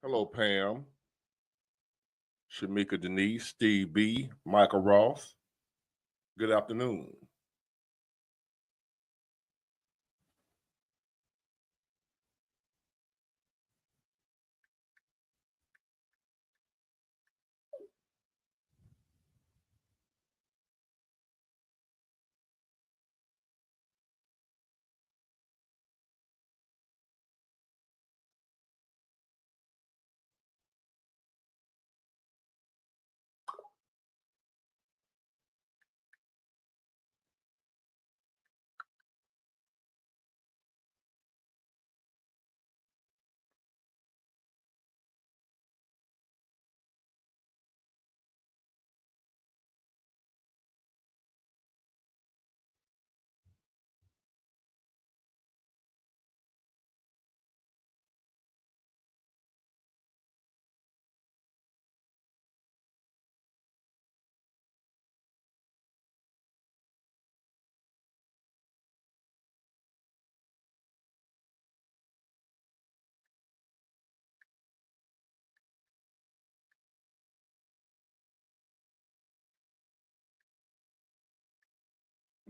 Hello, Pam, Shamika Denise, Steve B, Michael Ross. Good afternoon.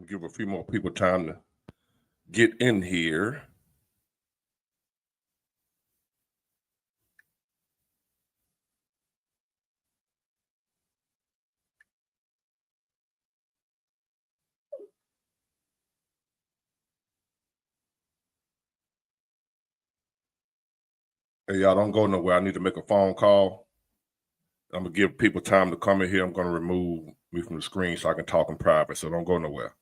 Give a few more people time to get in here. Hey, y'all don't go nowhere. I need to make a phone call. I'm gonna give people time to come in here. I'm gonna remove me from the screen so I can talk in private. So don't go nowhere.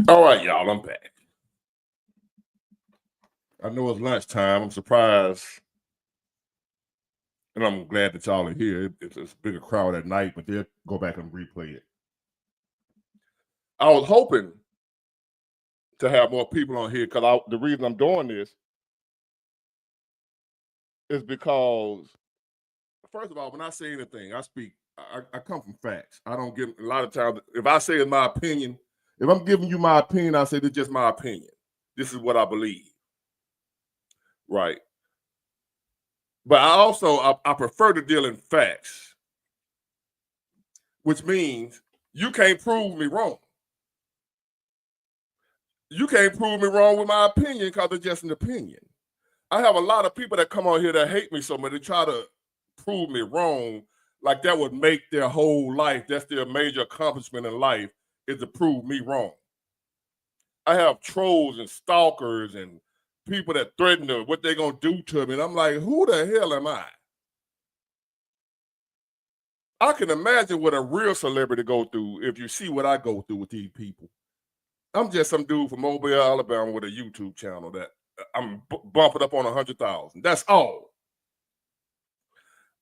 All right, y'all, I'm back. I know it's lunchtime. I'm surprised, and I'm glad that y'all are here. It's a bigger crowd at night, but they'll go back and replay it. I was hoping to have more people on here because the reason I'm doing this is because, first of all, when I say anything, I come from facts. I don't give a lot of times. If I say it's my opinion, if I'm giving you my opinion, I say it's just my opinion. This is what I believe, right? But I prefer to deal in facts, which means you can't prove me wrong. You can't prove me wrong with my opinion because it's just an opinion. I have a lot of people that come on here that hate me so much. They try to prove me wrong, like that would make their whole life. That's their major accomplishment in life, is to prove me wrong. I have trolls and stalkers and people that threaten to what they're gonna do to me. And I'm like, who the hell am I? I can imagine what a real celebrity go through if you see what I go through with these people. I'm just some dude from Mobile, Alabama with a YouTube channel that I'm bumping up on 100,000. That's all.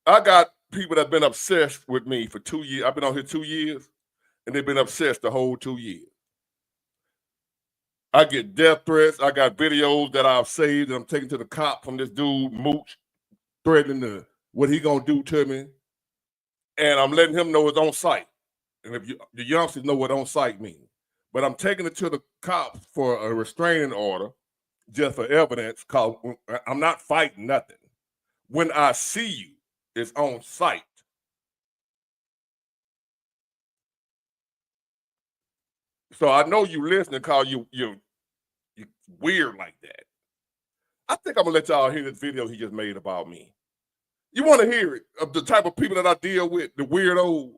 I got people that have been obsessed with me for 2 years. I've been on here 2 years, and they've been obsessed the whole 2 years. I get death threats. I got videos that I've saved that I'm taking to the cop from this dude, Mooch, threatening what he gonna do to me. And I'm letting him know it's on site. And if the youngsters know what on site means. But I'm taking it to the cops for a restraining order just for evidence because I'm not fighting nothing. When I see you, it's on site. So I know you listening because you're weird like that. I think I'm gonna let y'all hear this video he just made about me. You want to hear it of the type of people that I deal with, the weirdos.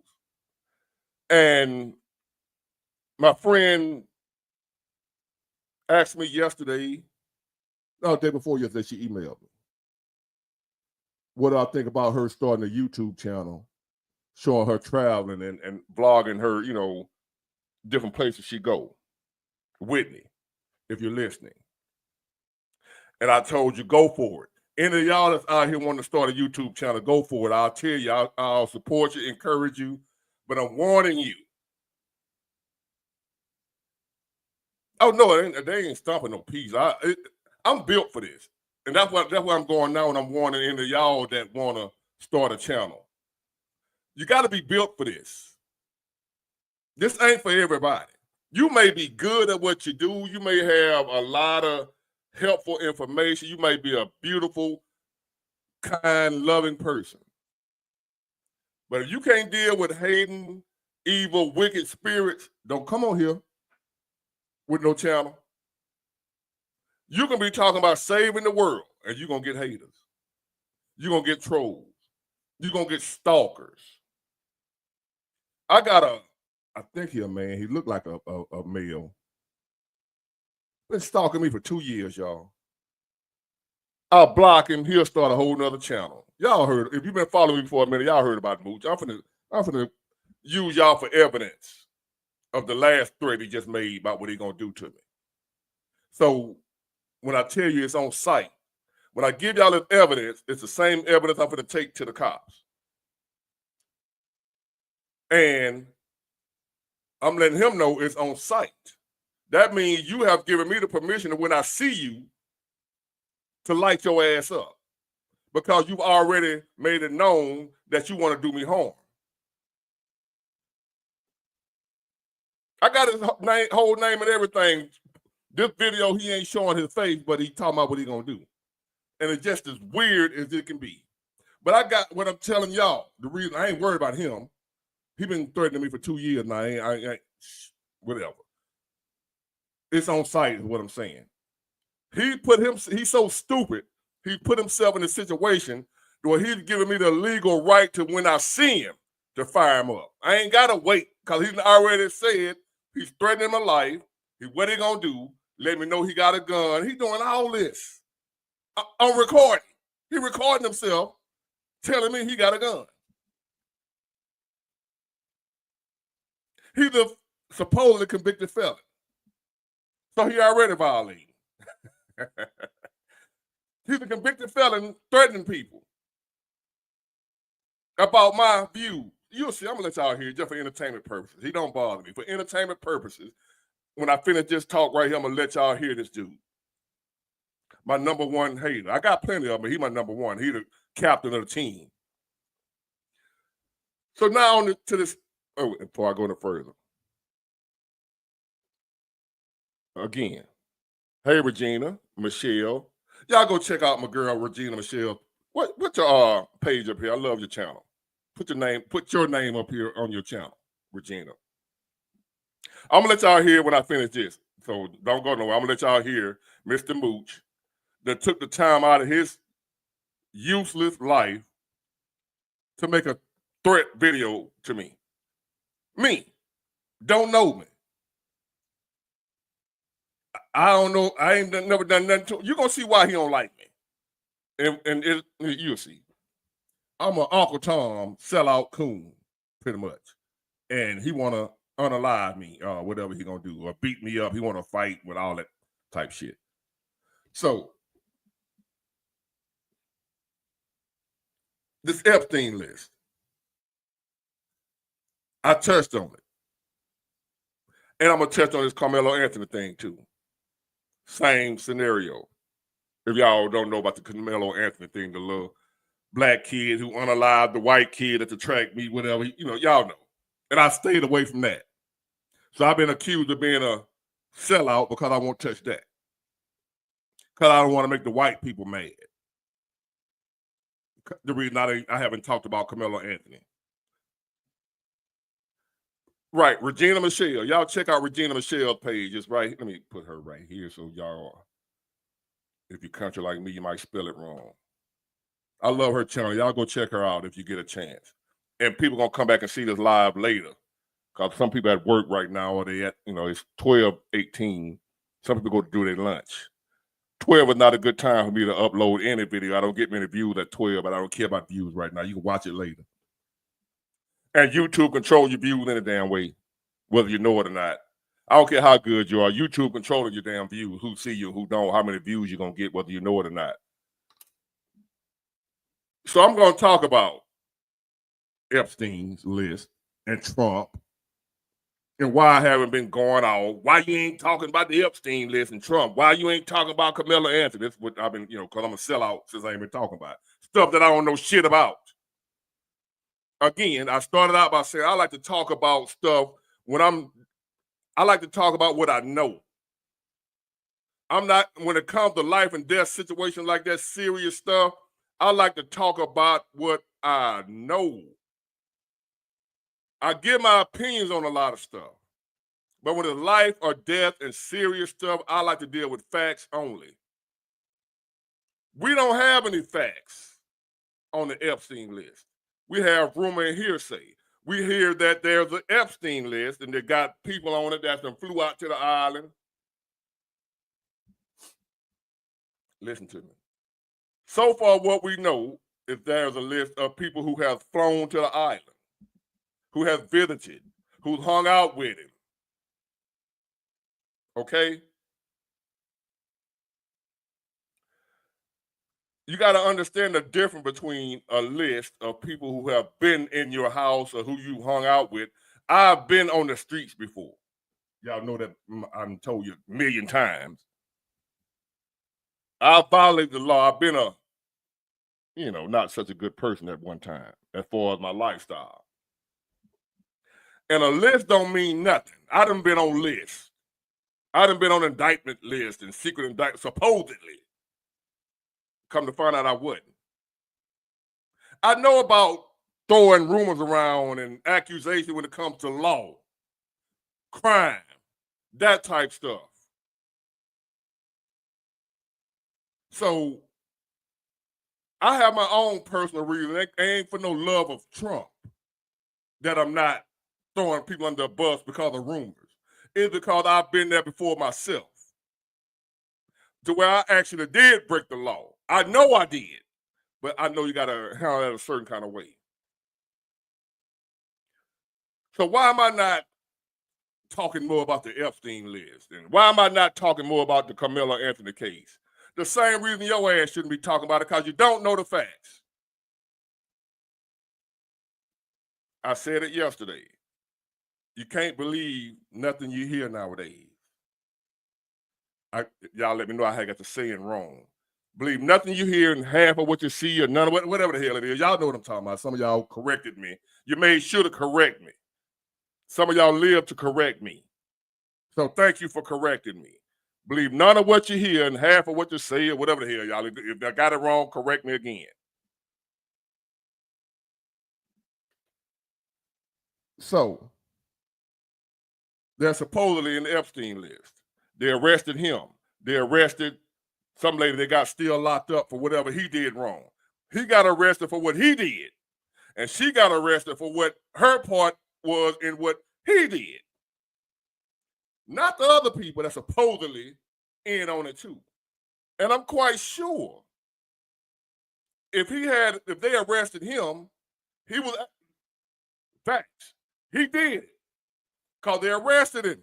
And my friend asked me yesterday, no, the day before yesterday, she emailed me. What do I think about her starting a YouTube channel, showing her traveling and vlogging her, different places she go. Whitney, if you're listening. And I told you, go for it. Any of y'all that's out here wanting to start a YouTube channel, go for it. I'll tell you, I'll support you, encourage you, but I'm warning you. Oh no, they ain't stomping no peas. I'm built for this, and that's why I'm going now. And I'm warning any of y'all that want to start a channel. You got to be built for this. This ain't for everybody. You may be good at what you do. You may have a lot of helpful information. You may be a beautiful, kind, loving person. But if you can't deal with hating, evil, wicked spirits, don't come on here with no channel. You can be talking about saving the world, and you're going to get haters. You're going to get trolls. You're going to get stalkers. I think he's a man. He looked like a male. Been stalking me for 2 years, y'all. I'll block him. He'll start a whole nother channel. Y'all heard, if you've been following me for a minute, y'all heard about Mooch. I'm finna use y'all for evidence of the last threat he just made about what he's going to do to me. So when I tell you it's on site, when I give y'all this evidence, it's the same evidence I'm going to take to the cops. And I'm letting him know it's on site. That means you have given me the permission to, when I see you, to light your ass up because you've already made it known that you want to do me harm. I got his whole name and everything. This video, he ain't showing his face, but he talking about what he going to do. And it's just as weird as it can be. But I got what I'm telling y'all. The reason I ain't worried about him, he been threatening me for 2 years now. I ain't whatever. It's on site is what I'm saying. He's so stupid. He put himself in a situation where he's giving me the legal right to, when I see him, to fire him up. I ain't got to wait because he's already said he's threatening my life. What he going to do? Let me know he got a gun. He's doing all this. I'm recording. He recording himself telling me he got a gun. He's a supposedly convicted felon. So he already violated. He's a convicted felon threatening people about my view. You'll see, I'm gonna let y'all hear just for entertainment purposes. He don't bother me. For entertainment purposes, when I finish this talk right here, I'm gonna let y'all hear this dude. My number one hater. I got plenty of them, but he my number one. He the captain of the team. So now on to this, before I go any further. Again, hey Regina, Michelle. Y'all go check out my girl Regina Michelle. What's your page up here? I love your channel. Put your name up here on your channel, Regina. I'm gonna let y'all hear when I finish this. So don't go nowhere. I'm gonna let y'all hear Mr. Mooch that took the time out of his useless life to make a threat video to me. Me. Don't know me. I don't know. I ain't never done nothing to him. You're gonna see why he don't like me. And you'll see. I'm an Uncle Tom sellout coon, pretty much. And he wanna unalive me, whatever he gonna do, or beat me up. He wanna fight with all that type shit. So this Epstein list, I touched on it. And I'm gonna touch on this Carmelo Anthony thing too. Same scenario. If y'all don't know about the Carmelo Anthony thing, the little black kid who unalived the white kid at the track meet, whatever, y'all know. And I stayed away from that. So I've been accused of being a sellout because I won't touch that. Because I don't want to make the white people mad. The reason I haven't talked about Carmelo Anthony. Right, Regina Michelle. Y'all check out Regina Michelle's page. It's right. Let me put her right here so y'all, if you country like me, you might spell it wrong. I love her channel. Y'all go check her out if you get a chance. And people gonna come back and see this live later. Because some people at work right now, or they at, it's 12:18. Some people go to do their lunch. 12 is not a good time for me to upload any video. I don't get many views at 12, but I don't care about views right now. You can watch it later. And YouTube controls your views in a damn way, whether you know it or not. I don't care how good you are. YouTube controlling your damn views, who see you, who don't, how many views you're going to get, whether you know it or not. So I'm going to talk about Epstein's list and Trump and why I haven't been going on. Why you ain't talking about the Epstein list and Trump? Why you ain't talking about Carmelo Anthony? That's what I've been, because I'm a sellout since I ain't been talking about. Stuff that I don't know shit about. Again, I started out by saying I like to talk about stuff I like to talk about what I know. I'm not, when it comes to life and death situations like that, serious stuff, I like to talk about what I know. I give my opinions on a lot of stuff. But when it's life or death and serious stuff, I like to deal with facts only. We don't have any facts on the Epstein list. We have rumor and hearsay. We hear that there's an Epstein list and they got people on it that flew out to the island. Listen to me. So far, what we know is there's a list of people who have flown to the island, who have visited, who's hung out with him. Okay? You got to understand the difference between a list of people who have been in your house or who you hung out with. I've been on the streets before. Y'all know that I've told you a million times. I violated the law. I've been not such a good person at one time as far as my lifestyle. And a list don't mean nothing. I done been on lists. I done been on indictment lists and secret indictment, supposedly. Come to find out I wouldn't. I know about throwing rumors around and accusations when it comes to law, crime, that type stuff. So I have my own personal reason. It ain't for no love of Trump that I'm not throwing people under a bus because of rumors. It's because I've been there before myself, to where I actually did break the law. I know I did, but I know you got to handle that a certain kind of way. So why am I not talking more about the Epstein list? And why am I not talking more about the Carmelo Anthony case? The same reason your ass shouldn't be talking about it, because you don't know the facts. I said it yesterday. You can't believe nothing you hear nowadays. Y'all let me know I got the saying wrong. Believe nothing you hear and half of what you see, or none of it, whatever the hell it is. Y'all know what I'm talking about. Some of y'all corrected me. You made sure to correct me. Some of y'all live to correct me. So thank you for correcting me. Believe none of what you hear and half of what you say, or whatever the hell, y'all. If I got it wrong, correct me again. So they're supposedly in the Epstein list. They arrested him. They arrested some lady that got still locked up for whatever he did wrong. He got arrested for what he did, and she got arrested for what her part was in what he did. Not the other people that supposedly in on it too. And I'm quite sure if they arrested him, he was facts. He did it because they arrested him.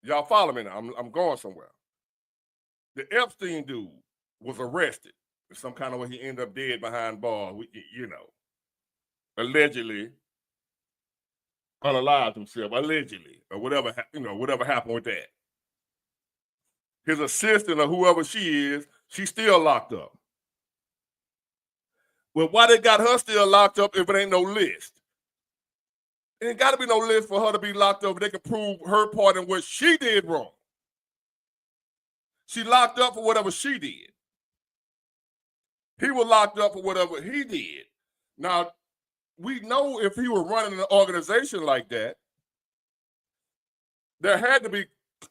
Y'all follow me now? I'm going somewhere. The Epstein dude was arrested. In some kind of way, he ended up dead behind bars. Allegedly unalived himself, allegedly, or whatever whatever happened with that. His assistant or whoever she is, she's still locked up. Well, why they got her still locked up if it ain't no list? It ain't got to be no list for her to be locked up if they can prove her part in what she did wrong. She locked up for whatever she did. He was locked up for whatever he did. Now, we know if he were running an organization like that, there had to be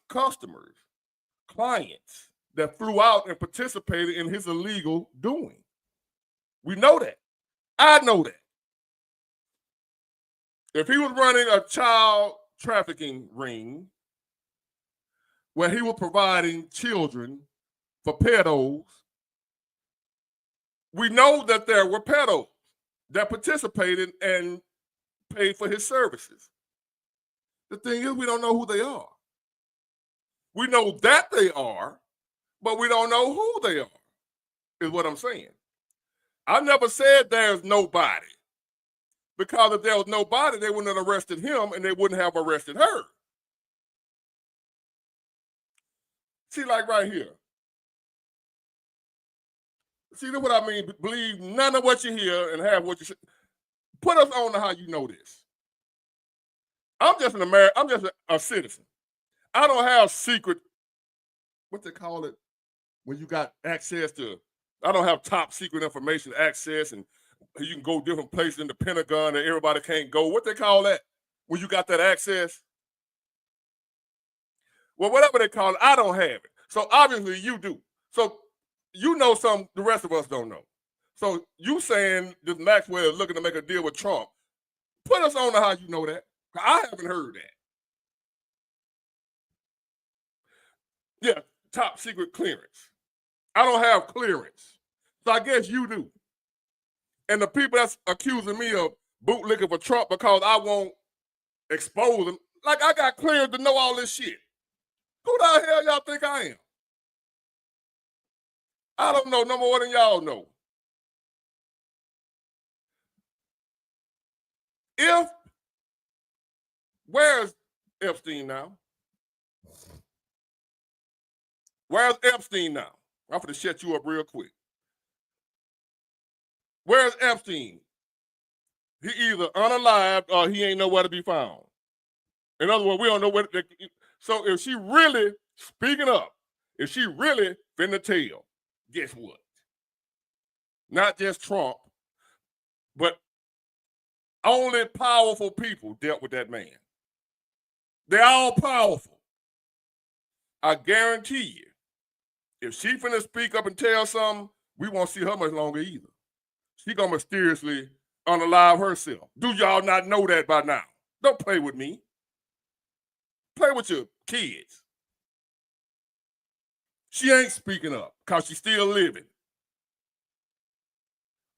customers, clients that flew out and participated in his illegal doing. We know that. I know that. If he was running a child trafficking ring where he was providing children for pedos, we know that there were pedos that participated and paid for his services. The thing is, we don't know who they are. We know that they are, but we don't know who they are, is what I'm saying. I never said there's nobody, because if there was nobody, they wouldn't have arrested him and they wouldn't have arrested her. See, like right here. See, that's what I mean. Believe none of what you hear and have what you say. Put us on to how you know this. I'm just I'm just a citizen. I don't have secret, what they call it, when you got access to, I don't have top secret information access, and you can go different places in the Pentagon and everybody can't go. What they call that when you got that access? Well, whatever they call it, I don't have it. So obviously you do. So you know something the rest of us don't know. So you saying this Maxwell is looking to make a deal with Trump. Put us on to how you know that. I haven't heard that. Yeah, top secret clearance. I don't have clearance. So I guess you do. And the people that's accusing me of bootlicking for Trump because I won't expose them, like I got clearance to know all this shit. Who the hell y'all think I am? I don't know no more than y'all know. Where's Epstein now? Where's Epstein now? I'm going to shut you up real quick. Where's Epstein? He either unalived or he ain't nowhere to be found. In other words, we don't know what. So if she really, speaking up, if she really finna tell, guess what? Not just Trump, but only powerful people dealt with that man. They're all powerful. I guarantee you, if she finna speak up and tell something, we won't see her much longer either. She gonna mysteriously unalive herself. Do y'all not know that by now? Don't play with me. Play with your kids. She ain't speaking up because she's still living.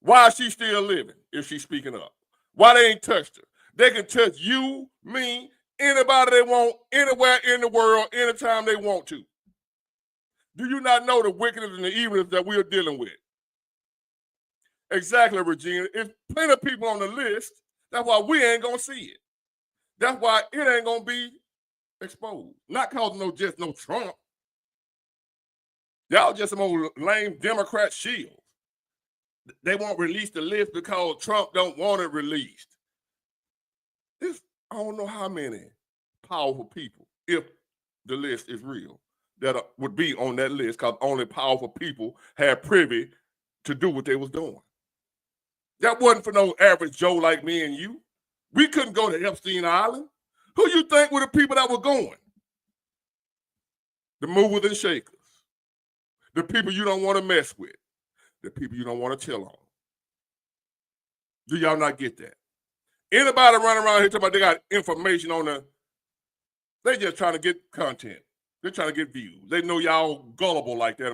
Why is she still living if she's speaking up? Why they ain't touched her? They can touch you, me, anybody they want, anywhere in the world, anytime they want to. Do you not know the wickedness and the evilness that we are dealing with? Exactly, Regina. There's plenty of people on the list. That's why we ain't gonna see it. That's why it ain't gonna be exposed. Not cause no Trump. Y'all just some old lame Democrat shields. They won't release the list because Trump don't want it released. I don't know how many powerful people, if the list is real, that would be on that list, because only powerful people had privy to do what they was doing. That wasn't for no average Joe like me and you. We couldn't go to Epstein Island. Who you think were the people that were going? The movers and shakers. The people you don't want to mess with. The people you don't want to chill on. Do y'all not get that? Anybody running around here talking about they got information on they just trying to get content. They're trying to get views. They know y'all gullible like that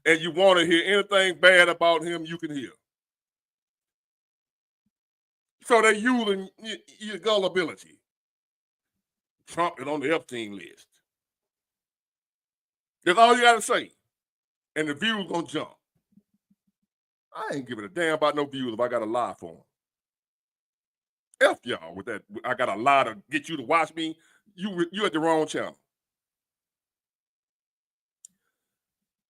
and you want to hear anything bad about him, you can hear. So they're using your gullibility. Trump is on the Epstein list. That's all you got to say. And the views gonna jump. I ain't giving a damn about no views if I got to lie for them. F y'all with that. I got a lie to get you to watch me. You at the wrong channel.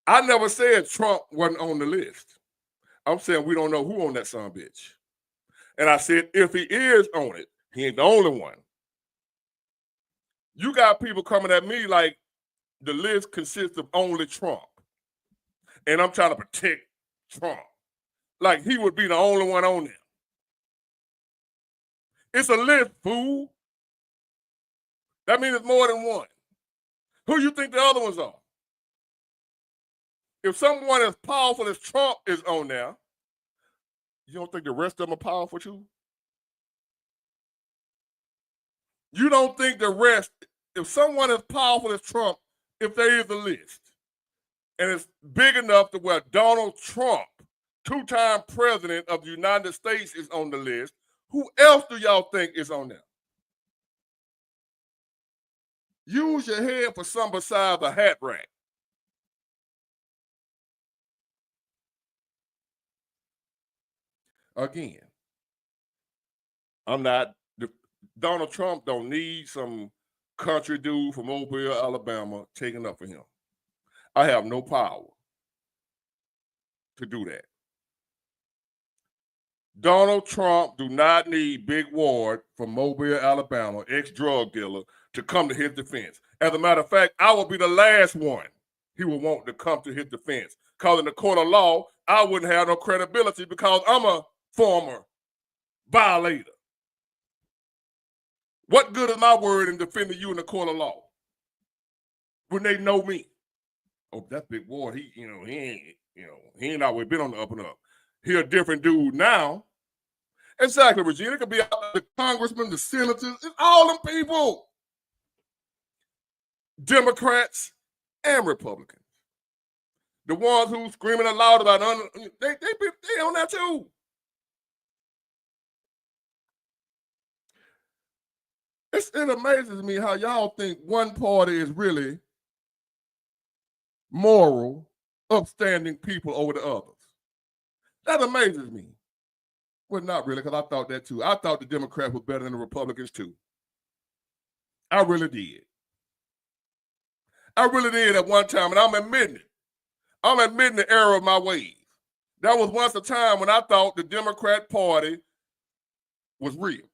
I never said Trump wasn't on the list. I'm saying we don't know who on that son of a bitch. And I said if he is on it, he ain't the only one. You got people coming at me like the list consists of only Trump. And I'm trying to protect Trump. Like he would be the only one on there. It's a list, fool. That means it's more than one. Who you think the other ones are? If someone as powerful as Trump is on there, you don't think the rest of them are powerful too? You don't think the rest, if someone as powerful as Trump, if there is a list, and it's big enough to where Donald Trump, two-time president of the United States, is on the list, who else do y'all think is on there? Use your head for something besides a hat rack. Again, Donald Trump don't need some country dude from Mobile, Alabama taking up for him. I have no power to do that. Donald Trump do not need Big Ward from Mobile, Alabama, ex-drug dealer, to come to his defense. As a matter of fact, I will be the last one he will want to come to his defense. Because in the court of law, I wouldn't have no credibility because I'm a former violator. What good is my word in defending you in the court of law when they know me? Oh, that's Big Ward. He ain't always been on the up and up. He a different dude now. Exactly, Regina. It could be the congressmen, the senators, it's all them people. Democrats and Republicans. The ones who screaming aloud about they on that too. It amazes me how y'all think one party is really moral, upstanding people over the others. That amazes me. Well, not really, because I thought that too. I thought the Democrats were better than the Republicans too. I really did. I really did at one time, and I'm admitting it. I'm admitting the error of my ways. That was once a time when I thought the Democrat Party was real.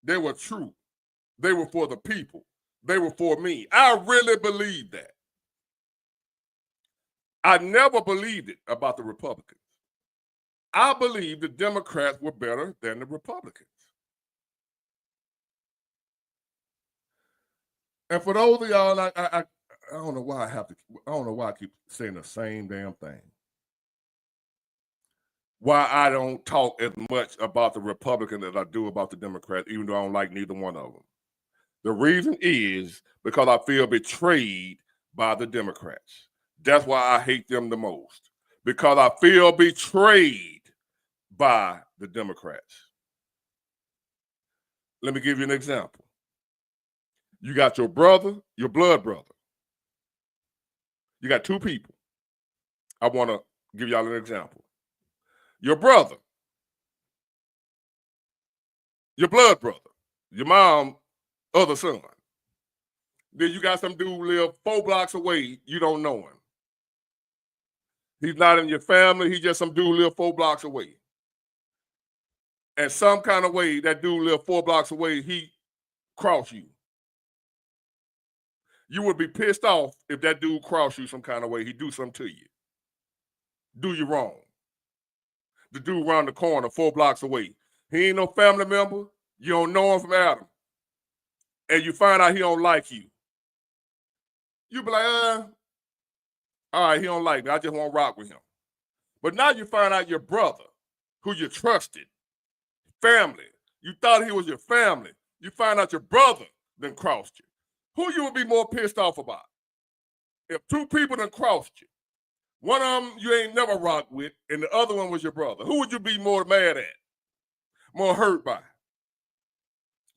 They were true. They were for the people. They were for me. I really believed that. I never believed it about the Republicans. I believed the Democrats were better than the Republicans. And for those of y'all, I don't know why I don't know why I keep saying the same damn thing. Why I don't talk as much about the Republicans as I do about the Democrats, even though I don't like neither one of them. The reason is because I feel betrayed by the Democrats. That's why I hate them the most. Because I feel betrayed by the Democrats. Let me give you an example. You got your brother, your blood brother. You got two people. I want to give y'all an example. Your brother, your blood brother, your mom, other son. Then you got some dude who live 4 blocks away. You don't know him. He's not in your family. He's just some dude who live 4 blocks away. And some kind of way, that dude live 4 blocks away, he crossed you. You would be pissed off if that dude crossed you some kind of way. He do something to you. Do you wrong. The dude around the corner, 4 blocks away. He ain't no family member. You don't know him from Adam. And you find out he don't like you. You be like, all right, he don't like me. I just won't rock with him. But now you find out your brother, who you trusted, family. You thought he was your family. You find out your brother then crossed you. Who you would be more pissed off about? If 2 people done crossed you, one of them you ain't never rocked with, and the other one was your brother. Who would you be more mad at? More hurt by?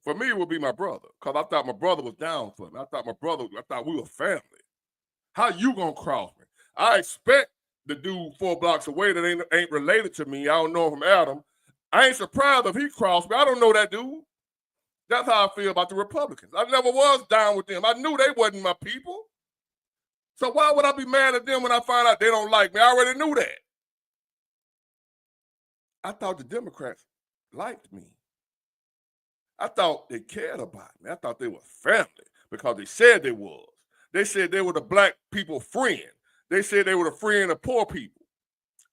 For me, it would be my brother, because I thought my brother was down for me. I thought we were family. How you gonna cross me? I expect the dude 4 blocks away that ain't related to me. I don't know him from Adam. I ain't surprised if he crossed me. I don't know that dude. That's how I feel about the Republicans. I never was down with them. I knew they wasn't my people. So why would I be mad at them when I find out they don't like me? I already knew that. I thought the Democrats liked me. I thought they cared about me. I thought they were family because they said they was. They said they were the black people friend. They said they were the friend of poor people,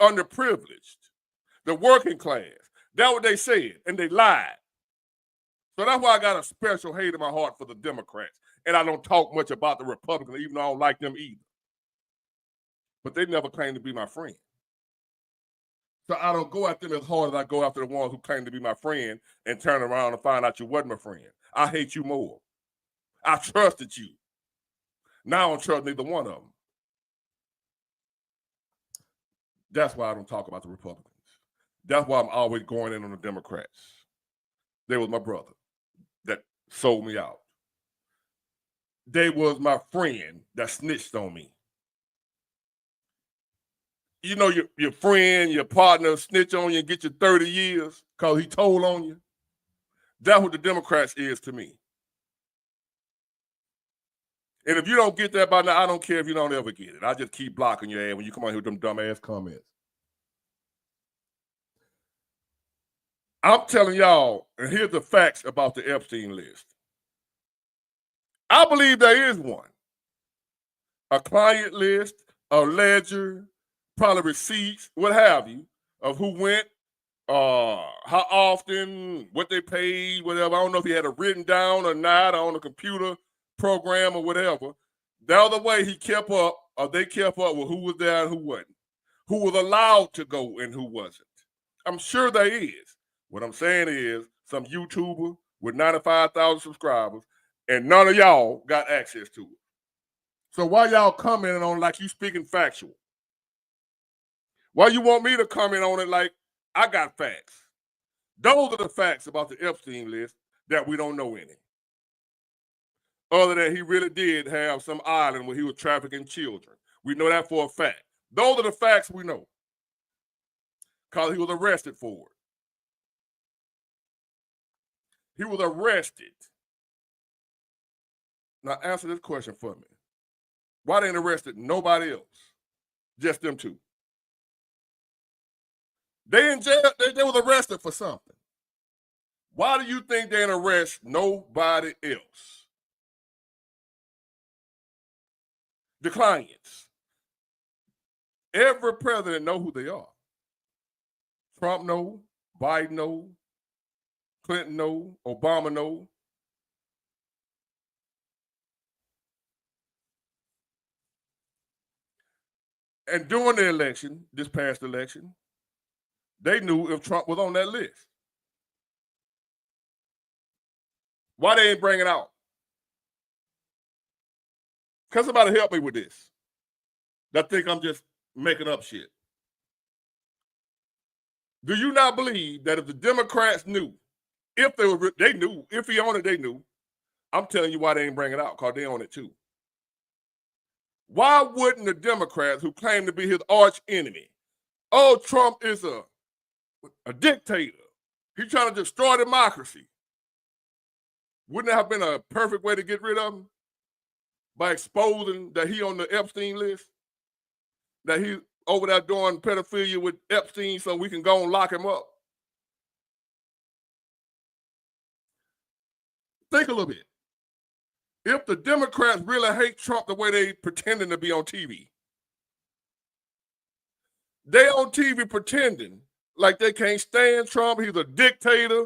underprivileged, the working class. That's what they said, and they lied. So that's why I got a special hate in my heart for the Democrats. And I don't talk much about the Republicans, even though I don't like them either. But they never claimed to be my friend. So I don't go after them as hard as I go after the ones who claim to be my friend and turn around and find out you wasn't my friend. I hate you more. I trusted you. Now I don't trust neither one of them. That's why I don't talk about the Republicans. That's why I'm always going in on the Democrats. They was my brother that sold me out. They was my friend that snitched on me. You know, your friend, your partner snitch on you and get you 30 years because he told on you. That's what the Democrats is to me. And if you don't get that by now, I don't care if you don't ever get it. I just keep blocking your ass when you come on here with them dumbass comments. I'm telling y'all, and here's the facts about the Epstein list. I believe there is one. A client list, a ledger, probably receipts, what have you, of who went, how often, what they paid, whatever. I don't know if he had it written down or not, or on a computer program or whatever. The other way he kept up, or they kept up with who was there and who wasn't, who was allowed to go and who wasn't. I'm sure there is. What I'm saying is some YouTuber with 95,000 subscribers, and none of y'all got access to it. So why y'all commenting on like you speaking factual? Why you want me to comment on it like I got facts? Those are the facts about the Epstein list that we don't know any. Other than he really did have some island where he was trafficking children. We know that for a fact. Those are the facts we know. Because he was arrested for it. He was arrested. Now answer this question for me. Why they ain't arrested nobody else? Just them two. They in jail, they was arrested for something. Why do you think they ain't arrest nobody else? The clients. Every president know who they are. Trump know, Biden know, Clinton know, Obama know. And during the election, this past election, they knew if Trump was on that list. Why they ain't bring it out? Can somebody help me with this? That think I'm just making up shit. Do you not believe that if the Democrats knew If they knew. If he owned it, they knew. I'm telling you why they ain't bring it out, because they own it too. Why wouldn't the Democrats, who claim to be his arch enemy, oh, Trump is a dictator, he's trying to destroy democracy, wouldn't that have been a perfect way to get rid of him? By exposing that he on the Epstein list? That he over there doing pedophilia with Epstein, so we can go and lock him up? Think a little bit. If the Democrats really hate Trump the way they pretending to be on TV, they on TV pretending like they can't stand Trump, he's a dictator,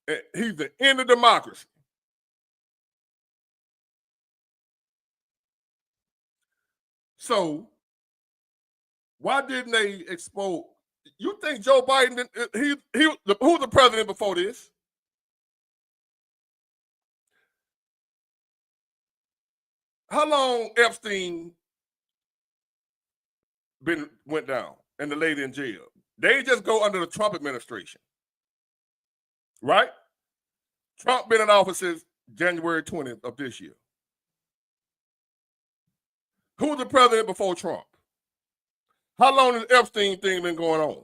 and he's the end of democracy. So why didn't they expose? You think Joe Biden? Who's the president before this? How long Epstein went down and the lady in jail? They just go under the Trump administration, right? Trump been in office since January 20th of this year. Who was the president before Trump? How long has Epstein thing been going on?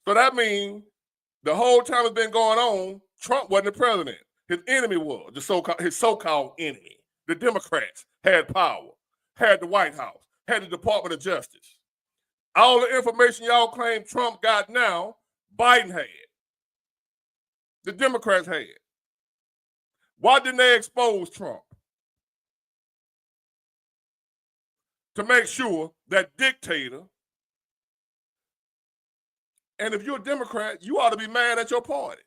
So that means the whole time it's been going on, Trump wasn't the president. His enemy was his so-called enemy. The Democrats had power, had the White House, had the Department of Justice. All the information y'all claim Trump got now, Biden had. The Democrats had. Why didn't they expose Trump? To make sure that dictator, and if you're a Democrat, you ought to be mad at your party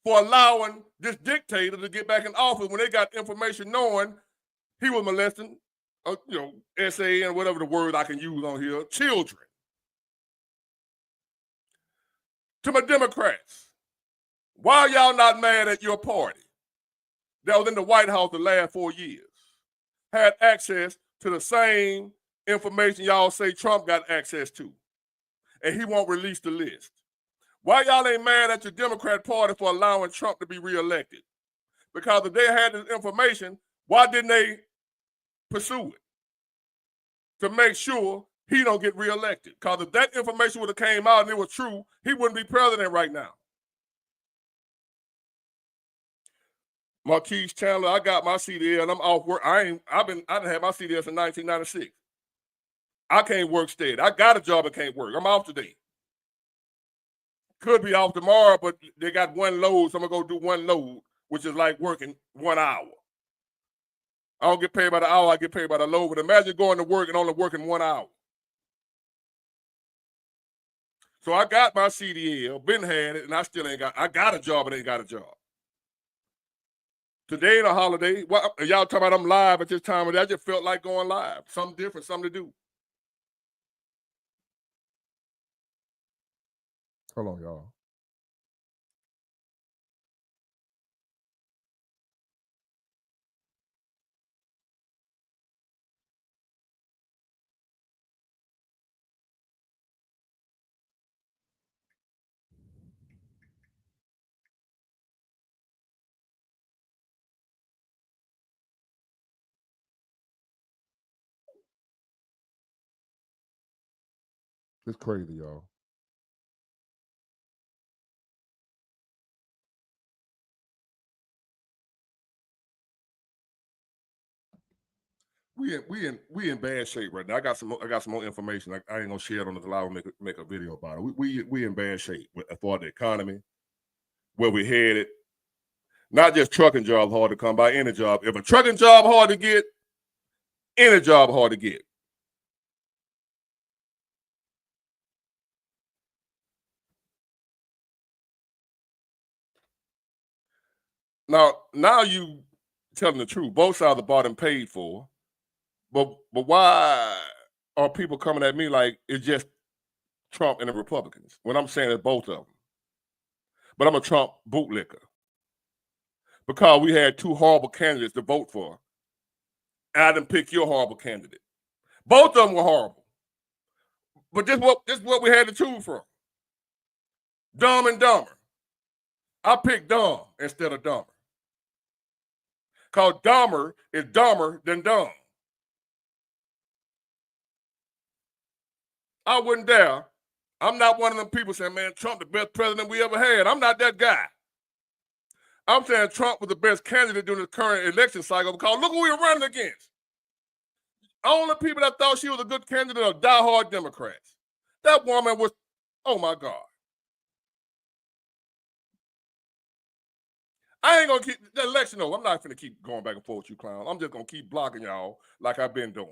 for allowing this dictator to get back in office when they got information knowing he was molesting, SA and whatever the word I can use on here, children. To my Democrats, why are y'all not mad at your party that was in the White House the last 4 years, had access to the same information y'all say Trump got access to, and he won't release the list? Why y'all ain't mad at your Democrat Party for allowing Trump to be reelected? Because if they had this information, why didn't they pursue it? To make sure he don't get reelected. Because if that information would have came out and it was true, he wouldn't be president right now. Marquise Chandler, I got my CDL and I'm off work. I done had my CDL since 1996. I can't work steady. I got a job and can't work. I'm off today. Could be off tomorrow, but they got one load, so I'm gonna go do one load, which is like working 1 hour. I don't get paid by the hour, I get paid by the load. But imagine going to work and only working 1 hour. So I got my CDL, been had it, and I got a job and ain't got a job. Today ain't a holiday. Y'all talking about I'm live at this time of day. I just felt like going live. Something different, something to do. Hold on, y'all. It's crazy, y'all. We in bad shape right now. I got some more information. I ain't gonna share it on the live and make a video about it. We in bad shape for the economy, where we headed. Not just trucking jobs hard to come by, any job. If a trucking job hard to get, any job hard to get. Now you telling the truth. Both sides are bought and paid for. But why are people coming at me like it's just Trump and the Republicans when I'm saying it's both of them? But I'm a Trump bootlicker because we had two horrible candidates to vote for. And I didn't pick your horrible candidate. Both of them were horrible. But this is what we had to choose from. Dumb and Dumber. I picked dumb instead of dumber. Because dumber is dumber than dumb. I wouldn't dare. I'm not one of them people saying, man, Trump the best president we ever had. I'm not that guy. I'm saying Trump was the best candidate during the current election cycle because look who we're running against. Only people that thought she was a good candidate are diehard Democrats. That woman was, oh my God. I ain't gonna keep the election over. I'm not gonna keep going back and forth with you clowns. I'm just gonna keep blocking y'all like I've been doing.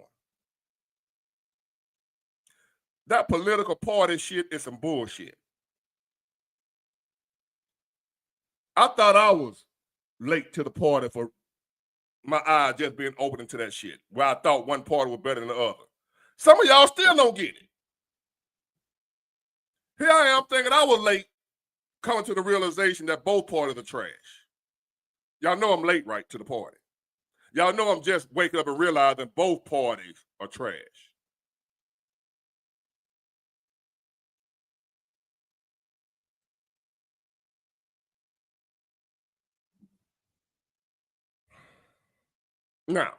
That political party shit is some bullshit. I thought I was late to the party for my eyes just being open to that shit, where I thought one party was better than the other. Some of y'all still don't get it. Here I am thinking I was late coming to the realization that both parties are trash. Y'all know I'm late right to the party. Y'all know I'm just waking up and realizing both parties are trash. Now,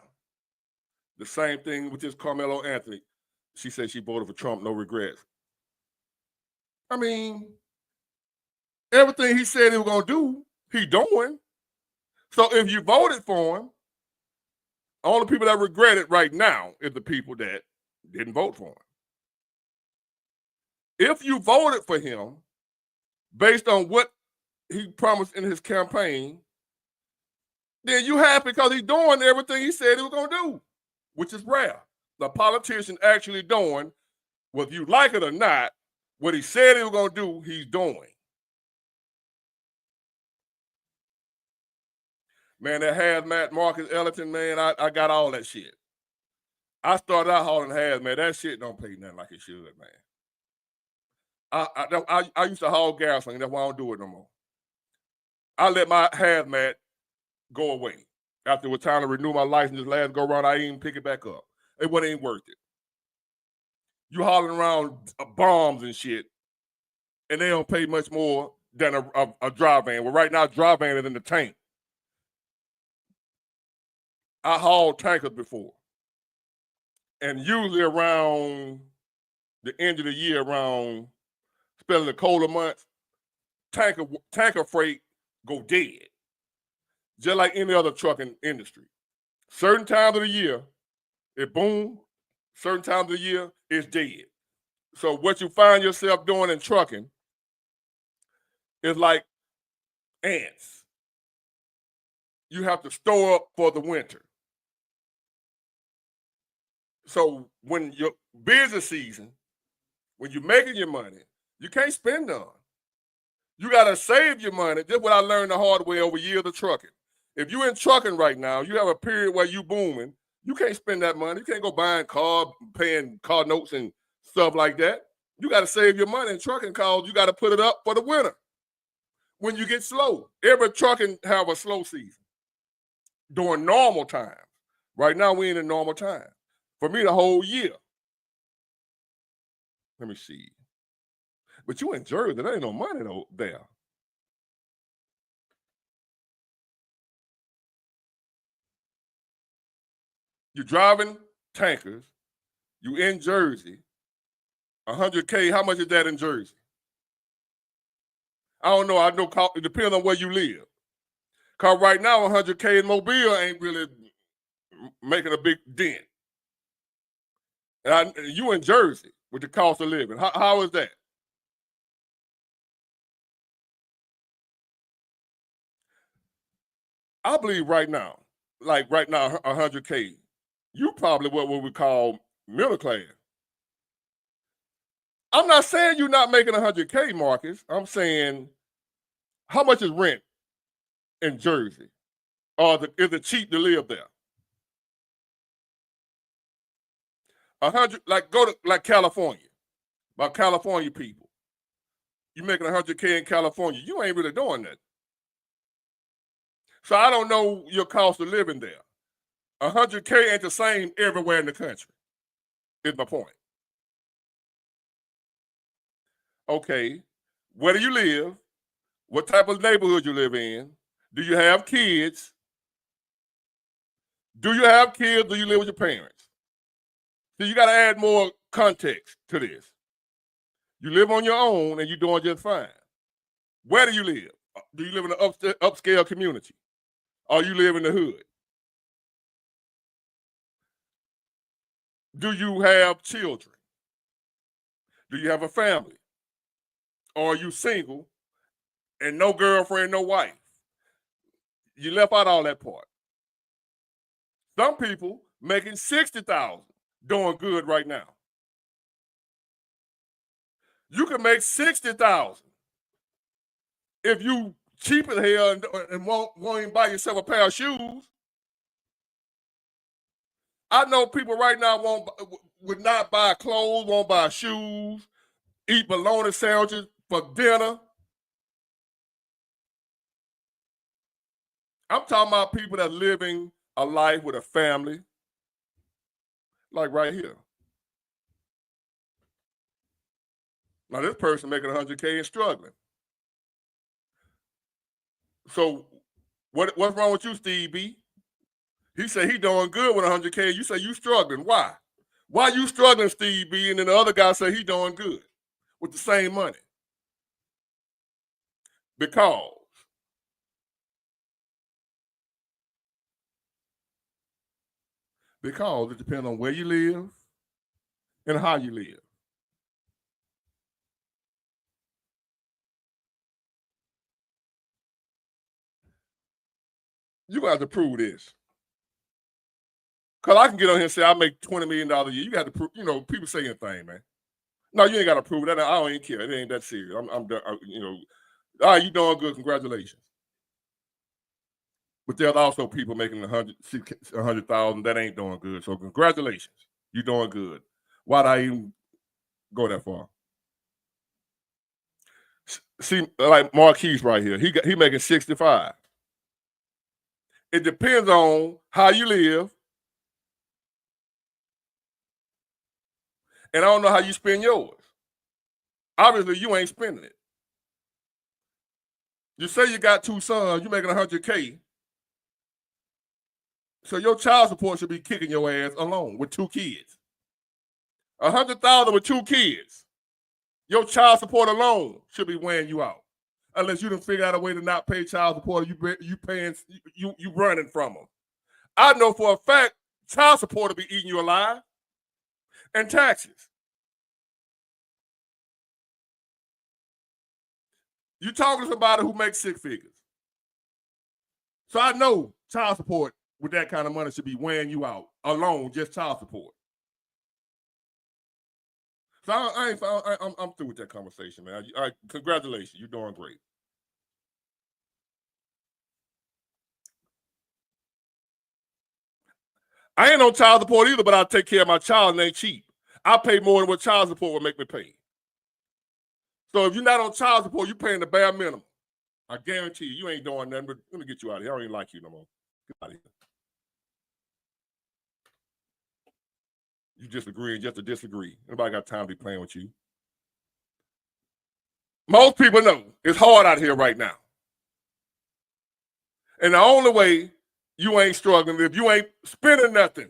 the same thing with this Carmelo Anthony. She said she voted for Trump, no regrets. I mean, everything he said he was going to do, he doing. So if you voted for him, all the people that regret it right now is the people that didn't vote for him. If you voted for him based on what he promised in his campaign, then you happy because he's doing everything he said he was going to do, which is rare. The politician actually doing, whether you like it or not, what he said he was going to do, he's doing. Man, that hazmat Marcus Ellington, man, I got all that shit. I started out hauling hazmat. That shit don't pay nothing like it should, man. I used to haul gasoline. That's why I don't do it no more. I let my hazmat go away. After it was time to renew my license this last go around, I didn't even pick it back up. It wasn't even worth it. You hauling around bombs and shit, and they don't pay much more than a dry van. Well, right now, dry van is in the tank. I hauled tankers before. And usually around the end of the year, around especially the colder months, tanker freight go dead. Just like any other trucking industry. Certain times of the year, it boom. Certain times of the year, it's dead. So what you find yourself doing in trucking is like ants. You have to store up for the winter. So when your business season, when you're making your money, you can't spend none. You got to save your money. This is what I learned the hard way over years of trucking. If you're in trucking right now, you have a period where you booming, you can't spend that money. You can't go buying car, paying car notes and stuff like that. You got to save your money in trucking because you got to put it up for the winter. When you get slow, every trucking have a slow season during normal times. Right now, we ain't in normal time. For me, the whole year. Let me see. But you in Jersey, there ain't no money though there. You're driving tankers. You in Jersey. 100K, how much is that in Jersey? I don't know. I know it depends on where you live. Because right now, 100K in Mobile ain't really making a big dent. And you in Jersey with the cost of living. How is that? I believe right now, 100K, you probably what we call middle class. I'm not saying you're not making 100K, Marcus. I'm saying how much is rent in Jersey? Or is it cheap to live there? 100, like go to like California, about California people. You making 100K in California, you ain't really doing that. So I don't know your cost of living there. 100K ain't the same everywhere in the country, is my point. Okay, where do you live? What type of neighborhood you live in? Do you have kids? Do you have kids? Do you live with your parents? So you got to add more context to this. You live on your own and you're doing just fine. Where do you live? Do you live in an upscale community? Or you live in the hood? Do you have children? Do you have a family? Or are you single and no girlfriend, no wife? You left out all that part. Some people making 60,000 doing good right now. You can make 60,000 if you cheap as hell and won't even buy yourself a pair of shoes. I know people right now would not buy clothes, won't buy shoes, eat bologna sandwiches for dinner. I'm talking about people that are living a life with a family, like right here. Now this person making 100K and struggling. So what's wrong with you, Steve B? He said he doing good with 100K. You say you struggling. Why? Why you struggling, Steve B? And then the other guy say he doing good with the same money. Because it depends on where you live and how you live. You got to prove this. Because I can get on here and say I make $20 million a year. You got to prove, people say anything, man. No, you ain't got to prove that. I don't even care. It ain't that serious. I'm done, all right, you doing good. Congratulations. But there's also people making 100,000 that ain't doing good. So congratulations. You doing good. Why'd I even go that far? See, like Marquise right here. He making 65. It depends on how you live. And I don't know how you spend yours. Obviously, you ain't spending it. You say you got 2 sons, you're making 100K. So your child support should be kicking your ass alone with 2 kids. 100,000 with 2 kids. Your child support alone should be weighing you out. Unless you done figure out a way to not pay child support, you running from them. I know for a fact child support will be eating you alive. And taxes. You talking to somebody who makes 6 figures. So I know child support with that kind of money should be weighing you out alone, just child support. So I'm through with that conversation, man. Congratulations, you're doing great. I ain't on child support either, but I take care of my child and they ain't cheap. I pay more than what child support would make me pay. So if you're not on child support, you're paying the bare minimum. I guarantee you ain't doing nothing, but let me get you out of here. I don't even like you no more. Get out of here. You disagreeing just to disagree. Nobody got time to be playing with you. Most people know it's hard out here right now. And the only way you ain't struggling if you ain't spending nothing.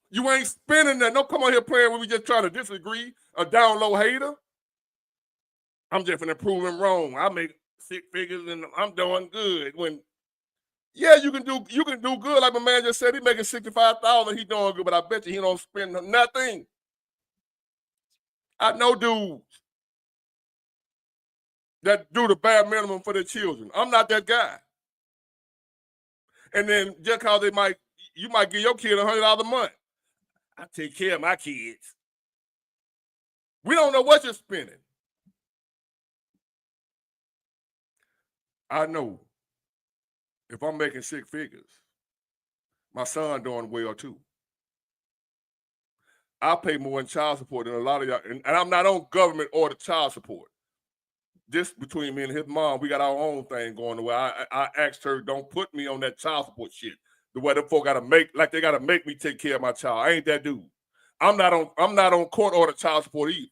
You ain't spending nothing. Don't come on here playing when we just trying to disagree, a down low hater. I'm just finna prove him wrong. I make 6 figures and I'm doing good. When yeah, you can do good. Like my man just said, he making 65,000. He doing good, but I bet you he don't spend nothing. I know dudes that do the bare minimum for their children. I'm not that guy. And then just cause you might give your kid $100 a month. I take care of my kids. We don't know what you're spending. I know if I'm making 6 figures, my son doing well too. I pay more in child support than a lot of y'all, and I'm not on government or the child support. This between me and his mom, we got our own thing going. The way I asked her, don't put me on that child support shit. The way the folk gotta they gotta make me take care of my child. I ain't that dude. I'm not on court order child support either.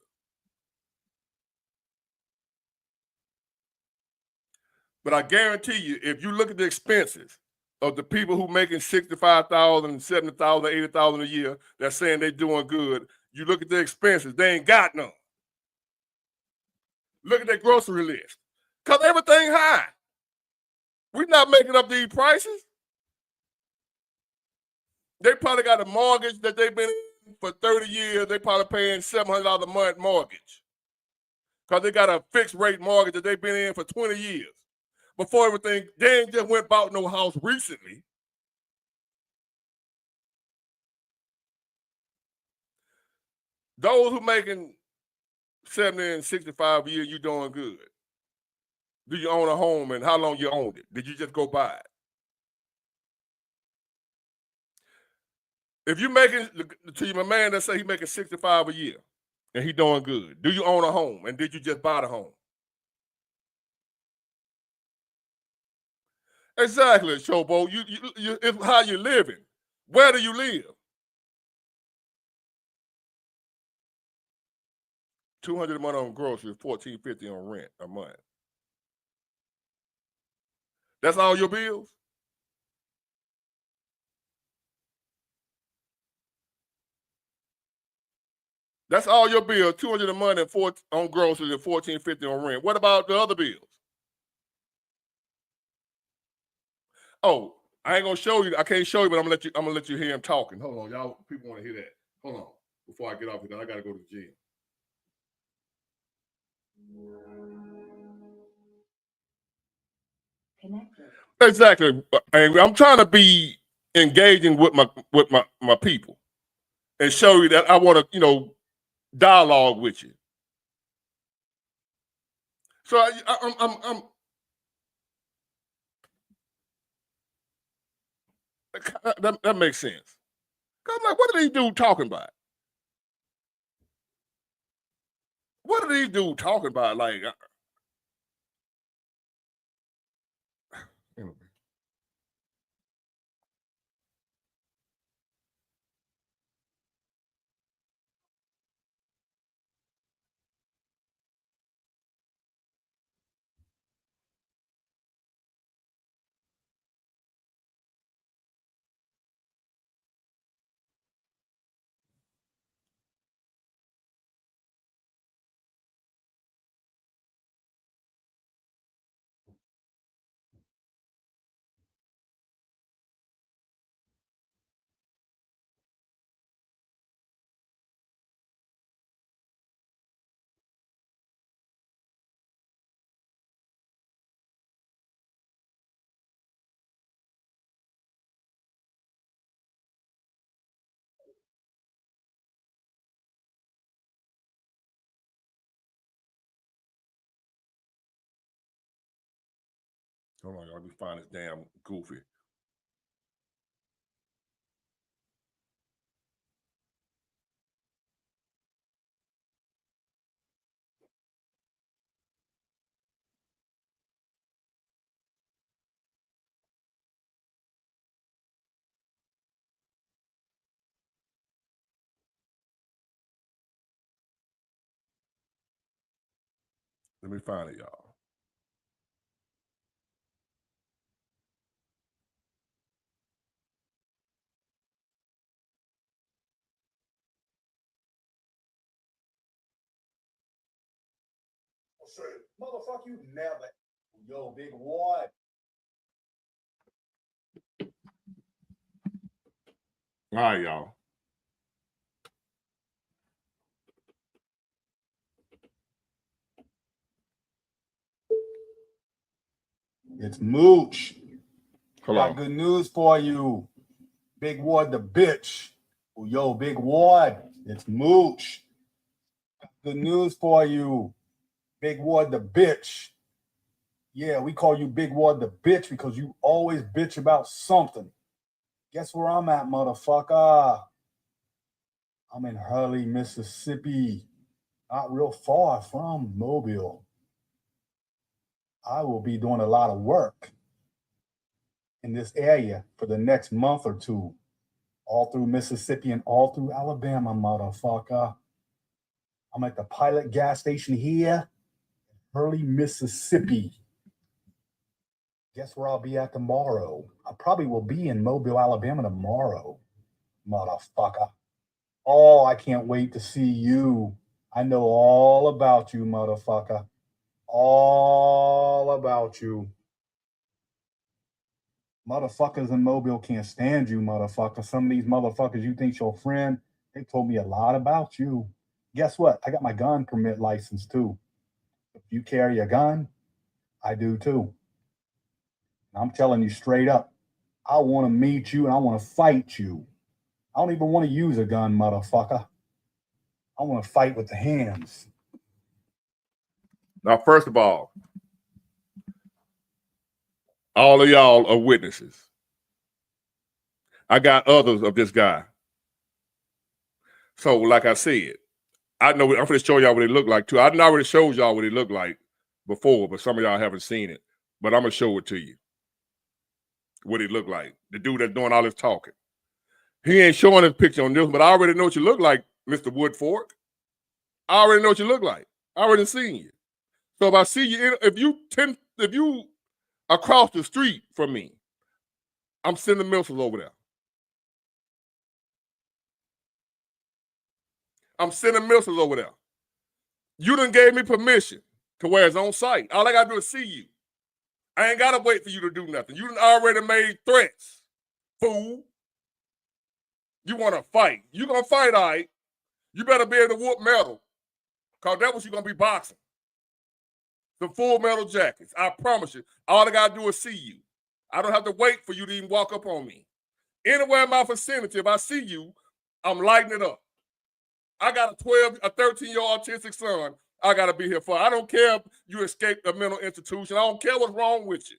But I guarantee you, if you look at the expenses of the people who making 65,000, 70,000, 80,000 a year, that's saying they're doing good, you look at their expenses, they ain't got none. Look at their grocery list. Because everything high. We're not making up these prices. They probably got a mortgage that they've been in for 30 years. They probably paying $700 a month mortgage. Because they got a fixed rate mortgage that they've been in for 20 years. Before everything, they ain't just went bought no house recently. Those who making 70 and 65 a year, you doing good. Do you own a home and how long you owned it? Did you just go buy it? If you making, to you, my man that say he making 65 a year and he doing good, do you own a home and did you just buy the home? Exactly, Showboat. You it's how you living. Where do you live? 200 a month on groceries, $1,450 on rent a month. That's all your bills? That's all your bills, 200 a month and on groceries and $1,450 on rent. What about the other bills? Oh, I ain't gonna show you. I can't show you, but I'm gonna let you hear him talking. Hold on, y'all. People want to hear that. Hold on, before I get off here, I gotta go to the gym. Connected. Exactly, and I'm trying to be engaging with my people and show you that I want to dialogue with you. So I'm that makes sense. Cause I'm like, what are these dudes talking about? What are these dudes talking about? Like, anyway. Hold on, y'all. Let me find this damn goofy. Let me find it, y'all. Motherfucker, you never. Yo, big what? All right, y'all. It's Mooch. Hello. Got good news for you. Big Ward the bitch. Yo, Big Ward. It's Mooch. Good news for you. Big Ward the bitch. Yeah, we call you Big Ward the bitch because you always bitch about something. Guess where I'm at, motherfucker? I'm in Hurley, Mississippi. Not real far from Mobile. I will be doing a lot of work in this area for the next month or two. All through Mississippi and all through Alabama, motherfucker. I'm at the Pilot gas station here, Hurley, Mississippi. Guess where I'll be at tomorrow? I probably will be in Mobile, Alabama tomorrow, motherfucker. Oh, I can't wait to see you. I know all about you, motherfucker. All about you. Motherfuckers in Mobile can't stand you, motherfucker. Some of these motherfuckers you think's your friend, they told me a lot about you. Guess what? I got my gun permit license too. If you carry a gun, I do too. I'm telling you straight up, I want to meet you and I want to fight you. I don't even want to use a gun, motherfucker. I want to fight with the hands. Now, first of all of y'all are witnesses. I got others of this guy. So, like I said, I know I'm going to show y'all what it looked like too. I already showed y'all what it looked like before, but some of y'all haven't seen it. But I'm going to show it to you. What it looked like. The dude that's doing all this talking. He ain't showing his picture on this, but I already know what you look like, Mr. Woodfork. I already know what you look like. I already seen you. So if I see you, if you across the street from me, I'm sending missiles over there. I'm sending missiles over there. You done gave me permission to where it's on site. All I gotta do is see you. I ain't gotta wait for you to do nothing. You done already made threats, fool. You wanna fight. You gonna fight, all right. You better be able to whoop metal. Cause that's what you gonna be boxing. The Full Metal Jackets. I promise you. All I gotta do is see you. I don't have to wait for you to even walk up on me. Anywhere in my vicinity, if I see you, I'm lighting it up. I got a 13-year autistic son I gotta be here for. I don't care if you escaped a mental institution. I don't care what's wrong with you.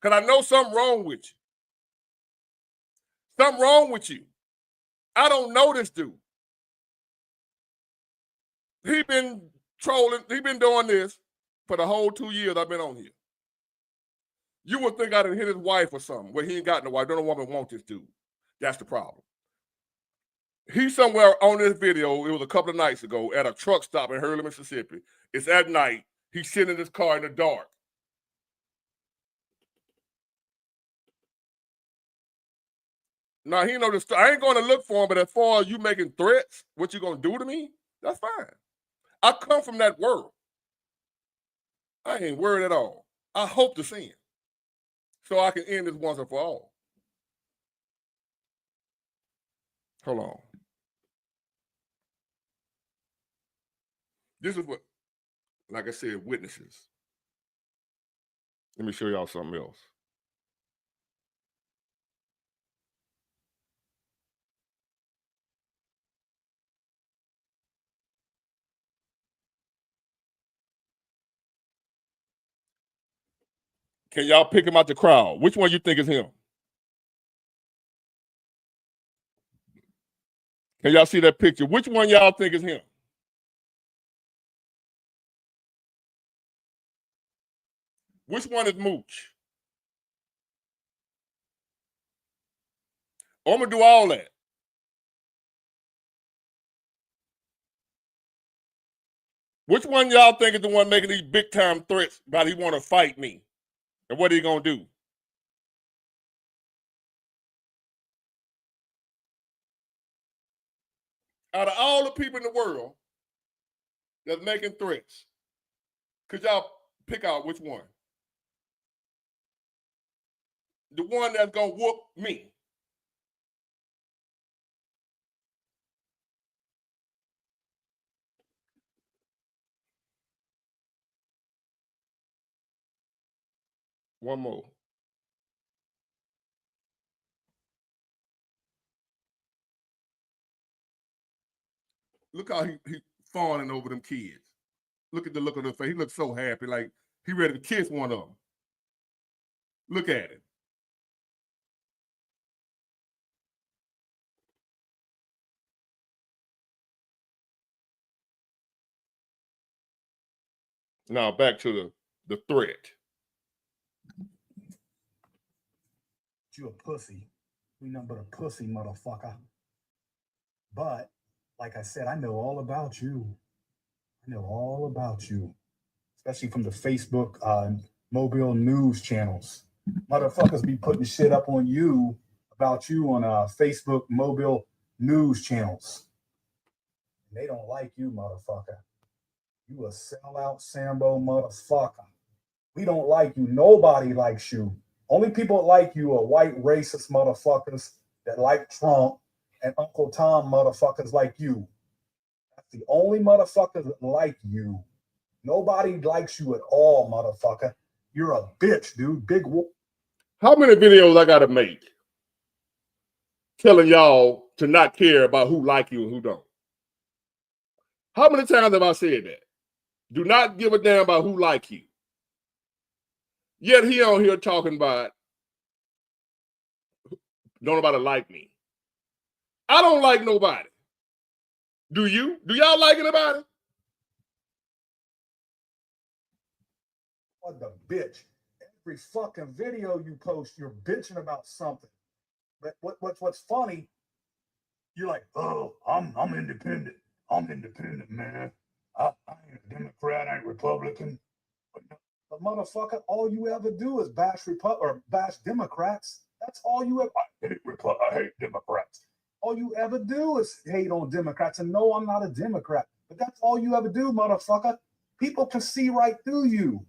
Because I know something wrong with you. Something wrong with you. I don't know this dude. He been trolling. He been doing this for the whole 2 years I've been on here. You would think I done hit his wife or something. Well, he ain't got no wife. Don't no woman want this dude. That's the problem. He's somewhere on this video, it was a couple of nights ago, at a truck stop in Hurley, Mississippi. It's at night. He's sitting in his car in the dark. Now, he know this. I ain't going to look for him, but as far as you making threats, what you going to do to me, that's fine. I come from that world. I ain't worried at all. I hope to see him so I can end this once and for all. Hold on. This is what, like I said, witnesses. Let me show y'all something else. Can y'all pick him out the crowd? Which one you think is him? Can y'all see that picture? Which one y'all think is him? Which one is Mooch? Oh, I'm going to do all that. Which one y'all think is the one making these big time threats about he want to fight me? And what are he going to do? Out of all the people in the world that's making threats, could y'all pick out which one? The one that's going to whoop me. One more. Look how he fawning over them kids. Look at the look on their face. He looks so happy, like he ready to kiss one of them. Look at it. Now back to the threat. You a pussy. You nothing but a pussy, motherfucker. But, like I said, I know all about you. I know all about you. Especially from the Facebook Mobile news channels. Motherfuckers be putting shit up on you about you on Facebook mobile news channels. They don't like you, motherfucker. You a sellout Sambo motherfucker. We don't like you. Nobody likes you. Only people that like you are white racist motherfuckers that like Trump and Uncle Tom motherfuckers like you. That's the only motherfuckers that like you. Nobody likes you at all, motherfucker. You're a bitch, dude. Big whoop. How many videos I gotta make telling y'all to not care about who like you and who don't? How many times have I said that? Do not give a damn about who like you. Yet he on here talking about don't nobody like me. I don't like nobody. Do you? Do y'all like anybody? What the bitch? Every fucking video you post, you're bitching about something. But what's funny? You're like, oh, I'm independent. I'm independent, man. I ain't a Democrat. I ain't Republican. But motherfucker, all you ever do is bash Democrats. That's all you ever. I hate Democrats. All you ever do is hate on Democrats. And no, I'm not a Democrat. But that's all you ever do, motherfucker. People can see right through you.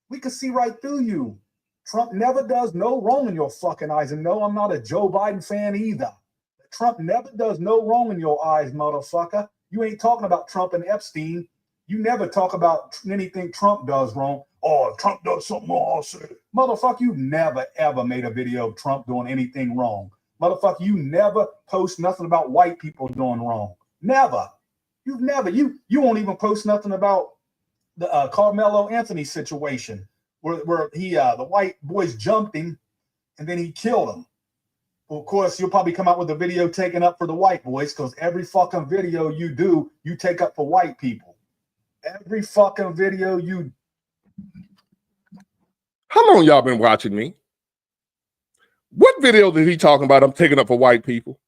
We can see right through you. Trump never does no wrong in your fucking eyes. And no, I'm not a Joe Biden fan either. Trump never does no wrong in your eyes, motherfucker. You ain't talking about Trump and Epstein. You never talk about anything Trump does wrong. Oh, Trump does something wrong, I'll say it. Motherfucker, you never, ever made a video of Trump doing anything wrong. Motherfucker, you never post nothing about white people doing wrong. Never. You've never. You won't even post nothing about the Carmelo Anthony situation where he the white boys jumped him and then he killed him. Well, of course, you'll probably come out with a video taking up for the white boys because every fucking video you do, you take up for white people. Every fucking video you. How long y'all been watching me? What video did he talking about I'm taking up for white people?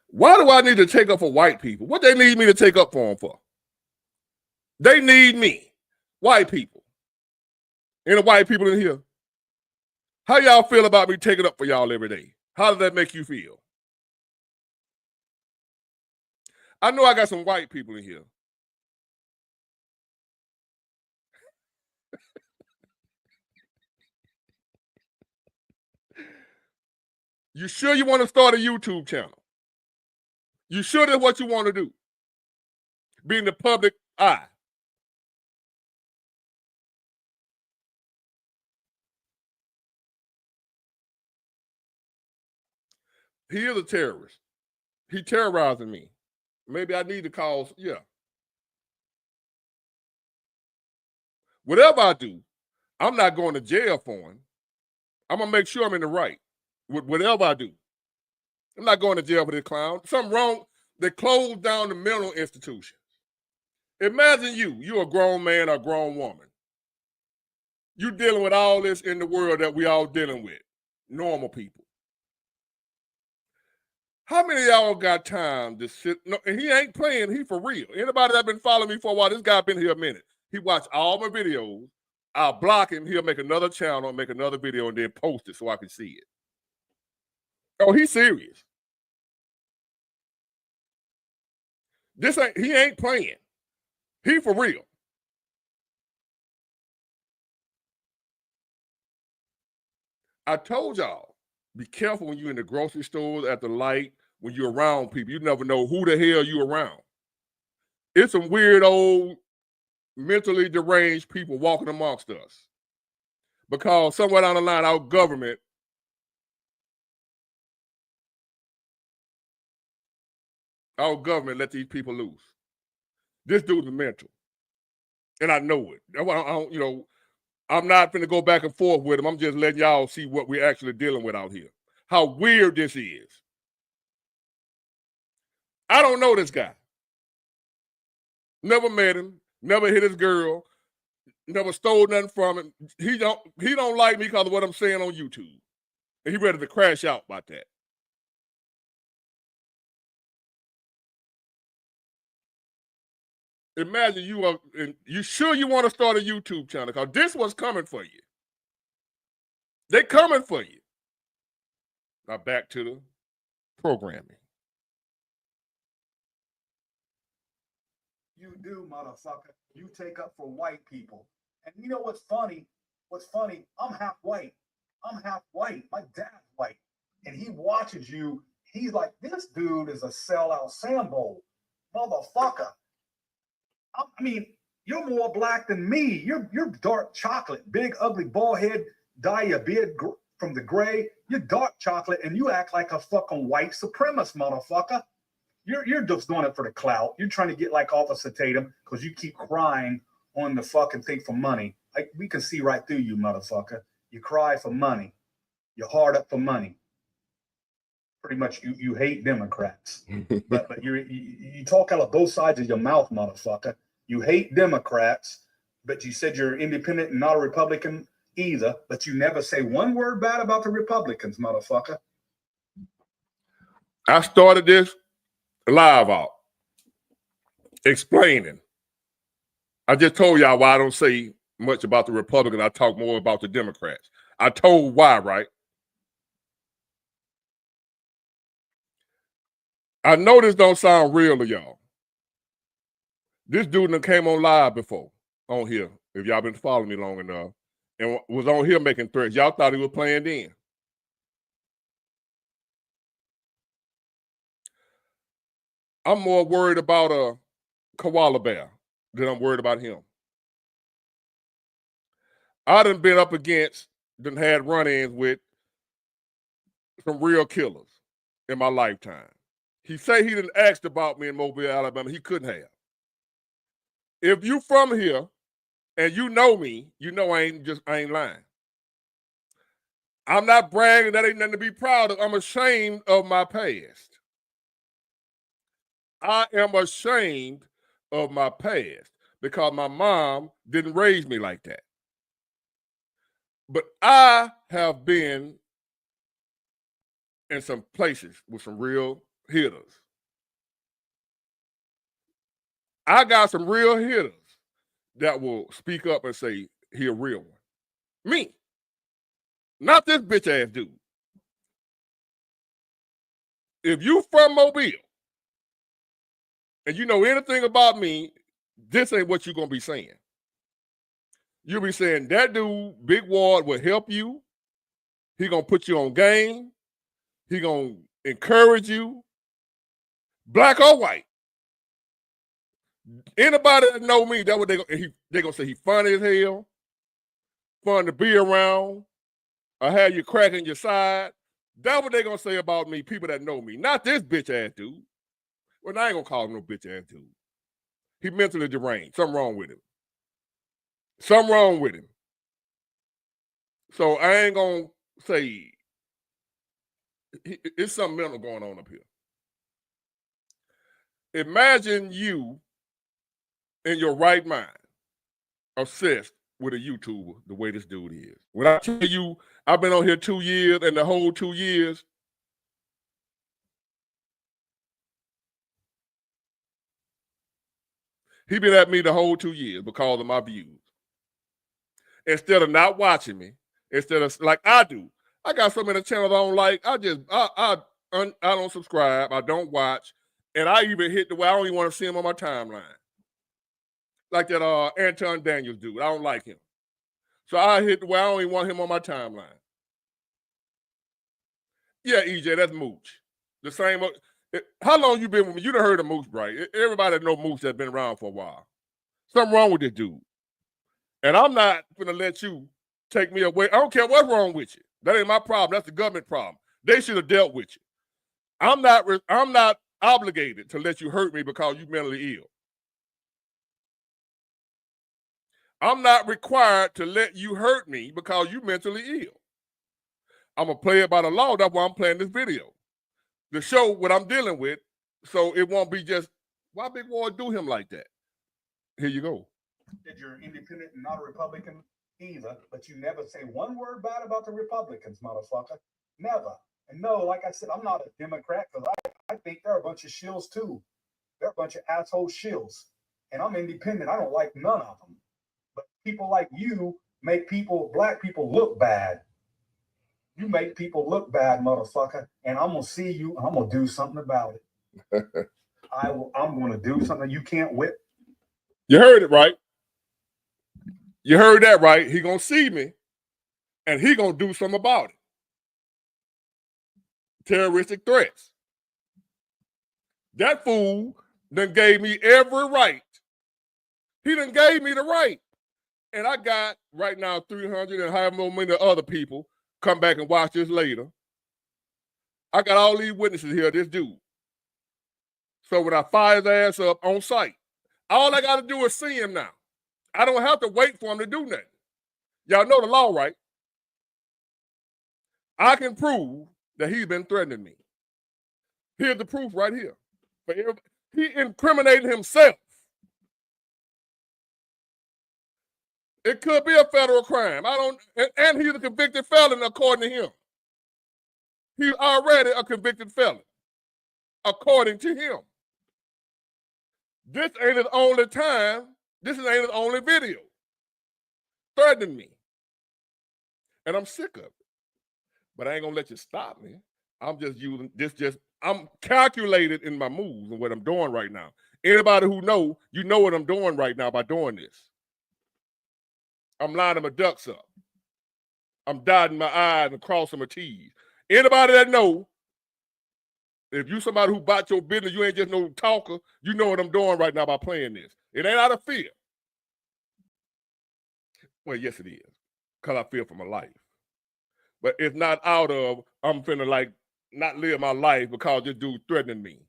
Why do I need to take up for white people? What they need me to take up for them for? They need me, white people. Any white people in here? How y'all feel about me taking up for y'all every day? How does that make you feel? I know I got some white people in here. You sure you want to start a YouTube channel? You sure that's what you want to do? Be in the public eye. He is a terrorist. He terrorizing me. Maybe I need to call, yeah. Whatever I do, I'm not going to jail for him. I'm going to make sure I'm in the right with whatever I do. I'm not going to jail for this clown. Something wrong. They closed down the mental institutions. Imagine you're a grown man or a grown woman. You dealing with all this in the world that we all dealing with, normal people. How many of y'all got time to sit? No, and he ain't playing. He for real. Anybody that been following me for a while, this guy been here a minute. He watched all my videos. I'll block him. He'll make another channel, make another video, and then post it so I can see it. Oh, he's serious. He ain't playing. He for real. I told y'all, be careful when you're in the grocery stores at the light, when you're around people. You never know who the hell you around. It's some weird old mentally deranged people walking amongst us. Because somewhere down the line, our government let these people loose. This dude's mental. And I know it. I don't, I'm not going to go back and forth with him. I'm just letting y'all see what we're actually dealing with out here. How weird this is. I don't know this guy. Never met him. Never hit his girl. Never stole nothing from him. He don't like me because of what I'm saying on YouTube. And he ready to crash out about that. imagine you sure you want to start a YouTube channel, because this was coming for you. They coming for you. Now back to the programming. You do, motherfucker. You take up for white people. And you know what's funny? What's funny? I'm half white. I'm half white. My dad's white. And he watches you. He's like, this dude is a sellout Sambo. Motherfucker. I mean, you're more black than me. You're dark chocolate. Big, ugly, bald head. Dye your beard from the gray. You're dark chocolate, and you act like a fucking white supremacist, motherfucker. You're just doing it for the clout. You're trying to get like Officer Tatum because you keep crying on the fucking thing for money. Like, we can see right through you, motherfucker. You cry for money. You're hard up for money. Pretty much, you hate Democrats, but you talk out of both sides of your mouth, motherfucker. You hate Democrats, but you said you're independent and not a Republican either. But you never say one word bad about the Republicans, motherfucker. I started this live out explaining. I just told y'all why I don't say much about the Republicans. I talk more about the Democrats. I told why, right? I know this don't sound real to y'all. This dude that came on live before on here, if y'all been following me long enough, and was on here making threats. Y'all thought he was playing then. I'm more worried about a koala bear than I'm worried about him. I done been up against, done had run-ins with some real killers in my lifetime. He say he done asked about me in Mobile, Alabama. He couldn't have. If you from here and you know me, you know I ain't lying. I'm not bragging. That ain't nothing to be proud of. I'm ashamed of my past. I am ashamed of my past because my mom didn't raise me like that. But I have been in some places with some real hitters. I got some real hitters that will speak up and say, he a real one. Me. Not this bitch ass dude. If you from Mobile and you know anything about me, this ain't what you're going to be saying. You'll be saying that dude, Big Ward, will help you. He going to put you on game. He going to encourage you, black or white. Anybody that know me, that's what they going to say. He funny as hell, fun to be around. I have you cracking your side. That's what they going to say about me, people that know me. Not this bitch ass dude. Well, I ain't going to call him no bitch ass dude. He mentally deranged. Something wrong with him. Something wrong with him. So I ain't going to say it's something mental going on up here. Imagine you in your right mind obsessed with a YouTuber the way this dude is. When I tell you I've been on here 2 years, and the whole 2 years, he been at me the whole 2 years because of my views. Instead of not watching me, instead of like I do. I got so many channels I don't like. I don't subscribe. I don't watch. And I even hit the way I don't even want to see him on my timeline. Like that Anton Daniels dude. I don't like him. So I hit the way I don't even want him on my timeline. Yeah, EJ, that's Mooch. The same. How long you been with me? You done heard of Mooch, right? Everybody that know Mooch has been around for a while. Something wrong with this dude. And I'm not going to let you take me away. I don't care what's wrong with you. That ain't my problem. That's the government problem. They should have dealt with you. I'm not obligated to let you hurt me because you're mentally ill. I'm not required to let you hurt me because you're mentally ill. I'm going to play it by the law. That's why I'm playing this video. To show what I'm dealing with, so it won't be just, why Big Ward do him like that? Here you go. That you're independent and not a Republican either, but you never say one word bad about the Republicans, motherfucker. Never. And no, like I said, I'm not a Democrat because I think they're a bunch of shills too. They're a bunch of asshole shills. and I'm independent. I don't like none of them. But people like you make people, black people, look bad. You make people look bad, motherfucker. And I'm gonna see you. I'm gonna do something about it. I'm gonna do something you can't whip. You heard it right. You heard that right. He gonna see me, and he gonna do something about it. Terroristic threats. That fool done gave me every right. He done gave me the right. And I got right now 300 and however many other people come back and watch this later. I got all these witnesses here, this dude. So when I fire his ass up on site, all I got to do is see him now. I don't have to wait for him to do nothing. Y'all know the law, right? I can prove that he's been threatening me. Here's the proof right here. He incriminated himself. It could be a federal crime. And he's a convicted felon according to him. He's already a convicted felon, according to him. This ain't his only time. This ain't his only video. Threatening me. And I'm sick of it. But I ain't gonna let you stop me. I'm just using this, I'm calculated in my moves and what I'm doing right now. Anybody who know, you know what I'm doing right now by doing this. I'm lining my ducks up. I'm dotting my I's and crossing my T's. Anybody that know, if you somebody who bought your business, you ain't just no talker, you know what I'm doing right now by playing this. It ain't out of fear. Well, yes, it is, because I fear for my life. But it's not out of, I'm finna like not live my life because this dude threatening me.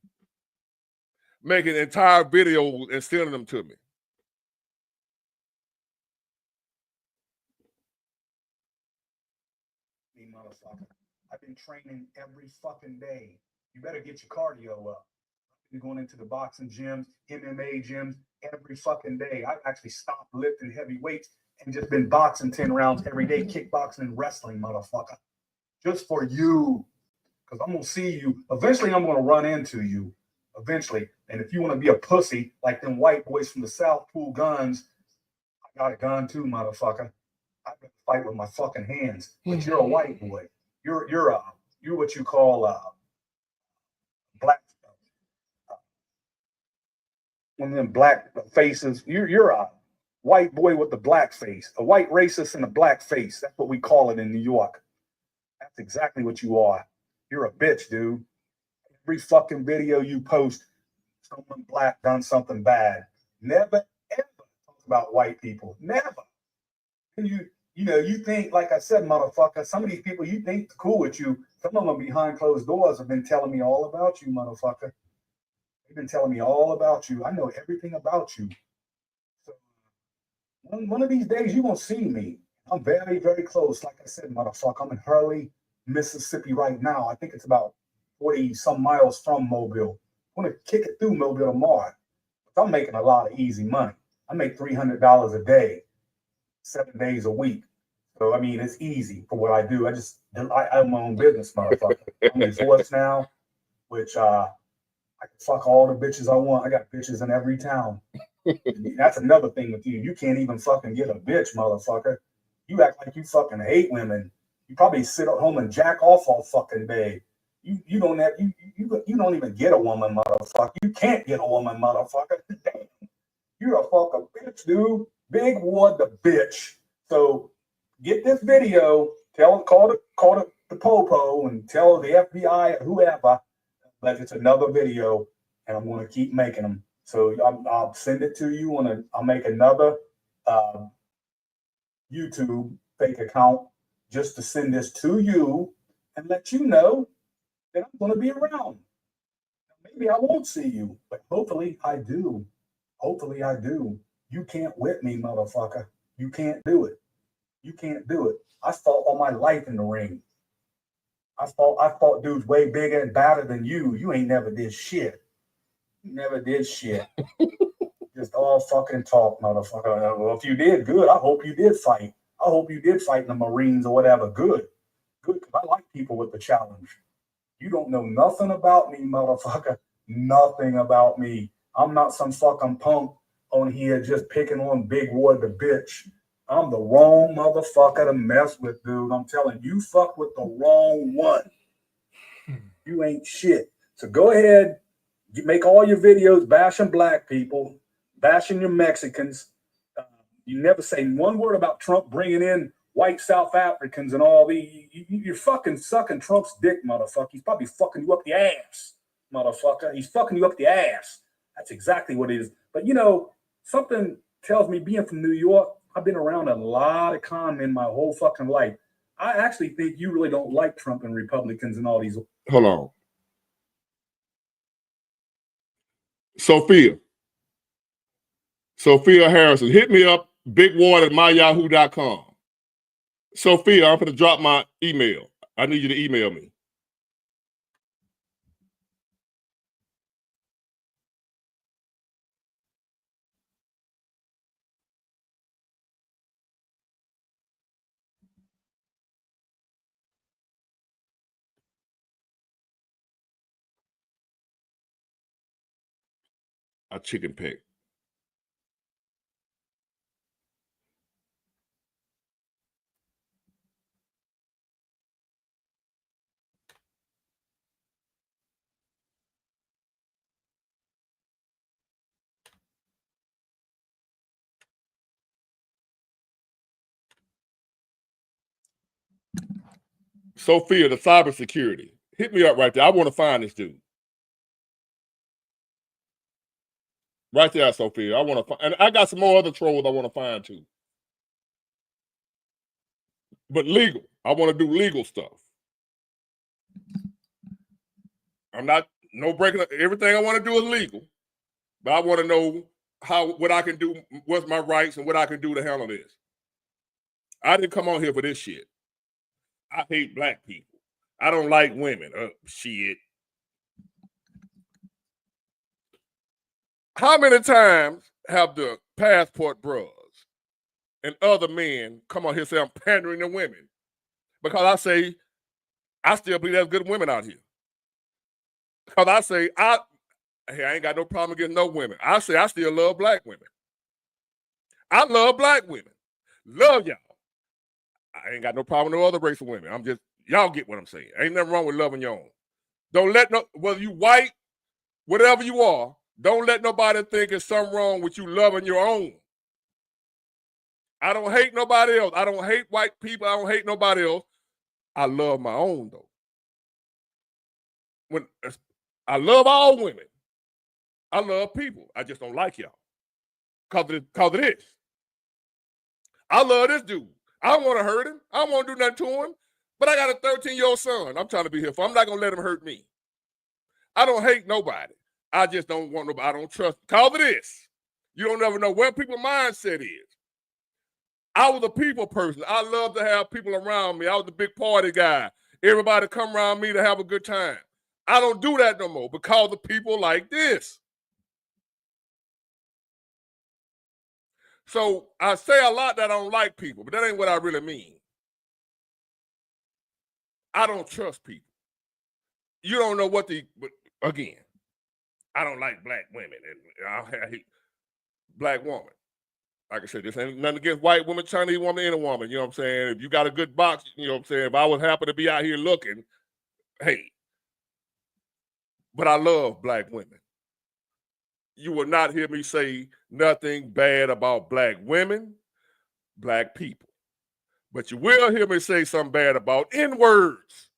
Making entire videos and sending them to me. Motherfucker. I've been training every fucking day. You better get your cardio up. You're going into the boxing gyms, MMA gyms every fucking day. I've actually stopped lifting heavy weights and just been boxing 10 rounds every day, kickboxing and wrestling, motherfucker. Just for you. Because I'm going to see you. Eventually, I'm going to run into you. Eventually. And if you want to be a pussy like them white boys from the South pull guns, I got a gun too, motherfucker. I can fight with my fucking hands. But you're a white boy. You're what you call black. One of them black faces. You're a white boy with the black face. A white racist in a black face. That's what we call it in New York. That's exactly what you are. You're a bitch, dude. Every fucking video you post, someone black done something bad. Never ever talk about white people. Never. And you think, like I said, motherfucker, some of these people you think cool with you, some of them behind closed doors have been telling me all about you, motherfucker. They've been telling me all about you. I know everything about you. So one of these days you're gonna see me. I'm very, very close. Like I said, motherfucker, I'm in Hurley, Mississippi right now. I think it's about 40 some miles from Mobile. I'm gonna kick it through Mobile tomorrow. I'm making a lot of easy money. I make $300 a day, 7 days a week. So I mean, it's easy for what I do. I own my own business, motherfucker. I'm divorced now, which I can fuck all the bitches I want. I got bitches in every town. That's another thing with you. You can't even fucking get a bitch, motherfucker. You act like you fucking hate women. You probably sit at home and jack off all fucking day. You don't don't even get a woman, motherfucker. You can't get a woman, motherfucker. Damn. You're a fucking bitch, dude. Big Ward the bitch. So get this video, call the popo and tell the FBI or whoever that it's another video, and I'm going to keep making them. So I'll send it to you I'll make another YouTube fake account just to send this to you and let you know that I'm going to be around. Maybe I won't see you, but hopefully I do. Hopefully I do. You can't whip me, motherfucker. You can't do it. You can't do it. I fought all my life in the ring. I fought dudes way bigger and badder than you. You ain't never did shit. You never did shit. Just all fucking talk, motherfucker. Well, if you did, good. I hope you did fight. I hope you did fight in the Marines or whatever. Good. Good, because I like people with the challenge. You don't know nothing about me, motherfucker. Nothing about me. I'm not some fucking punk on here just picking on Big Ward the bitch. I'm the wrong motherfucker to mess with, dude. I'm telling you, fuck with the wrong one. You ain't shit. So go ahead, you make all your videos bashing black people, bashing your Mexicans. You never say one word about Trump bringing in white South Africans and all the. You're fucking sucking Trump's dick, motherfucker. He's probably fucking you up the ass, motherfucker. He's fucking you up the ass. That's exactly what it is. But you know, something tells me, being from New York, I've been around a lot of con men my whole fucking life. I actually think you really don't like Trump and Republicans and all these. Hold on. Sophia Harrison, hit me up, bigward@myyahoo.com. Sophia, I'm going to drop my email. I need you to email me. A chicken peck. Sophia, the cybersecurity. Hit me up right there. I want to find this dude. Right there, Sophia. I want to find, and I got some more other trolls I want to find too. But legal. I want to do legal stuff. I'm not no breaking up. Everything I want to do is legal. But I want to know what I can do, what's my rights, and what I can do to handle this. I didn't come on here for this shit. I hate black people. I don't like women. Shit. How many times have the passport bros and other men come on here and say I'm pandering to women? Because I say I still believe there's good women out here. Because I say I ain't got no problem against no women. I say I still love black women. I love black women. Love y'all. I ain't got no problem with no other race of women. I'm just, y'all get what I'm saying. Ain't nothing wrong with loving your own. Don't let whether you white, whatever you are, don't let nobody think it's something wrong with you loving your own. I don't hate nobody else. I don't hate white people. I don't hate nobody else. I love my own though. When I love all women. I love people. I just don't like y'all. Cause of this. I love this dude. I don't want to hurt him. I don't want to do nothing to him. But I got a 13-year-old son I'm trying to be here for. I'm not going to let him hurt me. I don't hate nobody. I just don't want nobody. I don't trust. Cause of this. You don't never know where people's mindset is. I was a people person. I love to have people around me. I was the big party guy. Everybody come around me to have a good time. I don't do that no more because of people like this. So I say a lot that I don't like people, but that ain't what I really mean. I don't trust people. You don't know what but again, I don't like black women and I hate black woman. Like I said, this ain't nothing against white women, Chinese woman, any woman. You know what I'm saying? If you got a good box, you know what I'm saying? If I was happy to be out here looking, hey. But I love black women. You will not hear me say nothing bad about black women, black people. But you will hear me say something bad about N-words.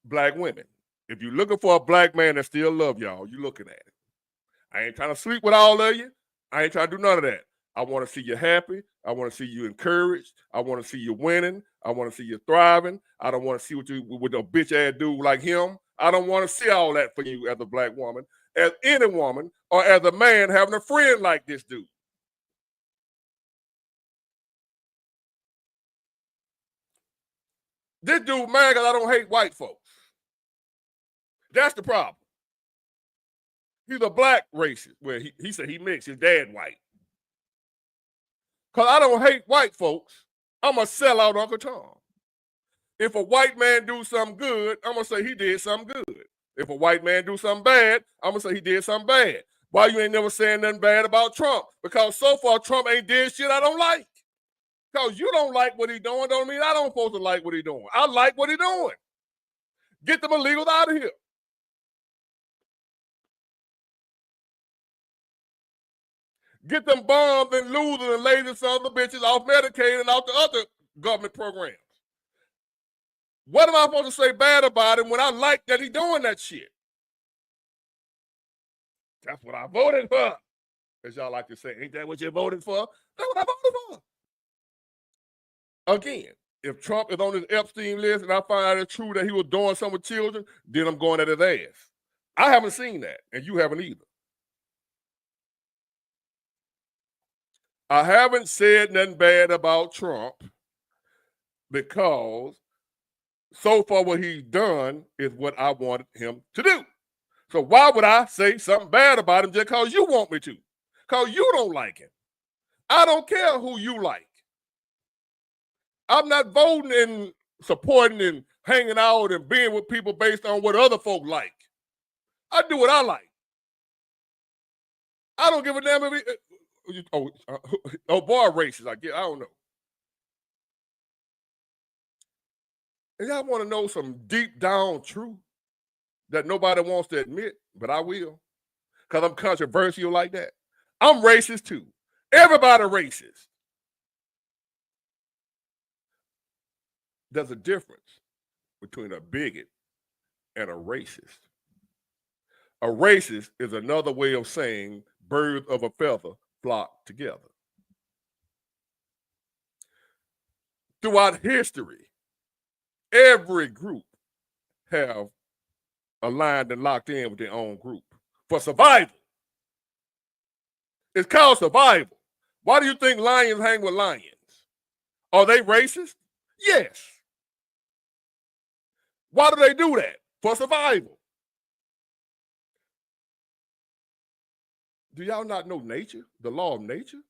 Black women. If you're looking for a black man that still love y'all, you're looking at it. I ain't trying to sleep with all of you. I ain't trying to do none of that. I want to see you happy. I want to see you encouraged. I want to see you winning. I want to see you thriving. I don't want to see what you with a bitch ass dude like him. I don't want to see all that for you as a black woman, as any woman, or as a man having a friend like this dude. This dude mad because I don't hate white folks. That's the problem. He's a black racist. Well, he said he mixed. His dad white. Because I don't hate white folks. I'm going to sell out Uncle Tom. If a white man do something good, I'm going to say he did something good. If a white man do something bad, I'm going to say he did something bad. Why you ain't never saying nothing bad about Trump? Because so far Trump ain't did shit I don't like. Because you don't like what he doing don't mean I don't supposed to like what he doing. I like what he doing. Get them illegals out of here. Get them bums and losers and lazy sons of bitches off Medicaid and off the other government programs. What am I supposed to say bad about him when I like that he doing that shit? That's what I voted for. As y'all like to say, ain't that what you voted for? That's what I voted for. Again, if Trump is on this Epstein list and I find out it's true that he was doing something with children, then I'm going at his ass. I haven't seen that, and you haven't either. I haven't said nothing bad about Trump because so far what he's done is what I wanted him to do. So why would I say something bad about him just because you want me to? Because you don't like him. I don't care who you like. I'm not voting and supporting and hanging out and being with people based on what other folk like. I do what I like. I don't give a damn if boy, racist, I guess. I don't know. And y'all want to know some deep down truth that nobody wants to admit, but I will. Because I'm controversial like that. I'm racist too. Everybody racist. There's a difference between a bigot and a racist. A racist is another way of saying birds of a feather flock together. Throughout history, every group have aligned and locked in with their own group for survival. It's called survival. Why do you think lions hang with lions? Are they racist? Yes. Why do they do that? For survival. Do y'all not know nature, the law of nature?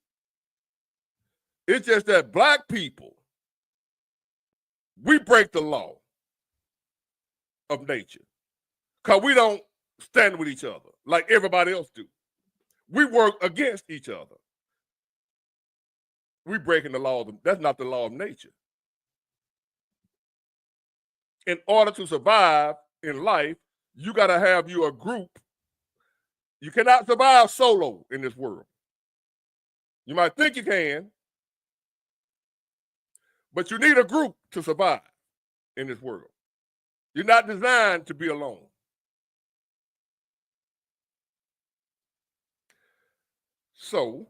It's just that black people, we break the law of nature because we don't stand with each other like everybody else do. We work against each other. We breaking the law. That's not the law of nature. In order to survive in life, you got to have you a group. You cannot survive solo in this world. You might think you can, but you need a group to survive in this world. You're not designed to be alone. So,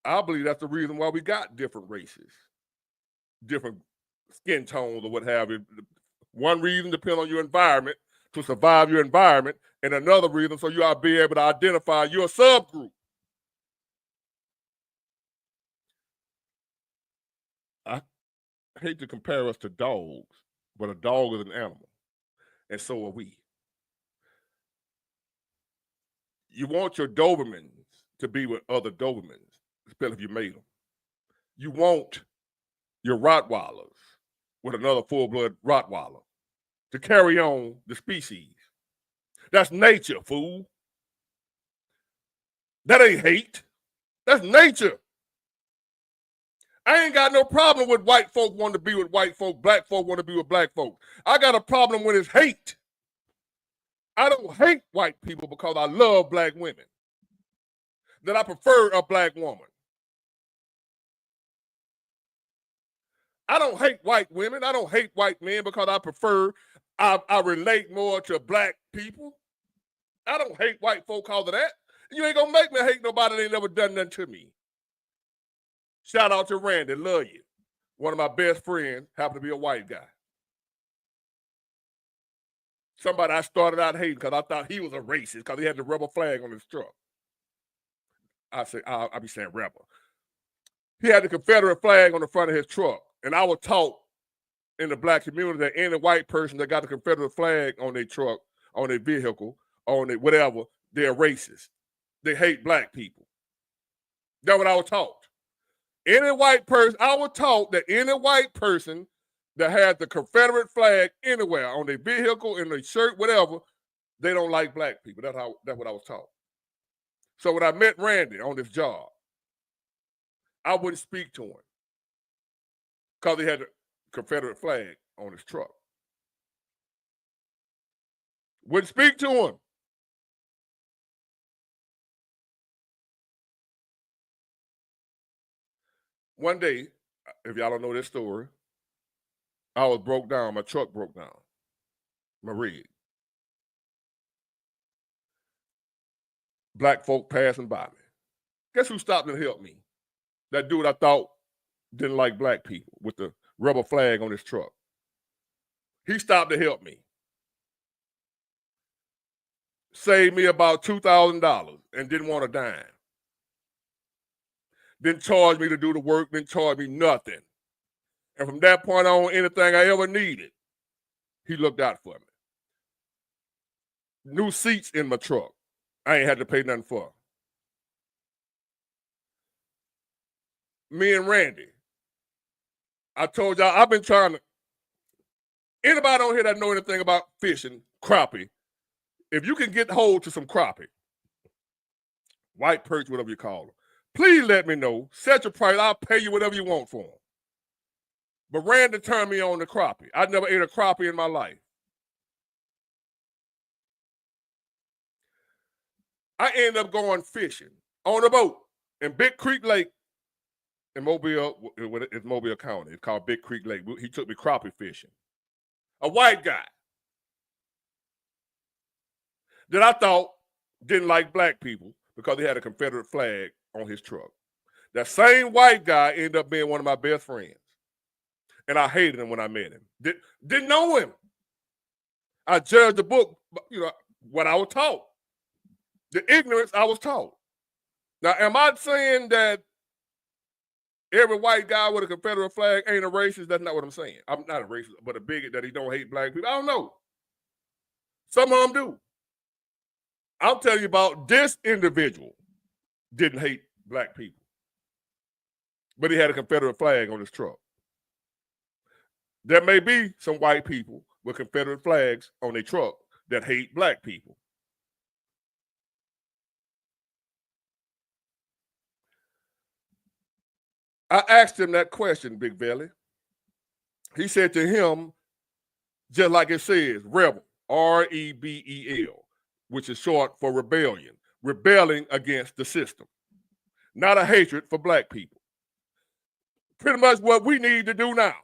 I believe that's the reason why we got different races, different skin tones or what have you. One reason depends on your environment to survive your environment, and another reason so you ought to be able to identify your subgroup. I hate to compare us to dogs, but a dog is an animal, and so are we. You want your Dobermans to be with other Dobermans, especially if you made them. You want your Rottweilers with another full-blood Rottweiler to carry on the species. That's nature, fool. That ain't hate. That's nature. I ain't got no problem with white folk wanting to be with white folk, black folk want to be with black folk. I got a problem when it's hate. I don't hate white people because I love black women. That I prefer a black woman. I don't hate white women. I don't hate white men because I relate more to black people. I don't hate white folk because of that. You ain't gonna make me hate nobody that ain't never done nothing to me. Shout out to Randy, love you. One of my best friends happened to be a white guy. Somebody I started out hating because I thought he was a racist because he had the rebel flag on his truck. I be saying rebel. He had the Confederate flag on the front of his truck. And I was taught in the black community that any white person that got the Confederate flag on their truck, on their vehicle, on their whatever, they're racist. They hate black people. That's what I was taught. Any white person, I was taught that any white person that has the Confederate flag anywhere on their vehicle, in their shirt, whatever, they don't like black people. That's what I was taught. So when I met Randy on this job, I wouldn't speak to him because he had the Confederate flag on his truck. Wouldn't speak to him. One day, if y'all don't know this story, I was broke down. My truck broke down. My rig. Black folk passing by me. Guess who stopped and helped me? That dude I thought didn't like black people with the rubber flag on his truck. He stopped to help me. Saved me about $2,000 and didn't want a dime. Didn't charge me to do the work, didn't charge me nothing. And from that point on, anything I ever needed, he looked out for me. New seats in my truck. I ain't had to pay nothing for. Me and Randy, I told y'all, I've been trying to, anybody on here that know anything about fishing, crappie, if you can get hold to some crappie, white perch, whatever you call them, please let me know. Set your price. I'll pay you whatever you want for them. But Randy turned me on to crappie. I never ate a crappie in my life. I ended up going fishing on a boat in Big Creek Lake in Mobile. It's Mobile County. It's called Big Creek Lake. He took me crappie fishing. A white guy that I thought didn't like black people because he had a Confederate flag on his truck. That same white guy ended up being one of my best friends. And I hated him when I met him. Didn't know him. I judged the book, what I was taught. The ignorance I was taught. Now, am I saying that every white guy with a Confederate flag ain't a racist? That's not what I'm saying. I'm not a racist, but a bigot that he don't hate black people. I don't know. Some of them do. I'm telling you about this individual didn't hate black people, but he had a Confederate flag on his truck. There may be some white people with Confederate flags on their truck that hate black people. I asked him that question, Big Belly. He said to him, just like it says, rebel, R-E-B-E-L, which is short for rebellion, rebelling against the system, not a hatred for black people. Pretty much what we need to do now.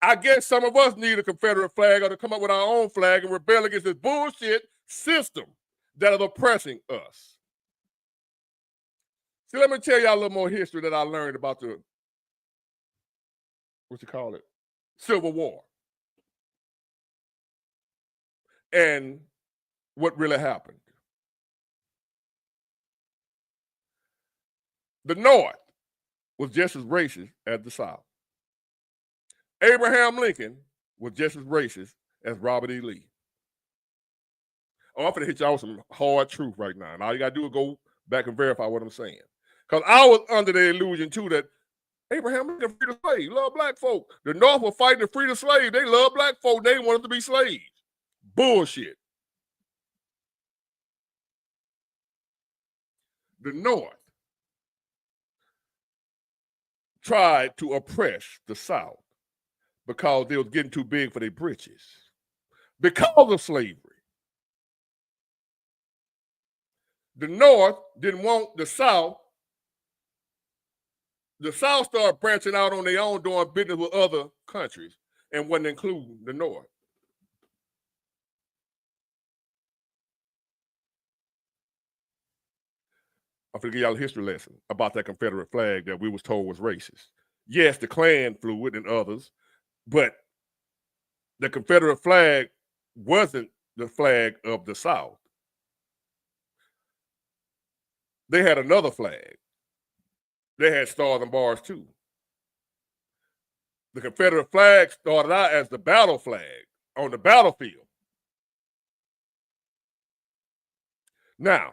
I guess some of us need a Confederate flag or to come up with our own flag and rebel against this bullshit system that is oppressing us. See, let me tell y'all a little more history that I learned about the, Civil War. And what really happened. The North was just as racist as the South. Abraham Lincoln was just as racist as Robert E. Lee. Oh, I'm going to hit y'all with some hard truth right now. And all you got to do is go back and verify what I'm saying. Because I was under the illusion, too, that Abraham Lincoln freed the slaves. He loved black folk. The North was fighting to free the slaves. They loved black folk. They wanted to be slaves. Bullshit. The North tried to oppress the South because they was getting too big for their britches. Because of slavery. The North didn't want the South. The South started branching out on their own, doing business with other countries, and wasn't including the North. I'm going to give y'all a history lesson about that Confederate flag that we was told was racist. Yes, the Klan flew it and others, but the Confederate flag wasn't the flag of the South. They had another flag. They had stars and bars too. The Confederate flag started out as the battle flag on the battlefield. Now,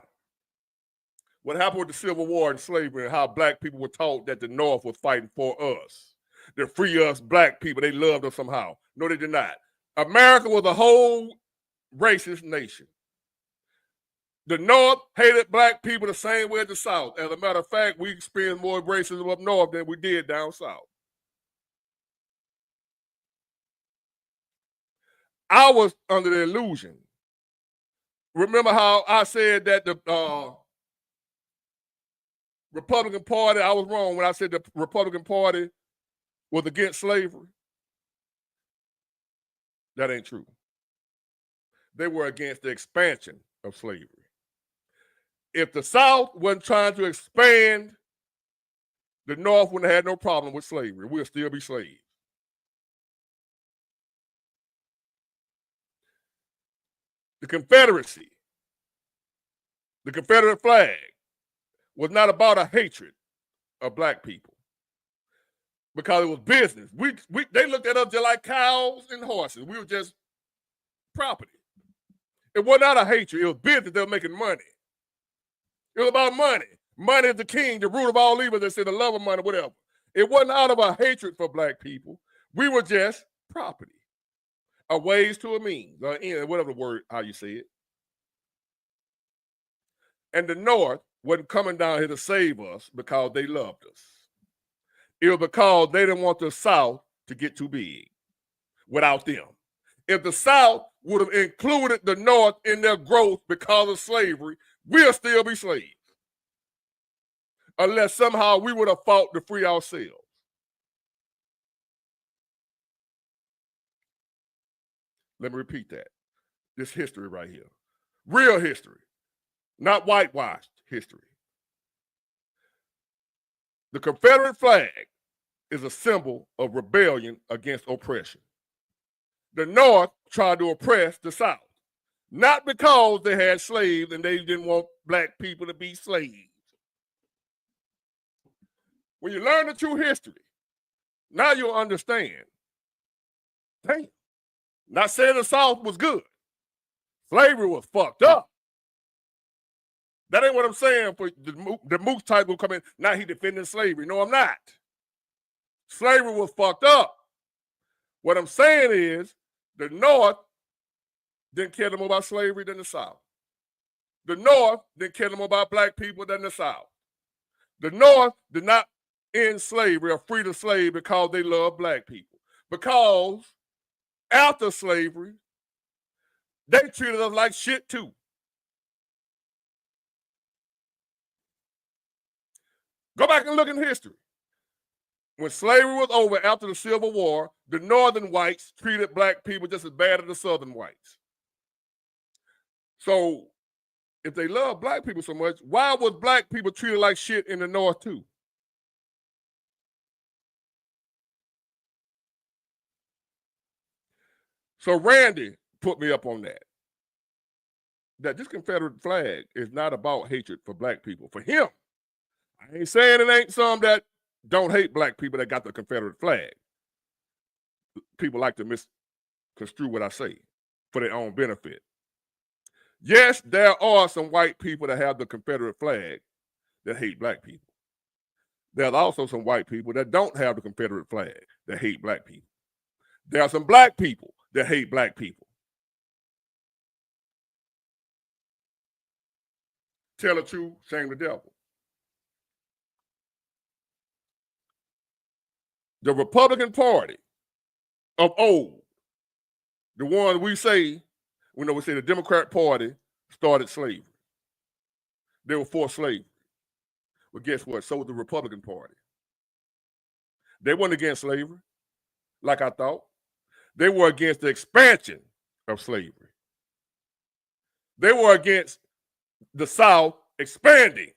what happened with the Civil War and slavery and how black people were taught that the North was fighting for us. to free us black people. They loved us somehow. No, they did not. America was a whole racist nation. The North hated black people the same way as the South. As a matter of fact, we experienced more racism up north than we did down south. I was under the illusion. Remember how I said that the Republican Party, I was wrong when I said the Republican Party was against slavery? That ain't true. They were against the expansion of slavery. If the South wasn't trying to expand, the North wouldn't have had no problem with slavery. We'll still be slaves. The Confederacy, the Confederate flag, was not about a hatred of black people because it was business. They looked at us just like cows and horses. We were just property. It was not a hatred. It was business. They were making money. It was about money. Money is the king, the root of all evil. They said the love of money, whatever. It wasn't out of a hatred for black people. We were just property. A ways to a means, or whatever the word, how you say it. And the North wasn't coming down here to save us because they loved us. It was because they didn't want the South to get too big without them. If the South would have included the North in their growth because of slavery, we'll still be slaves. Unless somehow we would have fought to free ourselves. Let me repeat that. This history right here. Real history, not whitewashed history. The Confederate flag is a symbol of rebellion against oppression. The North tried to oppress the South, not because they had slaves and they didn't want black people to be slaves. When you learn the true history, now you'll understand. Damn. Not saying the South was good. Slavery was fucked up. That ain't what I'm saying for the Moose type will come in. Now he defending slavery. No, I'm not. Slavery was fucked up. What I'm saying is the North didn't care more about slavery than the South. The North didn't care more about black people than the South. The North did not end slavery or free the slave because they love black people. Because after slavery, they treated us like shit too. Go back and look in history. When slavery was over after the Civil War, the northern whites treated black people just as bad as the southern whites. So if they love black people so much, why was black people treated like shit in the North too? So Randy put me up on that. That this Confederate flag is not about hatred for black people. For him, I ain't saying it ain't some that don't hate black people that got the Confederate flag. People like to misconstrue what I say for their own benefit. Yes, there are some white people that have the Confederate flag that hate black people. There's also some white people that don't have the Confederate flag that hate black people. There are some black people that hate black people. Tell the truth, shame the devil. The Republican Party of old, the one we say, we say the Democrat Party started slavery. They were for slavery. Well, guess what? So was the Republican Party. They weren't against slavery, like I thought. They were against the expansion of slavery. They were against the South expanding.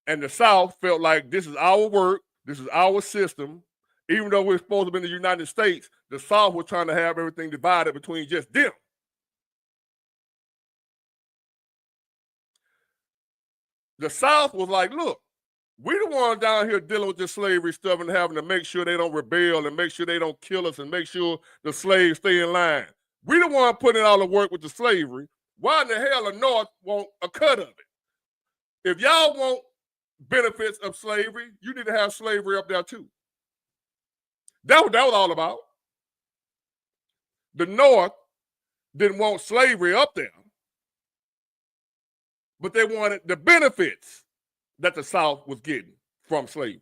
And the South felt like this is our work, this is our system. Even though we're supposed to be in the United States, the South was trying to have everything divided between just them. The South was like, look, we the ones down here dealing with this slavery stuff and having to make sure they don't rebel and make sure they don't kill us and make sure the slaves stay in line. We the one putting in all the work with the slavery. Why in the hell the North want a cut of it? If y'all want benefits of slavery, you need to have slavery up there too. That was all about. The North didn't want slavery up there, but they wanted the benefits that the South was getting from slavery.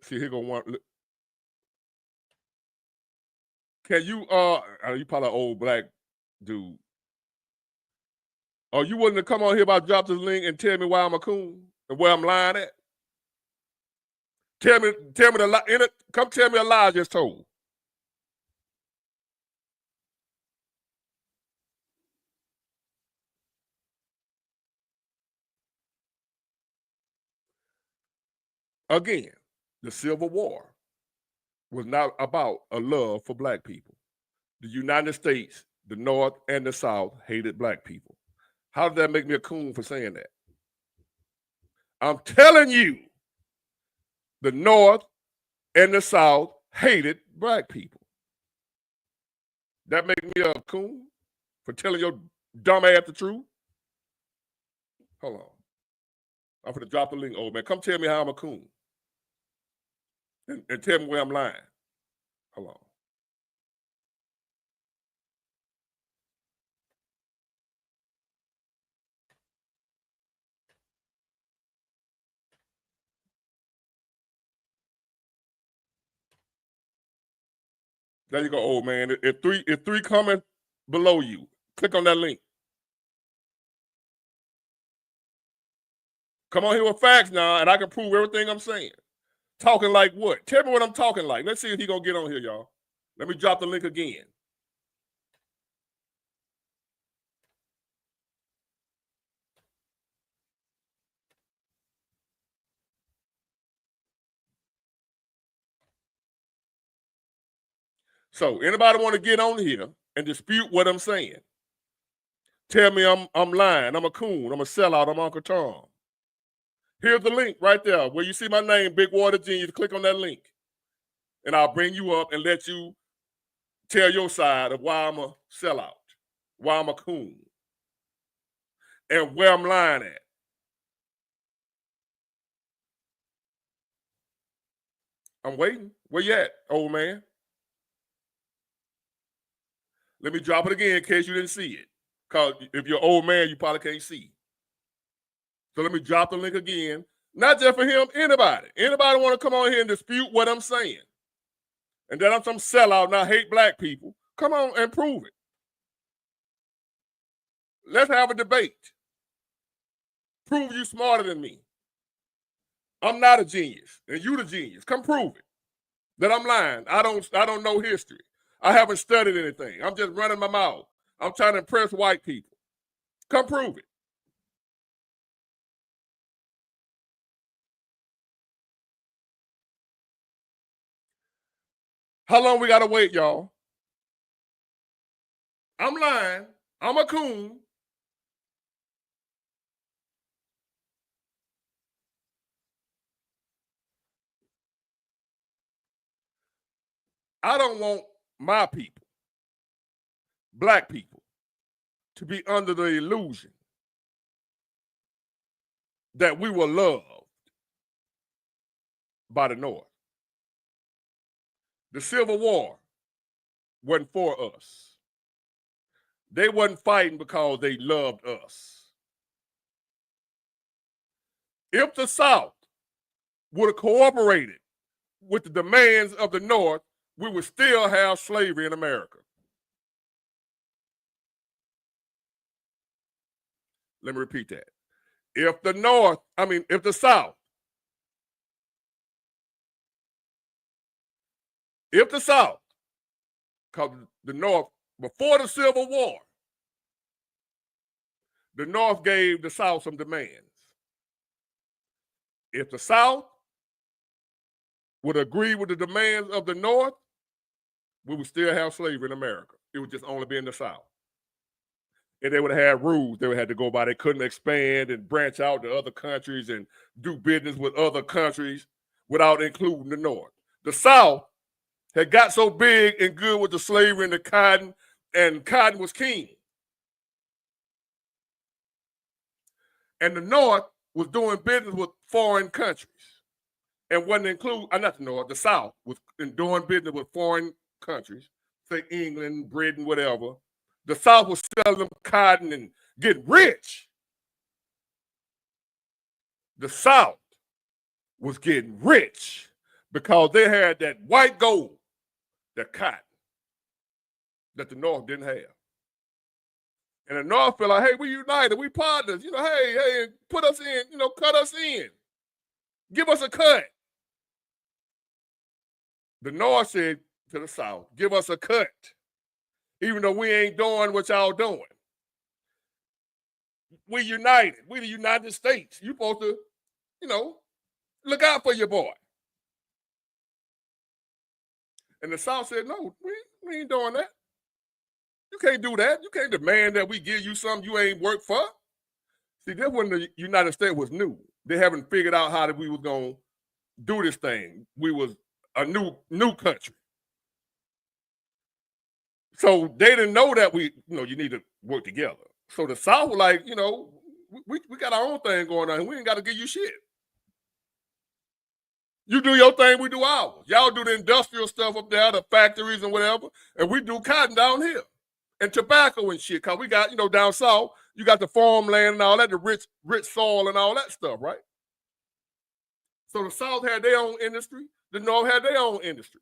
See, here go one. Can you, you probably an old black dude. Are you willing to come on here if I drop this link and tell me why I'm a coon and where I'm lying at? Tell me the lie. Come tell me a lie I just told. Again, the Civil War was not about a love for black people. The United States, the North and the South hated black people. How did that make me a coon for saying that? I'm telling you, the North and the South hated black people. That make me a coon for telling your dumb ass the truth? Hold on. I'm gonna drop the link. Oh man, come tell me how I'm a coon. And tell me where I'm lying. Hold on. There you go, old man. If three comment below you, click on that link. Come on here with facts now, and I can prove everything I'm saying. Talking like what? Tell me what I'm talking like. Let's see if he gonna get on here, y'all. Let me drop the link again. So anybody want to get on here and dispute what I'm saying? Tell me I'm lying. I'm a coon. I'm a sellout. I'm Uncle Tom. Here's the link right there where you see my name, Big Water Genius. Click on that link, and I'll bring you up and let you tell your side of why I'm a sellout, why I'm a coon, and where I'm lying at. I'm waiting. Where you at, old man? Let me drop it again in case you didn't see it. Because if you're an old man, you probably can't see. So let me drop the link again. Not just for him, anybody. Anybody want to come on here and dispute what I'm saying? And that I'm some sellout and I hate black people. Come on and prove it. Let's have a debate. Prove you smarter than me. I'm not a genius, and you the genius. Come prove it. That I'm lying. I don't know history. I haven't studied anything. I'm just running my mouth. I'm trying to impress white people. Come prove it. How long we gotta wait, y'all? I'm lying. I'm a coon. I don't want my people, black people, to be under the illusion that we were loved by the North. The Civil War wasn't for us. They wasn't fighting because they loved us. If the South would have cooperated with the demands of the North, we would still have slavery in America. Let me repeat that. If the South, because the North, before the Civil War, the North gave the South some demands. If the South would agree with the demands of the North, we would still have slavery in America. It would just only be in the South. And they would have had rules they would have to go by. They couldn't expand and branch out to other countries and do business with other countries without including the North. The South had got so big and good with the slavery and the cotton, and cotton was king. And the North was doing business with foreign countries. And wasn't include, not the North, the South was doing business with foreign countries, say England, Britain, whatever. The South was selling them cotton and getting rich. The South was getting rich because they had that white gold, that cotton, that the North didn't have. And the North felt like, hey, we united, we partners, hey, put us in, cut us in. Give us a cut. The North said to the South, give us a cut, even though we ain't doing what y'all doing. We united. We the United States. You supposed to, look out for your boy. And the South said, no, we ain't doing that. You can't do that. You can't demand that we give you something you ain't worked for. See, that's when the United States was new. They haven't figured out how that we was going to do this thing. We was a new country. So they didn't know that you need to work together. So the South was like, we got our own thing going on. We ain't got to give you shit. You do your thing, we do ours. Y'all do the industrial stuff up there, the factories and whatever, and we do cotton down here. And tobacco and shit, because we got, down south, you got the farmland and all that, the rich soil and all that stuff, right? So the South had their own industry, the North had their own industry.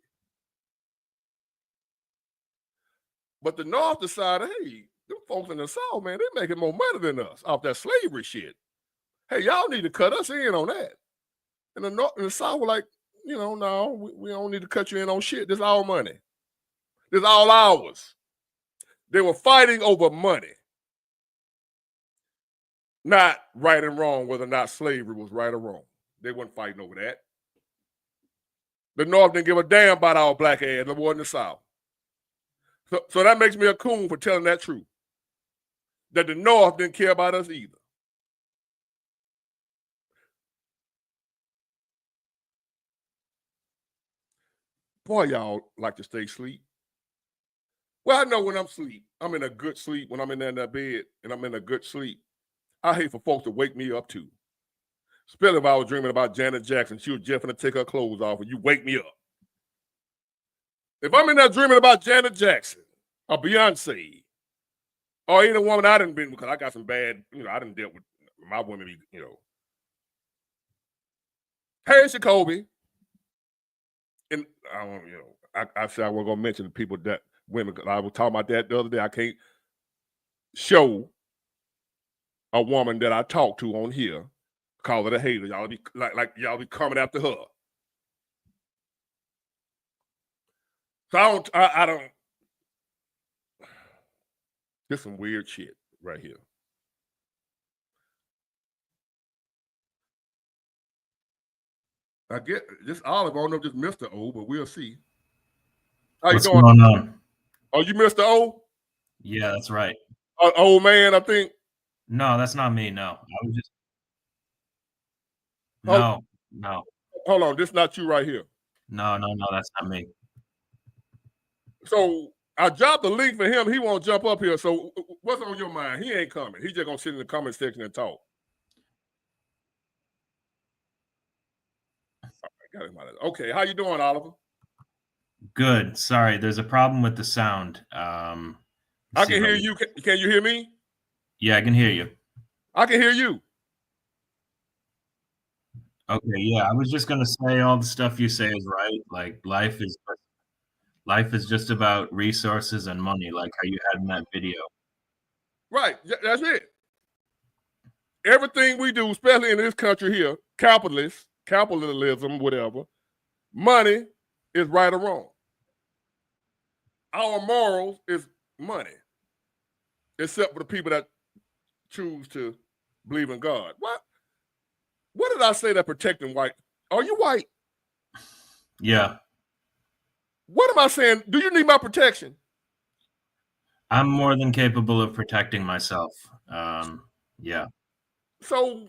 But the North decided, hey, them folks in the South, man, they're making more money than us off that slavery shit. Hey, y'all need to cut us in on that. And the North and the South were like, no, we don't need to cut you in on shit. This is our money. This is all ours. They were fighting over money, not right and wrong, whether or not slavery was right or wrong. They weren't fighting over that. The North didn't give a damn about our black ass, the more in the South. So that makes me a coon for telling that truth. That the North didn't care about us either. Boy, y'all like to stay asleep. Well, I know when I'm asleep, I'm in a good sleep. When I'm in that bed and I'm in a good sleep, I hate for folks to wake me up too. Especially if I was dreaming about Janet Jackson. She was just going to take her clothes off and you wake me up. If I'm in there dreaming about Janet Jackson or Beyonce or any woman I done been, because I got some bad, I done dealt with my women, Hey, Jacoby. And I said I wasn't going to mention the people that women, I was talking about that the other day. I can't show a woman that I talk to on here, call it a hater. Y'all be like y'all be coming after her. So I don't. There's some weird shit right here. I get this Olive. I don't know if this Mr. O, but we'll see. How What's you doing? going on? Oh, you Mr. O? Yeah, that's right. Old man, I think. No, that's not me. No, I was just. No. Hold on, this not you right here. No, that's not me. So I dropped the link for him. He won't jump up here. So what's on your mind? He ain't coming. He's just gonna sit in the comment section and talk. Got him out of there. Okay, how you doing, Oliver? Good. Sorry, there's a problem with the sound. I can hear you. Can you hear me? Yeah, I can hear you. I can hear you. Okay, yeah, I was just gonna say all the stuff you say is right. Like life is just about resources and money, like how you had in that video. Right, that's it. Everything we do, especially in this country here, capitalism, whatever, money is right or wrong. Our morals is money, except for the people that choose to believe in God. What did I say that protecting white? Are you white? Yeah. What am I saying? Do you need my protection? I'm more than capable of protecting myself. Yeah. So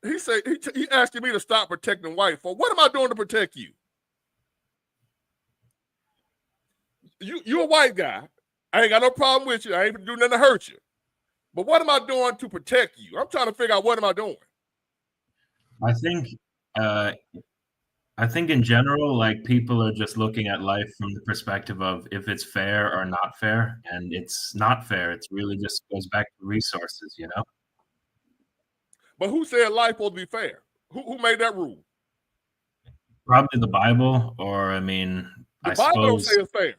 he said he asking me to stop protecting white folk. What am I doing to protect you? You're a white guy. I ain't got no problem with you. I ain't doing nothing to hurt you. But what am I doing to protect you? I'm trying to figure out what am I doing. I think in general, like people are just looking at life from the perspective of if it's fair or not fair, and it's not fair. It's really just goes back to resources, you know. But who said life supposed to be fair? Who made that rule? Probably the Bible, or I mean, The I Bible don't suppose. say it's fair.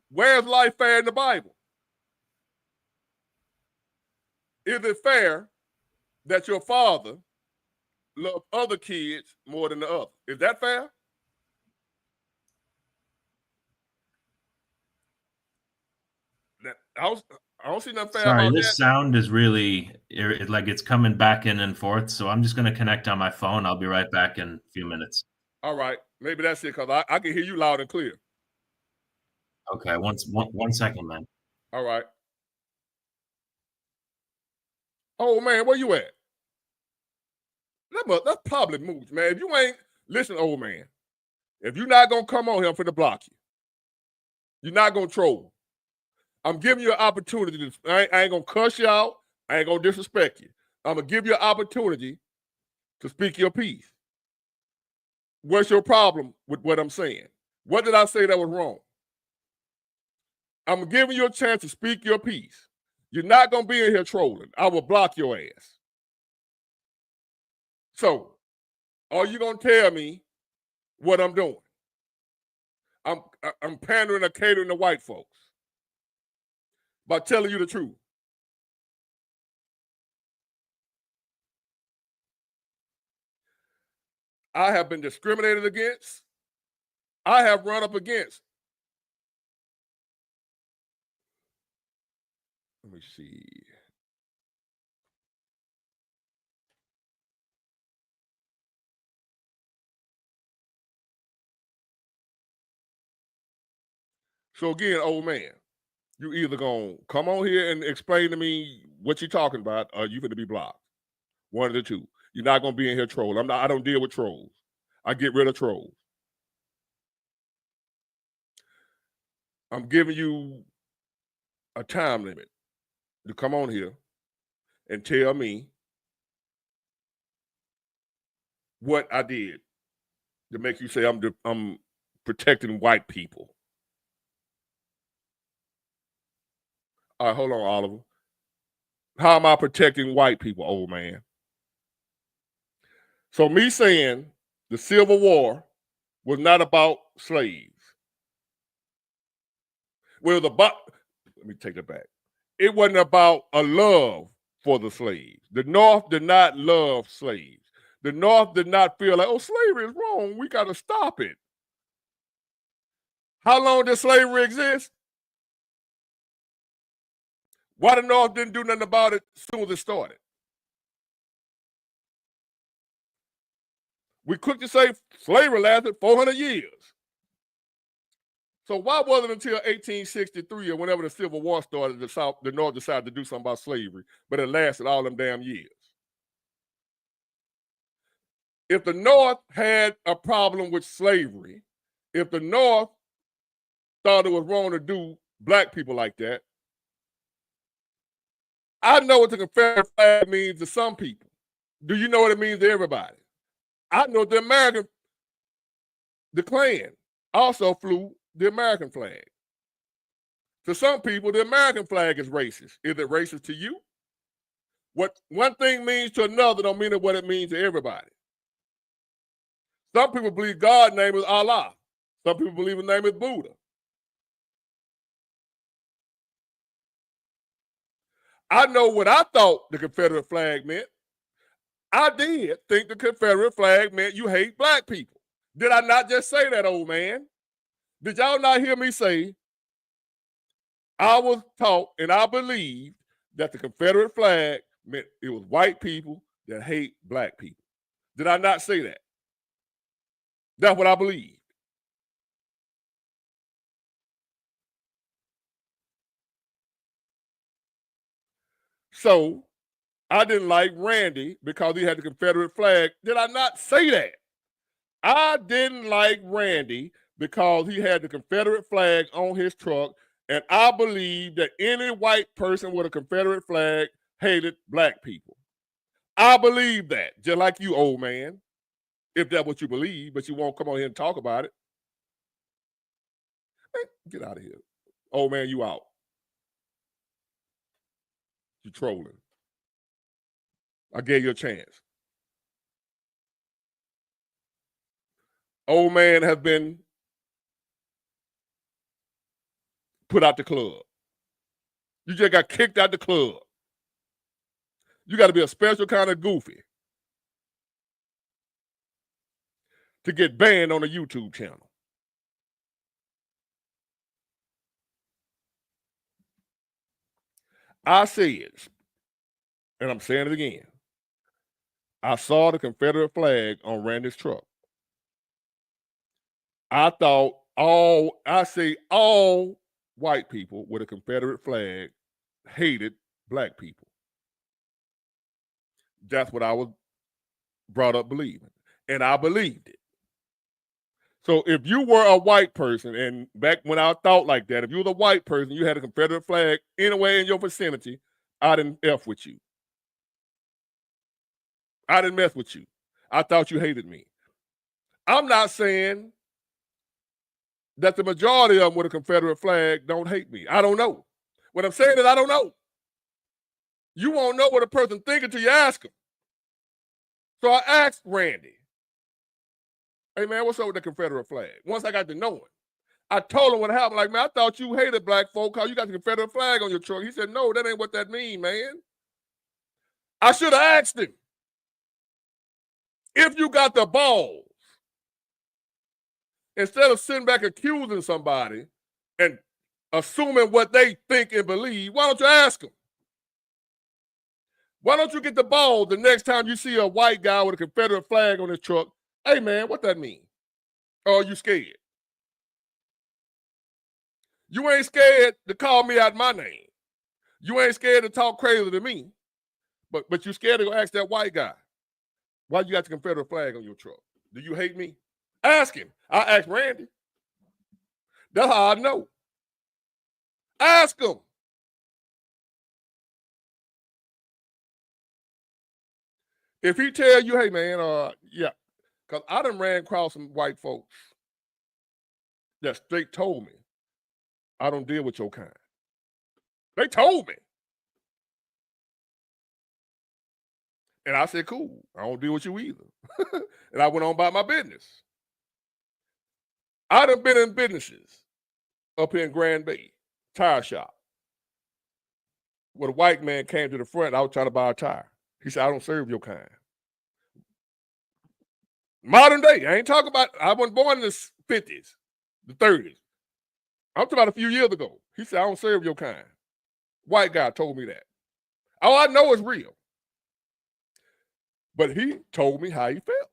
Where's life fair in the Bible? Is it fair that your father loved other kids more than the other? Is that fair? I don't see nothing fair Sorry, about this that. sound is really like it's coming back in and forth. So I'm just going to connect on my phone. I'll be right back in a few minutes. All right, maybe that's it because I can hear you loud and clear. Okay, one second, man. All right. Oh man, where you at? That's probably moves, man. If you ain't listen, old man. If you're not gonna come on here, I'm finna block you. You're not gonna troll. I'm giving you an opportunity to. I ain't gonna cuss you out. I ain't gonna disrespect you. I'm gonna give you an opportunity to speak your piece. What's your problem with what I'm saying? What did I say that was wrong? I'm giving you a chance to speak your piece. You're not gonna be in here trolling. I will block your ass. So, are you gonna tell me what I'm doing? I'm pandering or catering to white folks by telling you the truth. I have been discriminated against. I have run up against. Let me see. So again, old man, you either gonna come on here and explain to me what you're talking about, or you gonna be blocked. One of the two. You're not gonna be in here trolling. I don't deal with trolls. I get rid of trolls. I'm giving you a time limit to come on here and tell me what I did to make you say I'm protecting white people. All right, hold on, Oliver. How am I protecting white people, old man? So me saying the Civil War was not about slaves. Well, let me take that back. It wasn't about a love for the slaves. The North did not love slaves. The North did not feel like, oh, slavery is wrong. We got to stop it. How long did slavery exist? Why the North didn't do nothing about it as soon as it started? We quick to say slavery lasted 400 years. So why wasn't it until 1863 or whenever the Civil War started, the North decided to do something about slavery, but it lasted all them damn years? If the North had a problem with slavery, if the North thought it was wrong to do black people like that, I know what the Confederate flag means to some people. Do you know what it means to everybody? I know the Klan also flew the American flag. To some people, the American flag is racist. Is it racist to you? What one thing means to another don't mean what it means to everybody. Some people believe God's name is Allah. Some people believe his name is Buddha. I know what I thought the Confederate flag meant. I did think the Confederate flag meant you hate black people. Did I not just say that, old man? Did y'all not hear me say I was taught and I believed that the Confederate flag meant it was white people that hate black people? Did I not say that? That's what I believed. So I didn't like Randy because he had the Confederate flag. Did I not say that? I didn't like Randy because he had the Confederate flag on his truck, and I believe that any white person with a Confederate flag hated black people. I believe that, just like you, old man, if that's what you believe, but you won't come on here and talk about it. Man, get out of here. Old man, you out. You trolling. I gave you a chance. Old man has been put out the club. You just got kicked out the club. You got to be a special kind of goofy to get banned on a YouTube channel. I said, and I'm saying it again, I saw the Confederate flag on Randy's truck. I thought all white people with a Confederate flag hated black people. That's what I was brought up believing. And I believed it. So if you were a white person, and back when I thought like that, if you were a white person, you had a Confederate flag anywhere in your vicinity, I didn't F with you. I didn't mess with you. I thought you hated me. I'm not saying that the majority of them with a Confederate flag don't hate me. I don't know. What I'm saying is I don't know. You won't know what a person thinking until you ask them. So I asked Randy, hey, man, what's up with the Confederate flag? Once I got to know him, I told him what happened. Like, man, I thought you hated black folk because you got the Confederate flag on your truck. He said, no, that ain't what that mean, man. I should have asked him. If you got the balls, instead of sitting back accusing somebody and assuming what they think and believe, why don't you ask them? Why don't you get the balls the next time you see a white guy with a Confederate flag on his truck? Hey, man, what that mean? Or are you scared? You ain't scared to call me out my name. You ain't scared to talk crazy to me. But you scared to go ask that white guy, why you got the Confederate flag on your truck? Do you hate me? Ask him. I asked Randy. That's how I know. Ask him. If he tell you, hey, man, yeah, because I done ran across some white folks that straight told me, I don't deal with your kind. They told me. And I said, cool, I don't deal with you either. And I went on about my business. I done been in businesses up here in Grand Bay, tire shop. When a white man came to the front, I was trying to buy a tire. He said, I don't serve your kind. Modern day, I ain't talking about, I wasn't born in the 50s, the 30s. I'm talking about a few years ago. He said, I don't serve your kind. White guy told me that. All I know is real. But he told me how he felt.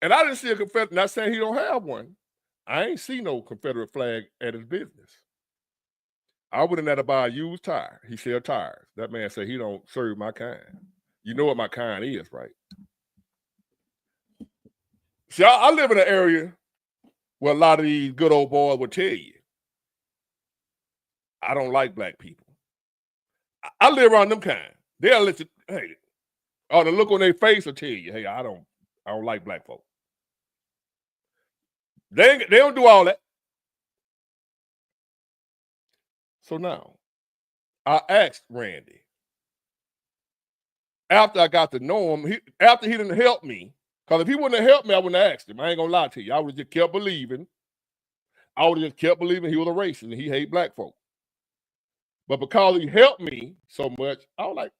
And I didn't see a Confederate, not saying he don't have one. I ain't see no Confederate flag at his business. I went in there to buy a used tire. He sell tires. That man said he don't serve my kind. You know what my kind is, right? See, I live in an area where a lot of these good old boys will tell you, I don't like black people. I live around them kind. They'll let you, hey, or the look on their face will tell you, hey, I don't like black folk. They don't do all that. So now, I asked Randy, after I got to know him, after he didn't help me, because if he wouldn't have helped me, I wouldn't have asked him. I ain't gonna lie to you. I would have just kept believing. I would have just kept believing he was a racist and he hate black folk. But because he helped me so much, I was like,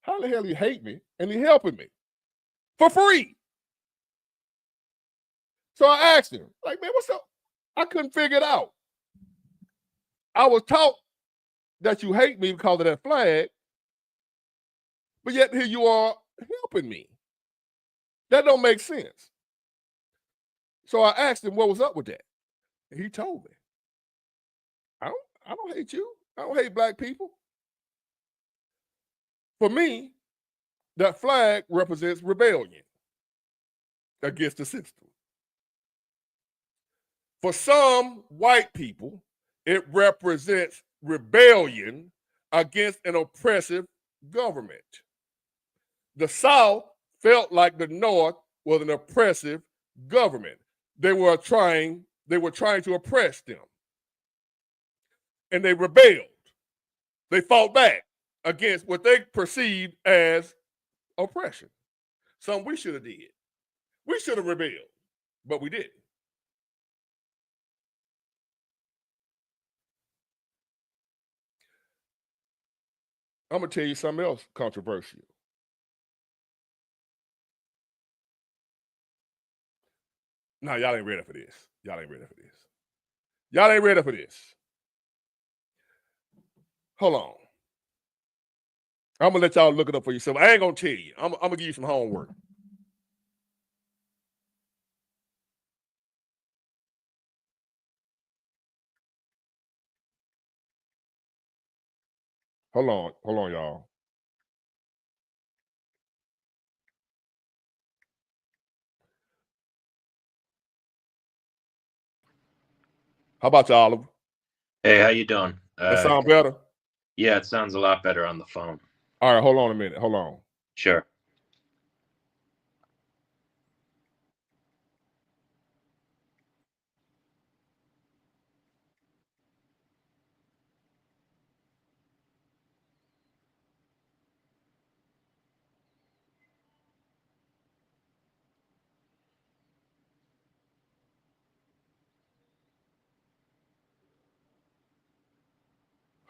how the hell he hate me and he helping me for free? So I asked him, like, man, what's up? I couldn't figure it out. I was taught that you hate me because of that flag, but yet here you are helping me. That don't make sense. So I asked him what was up with that. And he told me, I don't hate you. I don't hate black people. For me, that flag represents rebellion. against the system. For some white people, it represents rebellion against an oppressive government. The South felt like the North was an oppressive government. They were trying to oppress them. And they rebelled. They fought back against what they perceived as oppression. Something we should have did. We should have rebelled, but we didn't. I'm going to tell you something else controversial. No, y'all ain't ready for this. Y'all ain't ready for this. Y'all ain't ready for this. Hold on. I'm going to let y'all look it up for yourself. I ain't going to tell you. I'm going to give you some homework. Hold on, y'all. How about you, Oliver? Hey, how you doing? That sound better? Yeah, it sounds a lot better on the phone. All right, hold on a minute. Hold on. Sure.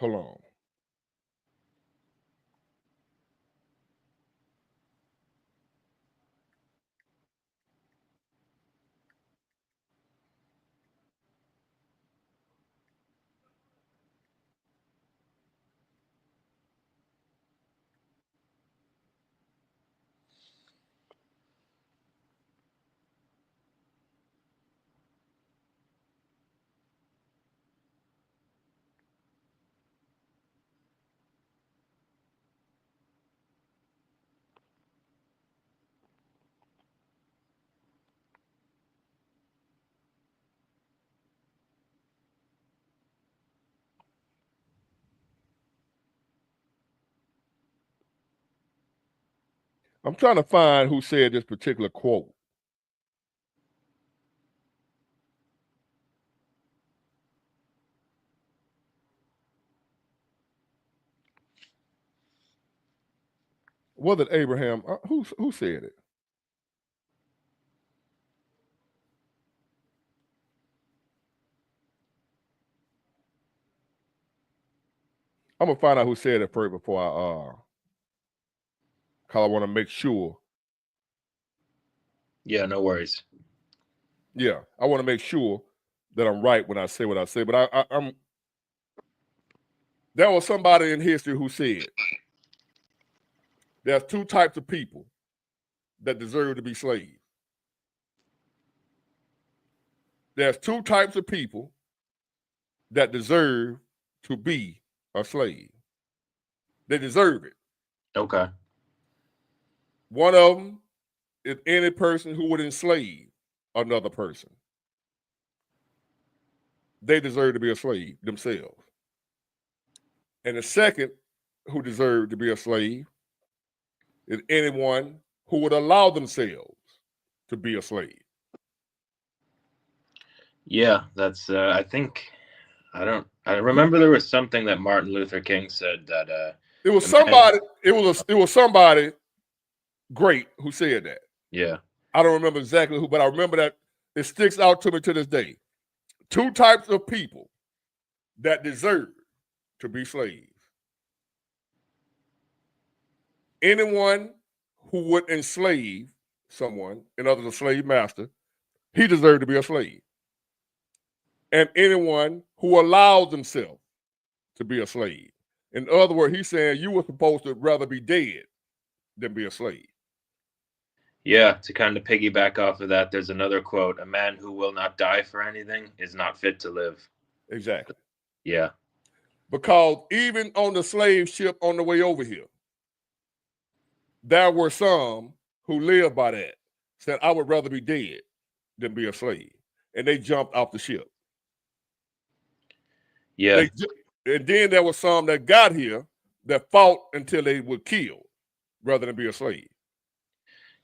Hold on. I'm trying to find who said this particular quote. Was it Abraham? Who said it? I'm gonna find out who said it first before cause I want to make sure. Yeah, no worries. Yeah, I want to make sure that I'm right when I say what I say. But I'm. There was somebody in history who said there's two types of people that deserve to be slaves. There's two types of people that deserve to be a slave. They deserve it. Okay. One of them is any person who would enslave another person. They deserve to be a slave themselves. And the second who deserves to be a slave is anyone who would allow themselves to be a slave. Yeah, that's I remember there was something that Martin Luther King said that It was somebody, it was somebody great who said that. Yeah. I don't remember exactly who, but I remember that it sticks out to me to this day. Two types of people that deserve to be slaves. Anyone who would enslave someone, in other words, a slave master, he deserved to be a slave. And anyone who allows themselves to be a slave. In other words, he's saying you were supposed to rather be dead than be a slave. Yeah, to kind of piggyback off of that, there's another quote: "A man who will not die for anything is not fit to live." Exactly. Yeah. Because even on the slave ship on the way over here, there were some who lived by that. said, I would rather be dead than be a slave. And they jumped off the ship. Yeah. And then there was some that got here that fought until they were killed rather than be a slave.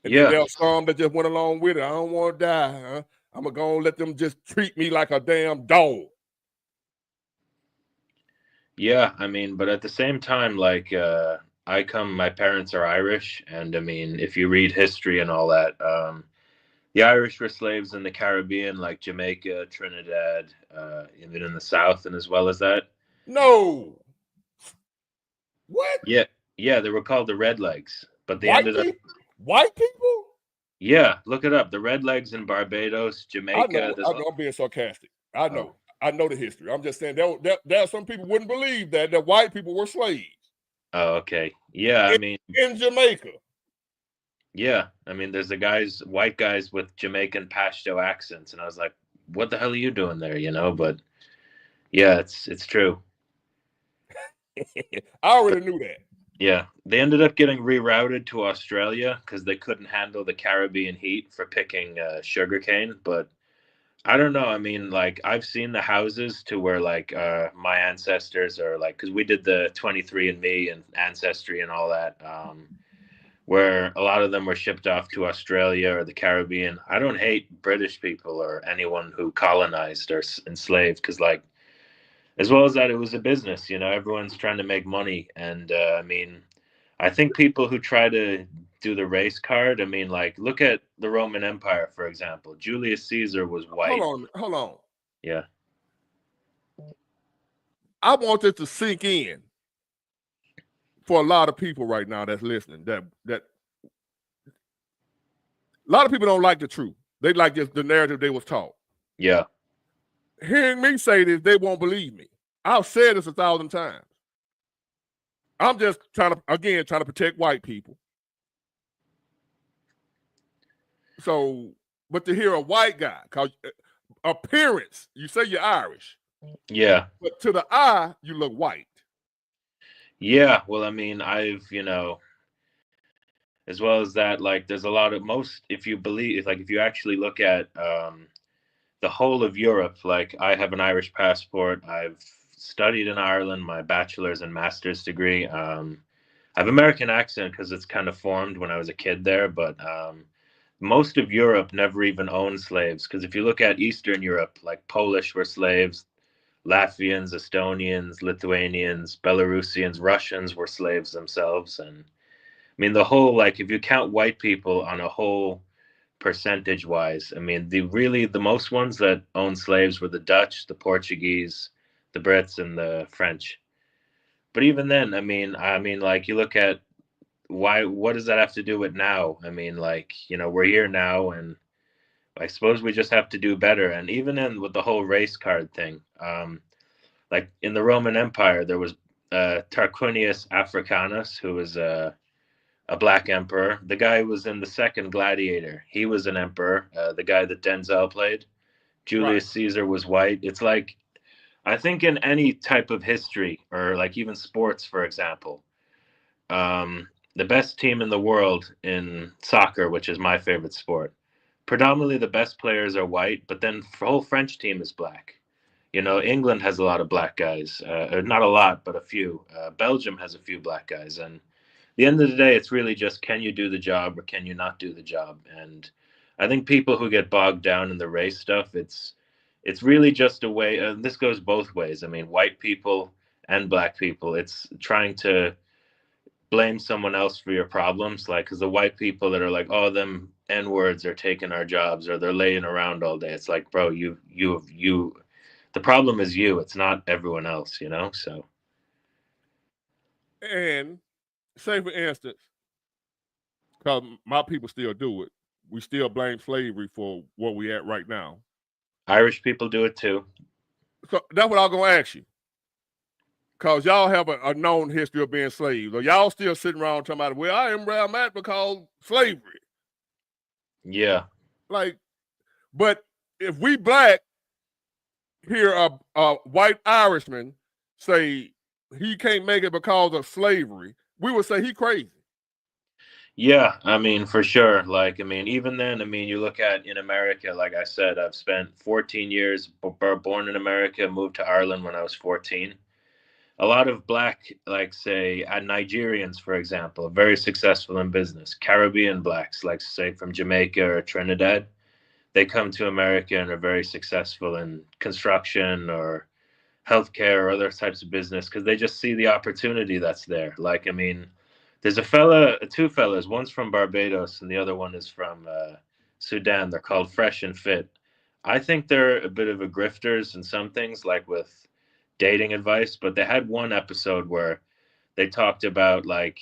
And then there were some that just went along with it. I don't want to die. Huh? I'm going to go and let them just treat me like a damn dog. Yeah, I mean, but at the same time, like, my parents are Irish, and I mean, if you read history and all that, the Irish were slaves in the Caribbean, like Jamaica, Trinidad, even in the South, and as well as that. No. What? Yeah, they were called the Redlegs, but they White ended up. White people? Yeah, look it up. The Redlegs in Barbados, Jamaica. I know, I'm being sarcastic. I know. I know the history. I'm just saying there are some people wouldn't believe that white people were slaves. Oh, okay. Yeah, I mean, in Jamaica. Yeah, I mean, there's the white guys with Jamaican Pashto accents, and I was like, "What the hell are you doing there?" You know, but yeah, it's true. I already knew that. Yeah, they ended up getting rerouted to Australia because they couldn't handle the Caribbean heat for picking sugarcane. But I don't know. I mean, like, I've seen the houses to where like my ancestors are like, because we did the 23andMe and Ancestry and all that. Where a lot of them were shipped off to Australia or the Caribbean. I don't hate British people or anyone who colonized or enslaved, because, like, as well as that, it was a business. You know, everyone's trying to make money, and I mean, I think people who try to do the race card. I mean, like, look at the Roman Empire, for example. Julius Caesar was white. Hold on. Yeah. I want this to sink in for a lot of people right now that's listening. That a lot of people don't like the truth. They like just the narrative they was taught. Yeah. Hearing me say this, they won't believe me. I've said this 1,000 times. I'm just trying to protect white people. So, but to hear a white guy, cause appearance, you say you're Irish. Yeah. But to the eye, you look white. Yeah. Well, I mean, as well as that, like, there's a lot of if you actually look at the whole of Europe, like, I have an Irish passport. I've studied in Ireland, my bachelor's and master's degree. I have American accent because it's kind of formed when I was a kid there, but most of Europe never even owned slaves. Because if you look at Eastern Europe, like, Polish were slaves, Latvians, Estonians, Lithuanians, Belarusians, Russians were slaves themselves. And I mean, the whole, like, if you count white people on a whole percentage wise, I mean, the most ones that owned slaves were the Dutch, the Portuguese, the Brits, and the French. But even then, I mean, like, you look at what does that have to do with now? I mean, like, you know, we're here now, and I suppose we just have to do better. And even with the whole race card thing, like, in the Roman Empire, there was Tarquinius Africanus, who was a black emperor. The guy who was in the second Gladiator, he was an emperor. The guy that Denzel played, Julius Caesar, was white. It's like, I think in any type of history, or like even sports, for example, the best team in the world in soccer, which is my favorite sport, predominantly the best players are white, but then the whole French team is black. You know, England has a lot of black guys, not a lot, but a few. Belgium has a few black guys, and the end of the day, it's really just, can you do the job or can you not do the job? And I think people who get bogged down in the race stuff, it's really just a way. This goes both ways. I mean, white people and black people. It's trying to blame someone else for your problems, like, because the white people that are like, oh, them N-words are taking our jobs, or they're laying around all day. It's like, bro, you. The problem is you. It's not everyone else, you know. So. And say, for instance, because my people still do it, we still blame slavery for where we at right now. Irish people do it too. So that's what I'm going to ask you. Because y'all have a known history of being slaves. Or y'all still sitting around talking about, well, I am where I'm at because slavery. Yeah. Like, but if we black hear a white Irishman say he can't make it because of slavery, we would say he crazy. Yeah, I mean, for sure. Like, I mean, even then, I mean, you look at in America, like I said, I've spent 14 years born in America, moved to Ireland when I was 14. A lot of black, like, say, Nigerians, for example, are very successful in business. Caribbean blacks, like, say, from Jamaica or Trinidad, they come to America and are very successful in construction or healthcare or other types of business because they just see the opportunity that's there. Like, I mean, there's two fellas. One's from Barbados and the other one is from Sudan. They're called Fresh and Fit. I think they're a bit of a grifters in some things, like with dating advice. But they had one episode where they talked about like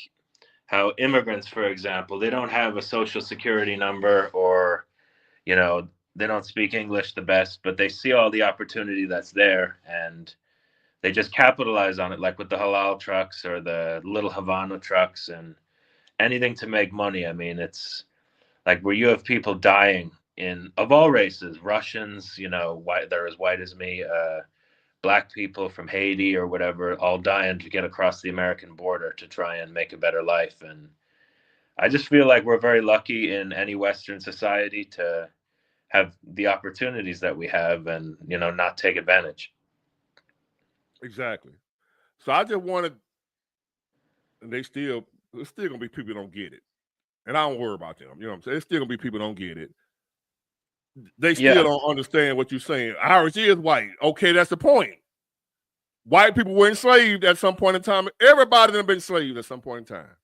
how immigrants, for example, they don't have a social security number or you know they don't speak English the best, but they see all the opportunity that's there and they just capitalize on it, like with the halal trucks or the little Havana trucks and anything to make money. I mean, it's like where you have people dying in of all races, Russians, white, they're as white as me, black people from Haiti or whatever, all dying to get across the American border to try and make a better life. And I just feel like we're very lucky in any Western society to have the opportunities that we have and, not take advantage. Exactly. So I just wanted, and there's still gonna be people who don't get it, and I don't worry about them. You know what I'm saying? There's still gonna be people who don't get it. They still Yeah. don't understand what you're saying. Irish is white. Okay, that's the point. White people were enslaved at some point in time. Everybody has been enslaved at some point in time.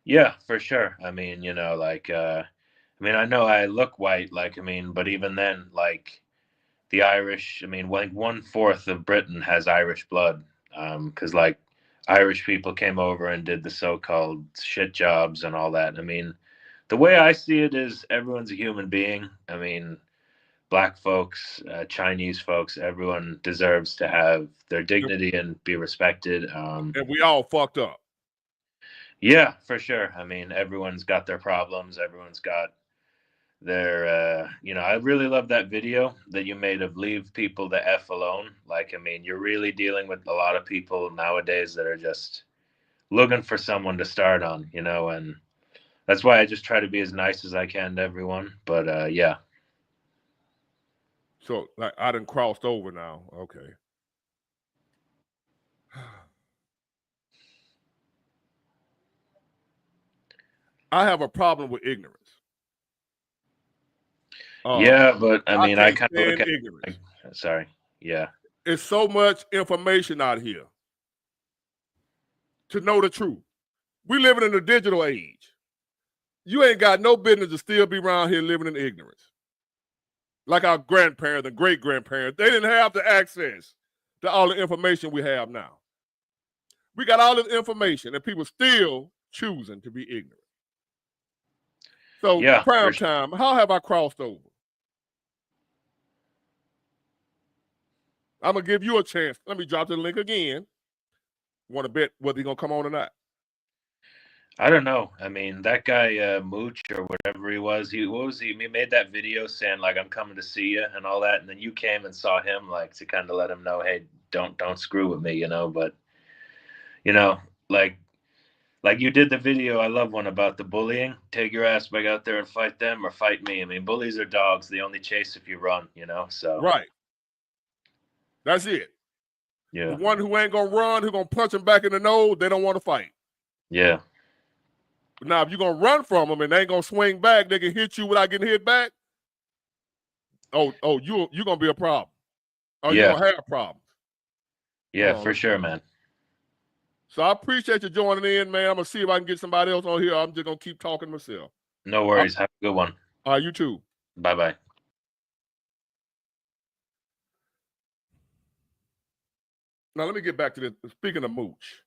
Yeah, for sure. I mean, I know I look white, but even then, like the Irish, I mean, like 1/4 of Britain has Irish blood, because like Irish people came over and did the so-called shit jobs and all that. I mean, the way I see it is everyone's a human being. I mean, black folks, Chinese folks, everyone deserves to have their dignity and be respected. And we all fucked up. Yeah, for sure. I mean, everyone's got their problems. Everyone's got their, I really love that video that you made of leave people the F alone. Like, I mean, you're really dealing with a lot of people nowadays that are just looking for someone to start on, and that's why I just try to be as nice as I can to everyone. But yeah. So like I done crossed over now. Okay. I have a problem with ignorance. Yeah, but I mean, I can't kind of look stand at ignorance. sorry. Yeah. It's so much information out here to know the truth. We living in a digital age. You ain't got no business to still be around here living in ignorance. Like our grandparents and great grandparents, they didn't have the access to all the information we have now. We got all this information and people still choosing to be ignorant. So Yeah, prime for sure. time, how have I crossed over? I'm gonna give you a chance. Let me drop the link again. Want to bet whether he's gonna come on or not? I don't know. I mean, that guy Mooch or whatever he was, he made that video saying like I'm coming to see you and all that, and then you came and saw him like to kind of let him know, hey, don't screw with me, But like you did the video, I love one about the bullying. Take your ass back out there and fight them or fight me. I mean, bullies are dogs. They only chase if you run, So Right. That's it. yeah, The one who ain't gonna run, who gonna punch him back in the nose, they don't want to fight. yeah. But now, if you're gonna run from them and they ain't gonna swing back, they can hit you without getting hit back. Oh, you're gonna be a problem. Oh, Yeah. you're gonna have problems. Yeah, for sure, man. So I appreciate you joining in, man. I'm gonna see if I can get somebody else on here. I'm just gonna keep talking myself. No worries. Have a good one. All right, you too. Bye-bye. Now let me get back to this. Speaking of Mooch,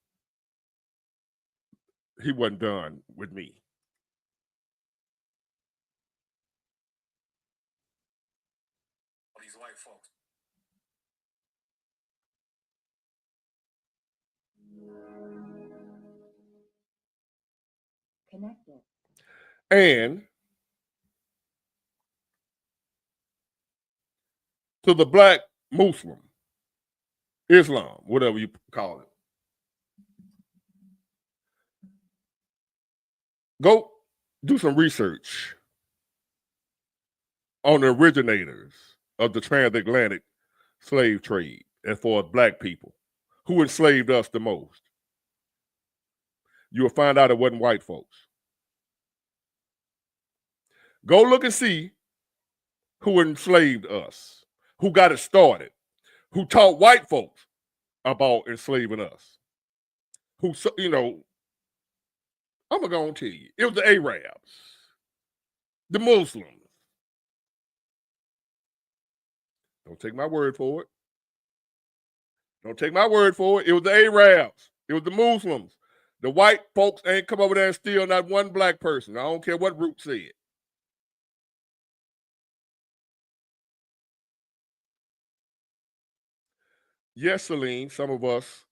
he wasn't done with me. These white folks. Connected. And to the black Muslim, Islam, whatever you call it. Go do some research on the originators of the transatlantic slave trade as far as black people who enslaved us the most. You will find out it wasn't white folks. Go look and see who enslaved us, who got it started, who taught white folks about enslaving us, who, you know, I'm going to tell you, it was the Arabs, the Muslims. Don't take my word for it. Don't take my word for it. It was the Arabs. It was the Muslims. The white folks ain't come over there and steal not one black person. I don't care what Root said. Yes, Celine, some of us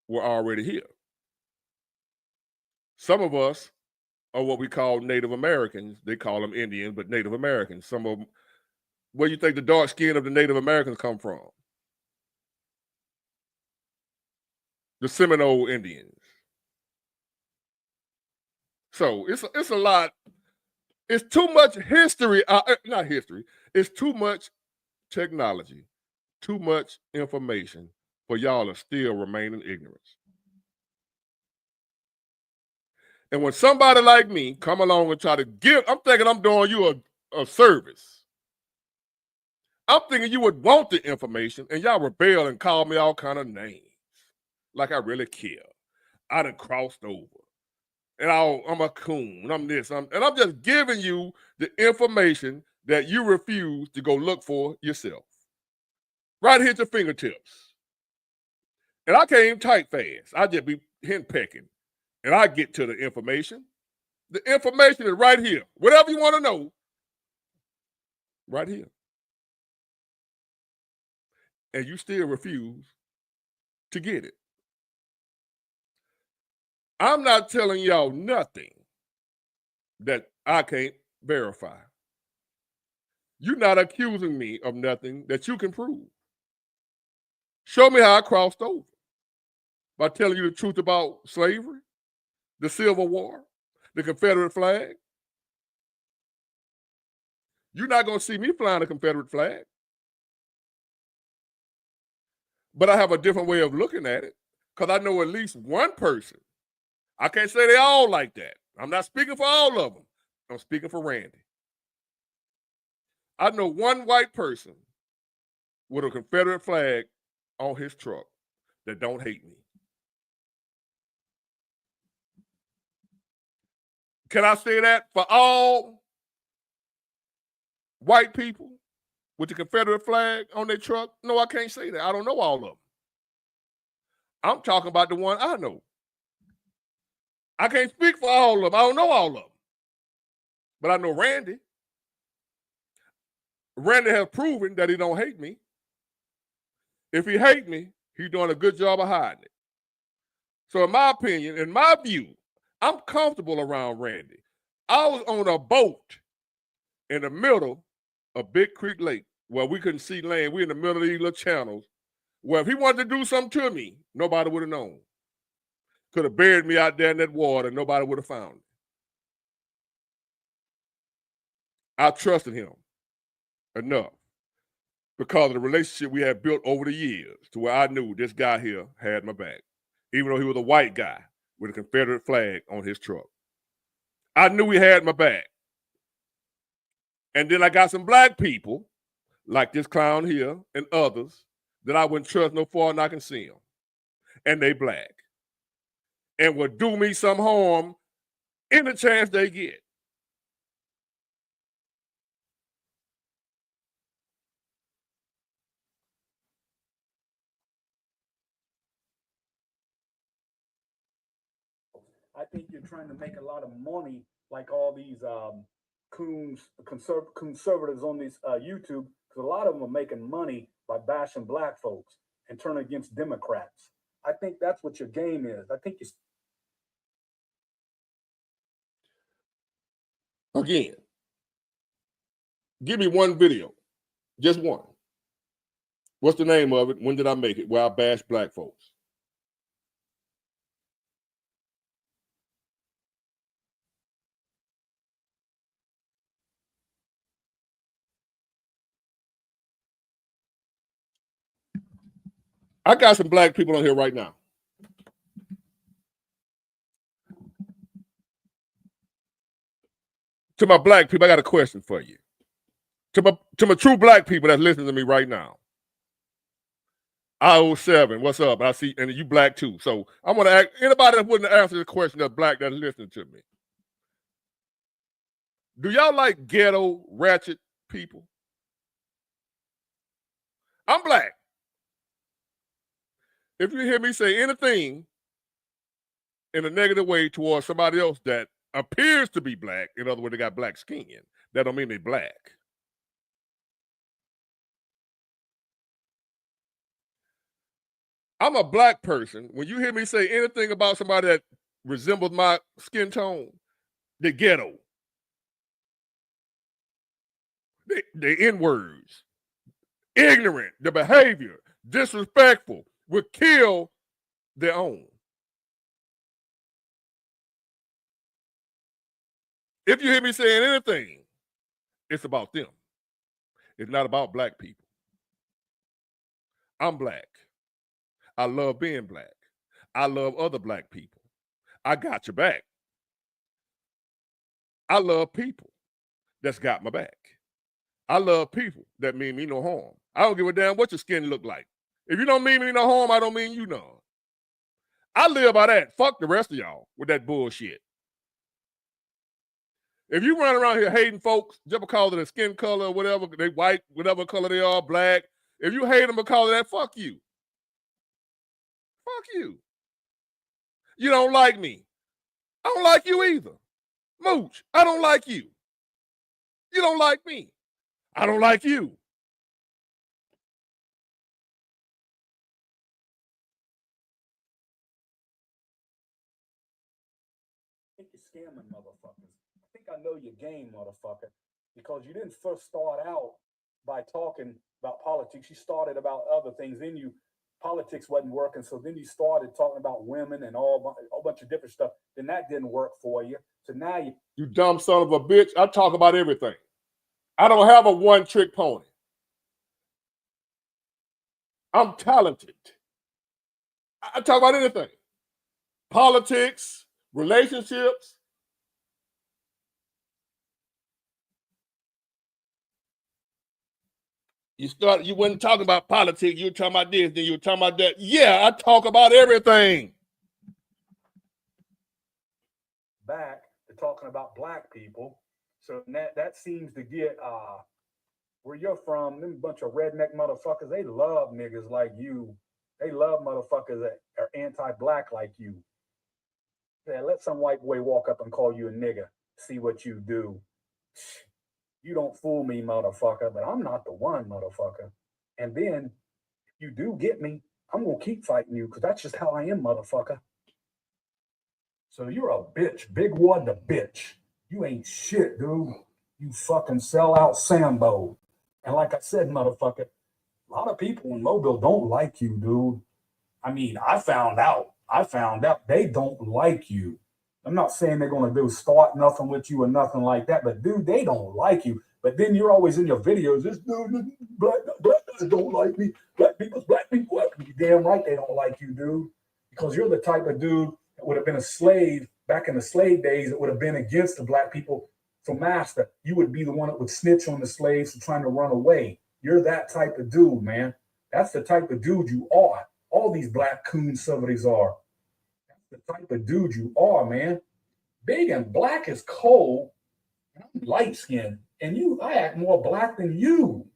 were already here. Some of us are what we call Native Americans. They call them Indians, but Native Americans. Some of them, where you think the dark skin of the Native Americans come from? The Seminole Indians. So it's a lot. It's too much history. Not history. It's too much technology, too much information for y'all to still remain in ignorance. And when somebody like me come along and try to give, I'm thinking I'm doing you a service. I'm thinking you would want the information, and y'all rebel and call me all kind of names, like I really care. I done crossed over, and I'm a coon. I'm this. And I'm just giving you the information that you refuse to go look for yourself. Right here at your fingertips. And I can't even type fast. I just be henpecking. And I get to the information. The information is right here. Whatever you want to know, right here. And you still refuse to get it. I'm not telling y'all nothing that I can't verify. You're not accusing me of nothing that you can prove. Show me how I crossed over by telling you the truth about slavery, the Civil War, the Confederate flag. You're not going to see me flying a Confederate flag. But I have a different way of looking at it because I know at least one person. I can't say they all like that. I'm not speaking for all of them. I'm speaking for Randy. I know one white person with a Confederate flag on his truck that don't hate me. Can I say that for all white people with the Confederate flag on their truck? No, I can't say that. I don't know all of them. I'm talking about the one I know. I can't speak for all of them. I don't know all of them. But I know Randy. Randy has proven that he don't hate me. If he hate me, he's doing a good job of hiding it. So in my opinion, in my view, I'm comfortable around Randy. I was on a boat in the middle of Big Creek Lake where we couldn't see land. We're in the middle of these little channels where if he wanted to do something to me, nobody would have known. Could have buried me out there in that water and nobody would have found me. I trusted him enough because of the relationship we had built over the years to where I knew this guy here had my back, even though he was a white guy with a Confederate flag on his truck. I knew he had my back. And then I got some black people, like this clown here and others, that I wouldn't trust no far and I can see them. And they black. And would do me some harm any chance they get. I think you're trying to make a lot of money, like all these coons, conservatives on this YouTube, because a lot of them are making money by bashing black folks and turning against Democrats. I think that's what your game is. I think you. Again, give me one video, just one. What's the name of it? When did I make it? Where I bash black folks. I got some black people on here right now. To my black people, I got a question for you. To my true black people that's listening to me right now. I07, what's up? I see, and you black too. So I want to ask anybody that wouldn't answer the question that's black that's listening to me. Do y'all like ghetto, ratchet people? I'm black. If you hear me say anything in a negative way towards somebody else that appears to be black, in other words, they got black skin, that don't mean they're black. I'm a black person. When you hear me say anything about somebody that resembles my skin tone, they're ghetto. They N-words, ignorant, the behavior, disrespectful, would kill their own. If you hear me saying anything, it's about them. It's not about black people. I'm black. I love being black. I love other black people. I got your back. I love people that's got my back. I love people that mean me no harm. I don't give a damn what your skin look like. If you don't mean me no harm, I don't mean you none. I live by that. Fuck the rest of y'all with that bullshit. If you run around here hating folks just because of their skin color or whatever, they white, whatever color they are, black, if you hate them because of that, fuck you. Fuck you. You don't like me. I don't like you either. Mooch, I don't like you. You don't like me. I don't like you. I think you're scamming motherfuckers. I think I know your game, motherfucker, because you didn't first start out by talking about politics. You started about other things. Then politics wasn't working, so then you started talking about women and a whole bunch of different stuff. Then that didn't work for you. So now you dumb son of a bitch. I talk about everything. I don't have a one-trick pony. I'm talented. I talk about anything. Politics, relationships. You weren't talking about politics, you were talking about this, then you were talking about that. Yeah, I talk about everything. back to talking about black people. So that seems to get where you're from, them bunch of redneck motherfuckers, they love niggas like you. They love motherfuckers that are anti-black like you. Yeah, let some white boy walk up and call you a nigga. See what you do. You don't fool me, motherfucker, but I'm not the one, motherfucker. And then if you do get me, I'm gonna keep fighting you because that's just how I am, motherfucker. So you're a bitch, big one the bitch. You ain't shit, dude. You fucking sell out Sambo. And like I said, motherfucker, a lot of people in Mobile don't like you, dude. I mean, I found out they don't like you. I'm not saying they're going to do start nothing with you or nothing like that, but dude, they don't like you. But then you're always in your videos, this dude, black guys don't like me. Black people, you damn right they don't like you, dude. Because you're the type of dude that would have been a slave back in the slave days that would have been against the black people for master. You would be the one that would snitch on the slaves for trying to run away. You're that type of dude, man. That's the type of dude you are. All these black coon somebody's are. That's the type of dude you are, man. Big and black is cold. I'm light skinned. And I act more black than you.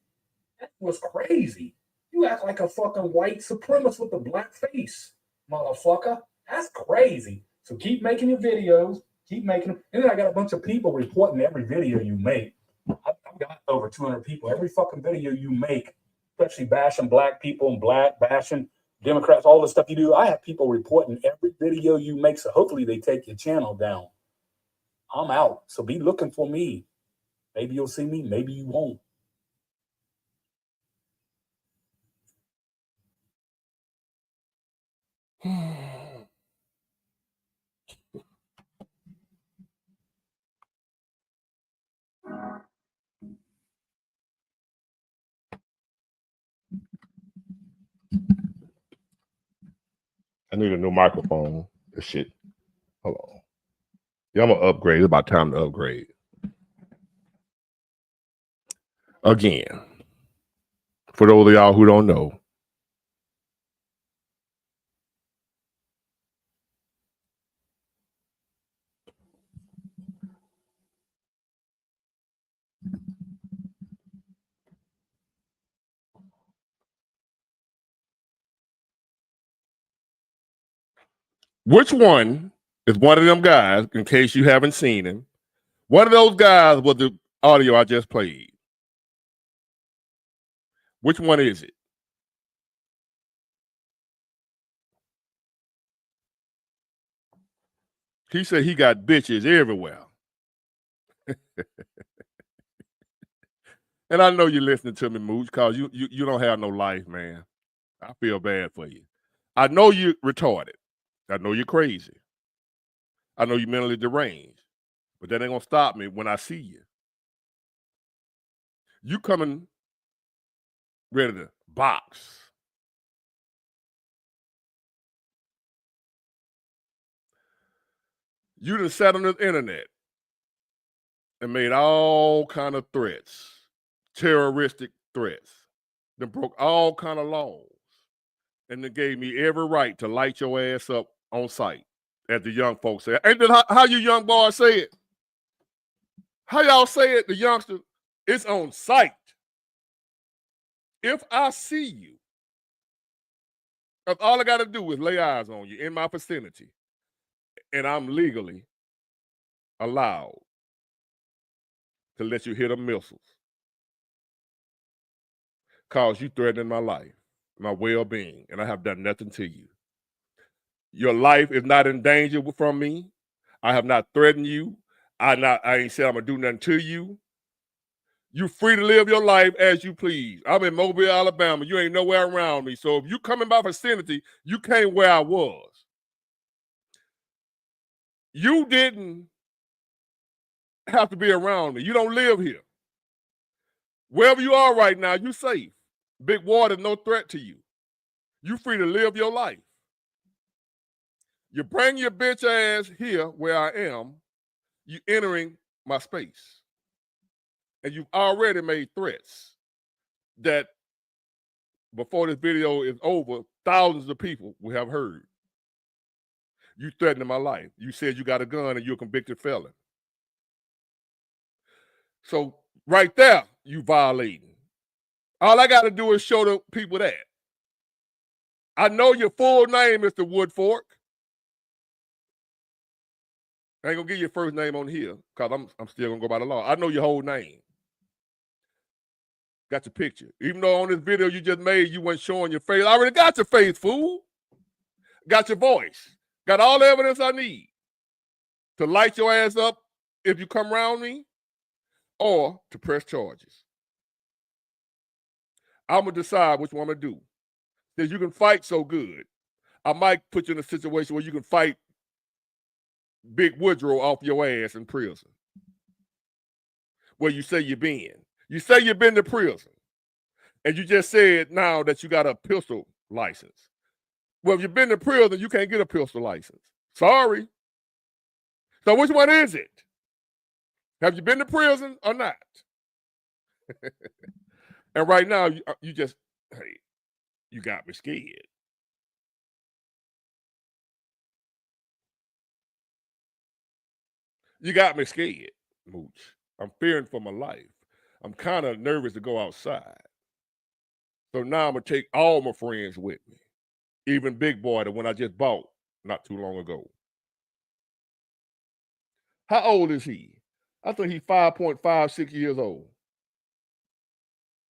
That was crazy. You act like a fucking white supremacist with a black face, motherfucker. That's crazy. So keep making your videos. Keep making them. And then I got a bunch of people reporting every video you make. I've got over 200 people. Every fucking video you make, especially bashing black people and bashing Democrats, all the stuff you do. I have people reporting every video you make. So hopefully they take your channel down. I'm out. So be looking for me. Maybe you'll see me. Maybe you won't. I need a new microphone. This shit. Hold on. Yeah, I'm gonna upgrade. It's about time to upgrade. Again, for those of y'all who don't know, which one is one of them guys, in case you haven't seen him? One of those guys was the audio I just played. Which one is it? He said he got bitches everywhere. And I know you're listening to me, Mooch, because you don't have no life, man. I feel bad for you. I know you're retarded. I know you're crazy. I know you're mentally deranged. But that ain't gonna stop me when I see you. You coming ready to box. You done sat on the internet and made all kind of threats, terroristic threats. Then broke all kind of laws. And then gave me every right to light your ass up on sight, as the young folks say. Ain't that how you young boys say it? How y'all say it, the youngsters? It's on sight. If I see you, all I got to do is lay eyes on you in my vicinity, and I'm legally allowed to let you hit the missiles, cause you threatening my life, my well-being, and I have done nothing to you. Your life is not in danger from me. I have not threatened you. I ain't said I'm gonna do nothing to you. You free to live your life as you please. I'm in Mobile, Alabama. You ain't nowhere around me. So if you come in my vicinity, you came where I was. You didn't have to be around me. You don't live here. Wherever you are right now, you safe. Big water, no threat to you. You free to live your life. You bring your bitch ass here where I am, you entering my space. And you've already made threats that before this video is over, thousands of people will have heard. You threatening my life. You said you got a gun and you're a convicted felon. So right there, you violating. All I got to do is show the people that. I know your full name, Mr. Woodfork. I ain't gonna give your first name on here because I'm still gonna go by the law. I know your whole name. Got your picture. Even though on this video you just made, you weren't showing your face. I already got your face, fool. Got your voice. Got all the evidence I need to light your ass up if you come around me or to press charges. I'm going to decide which one I'm going to do. Because you can fight so good, I might put you in a situation where you can fight Big Woodrow off your ass in prison. Where you say you've been. You say you've been to prison. And you just said now that you got a pistol license. Well, if you've been to prison, you can't get a pistol license. Sorry. So which one is it? Have you been to prison or not? And right now, you just, hey, you got me scared. You got me scared, Mooch. I'm fearing for my life. I'm kind of nervous to go outside. So now I'm going to take all my friends with me. Even Big Boy, the one I just bought not too long ago. How old is he? I think he's 5.56 years old.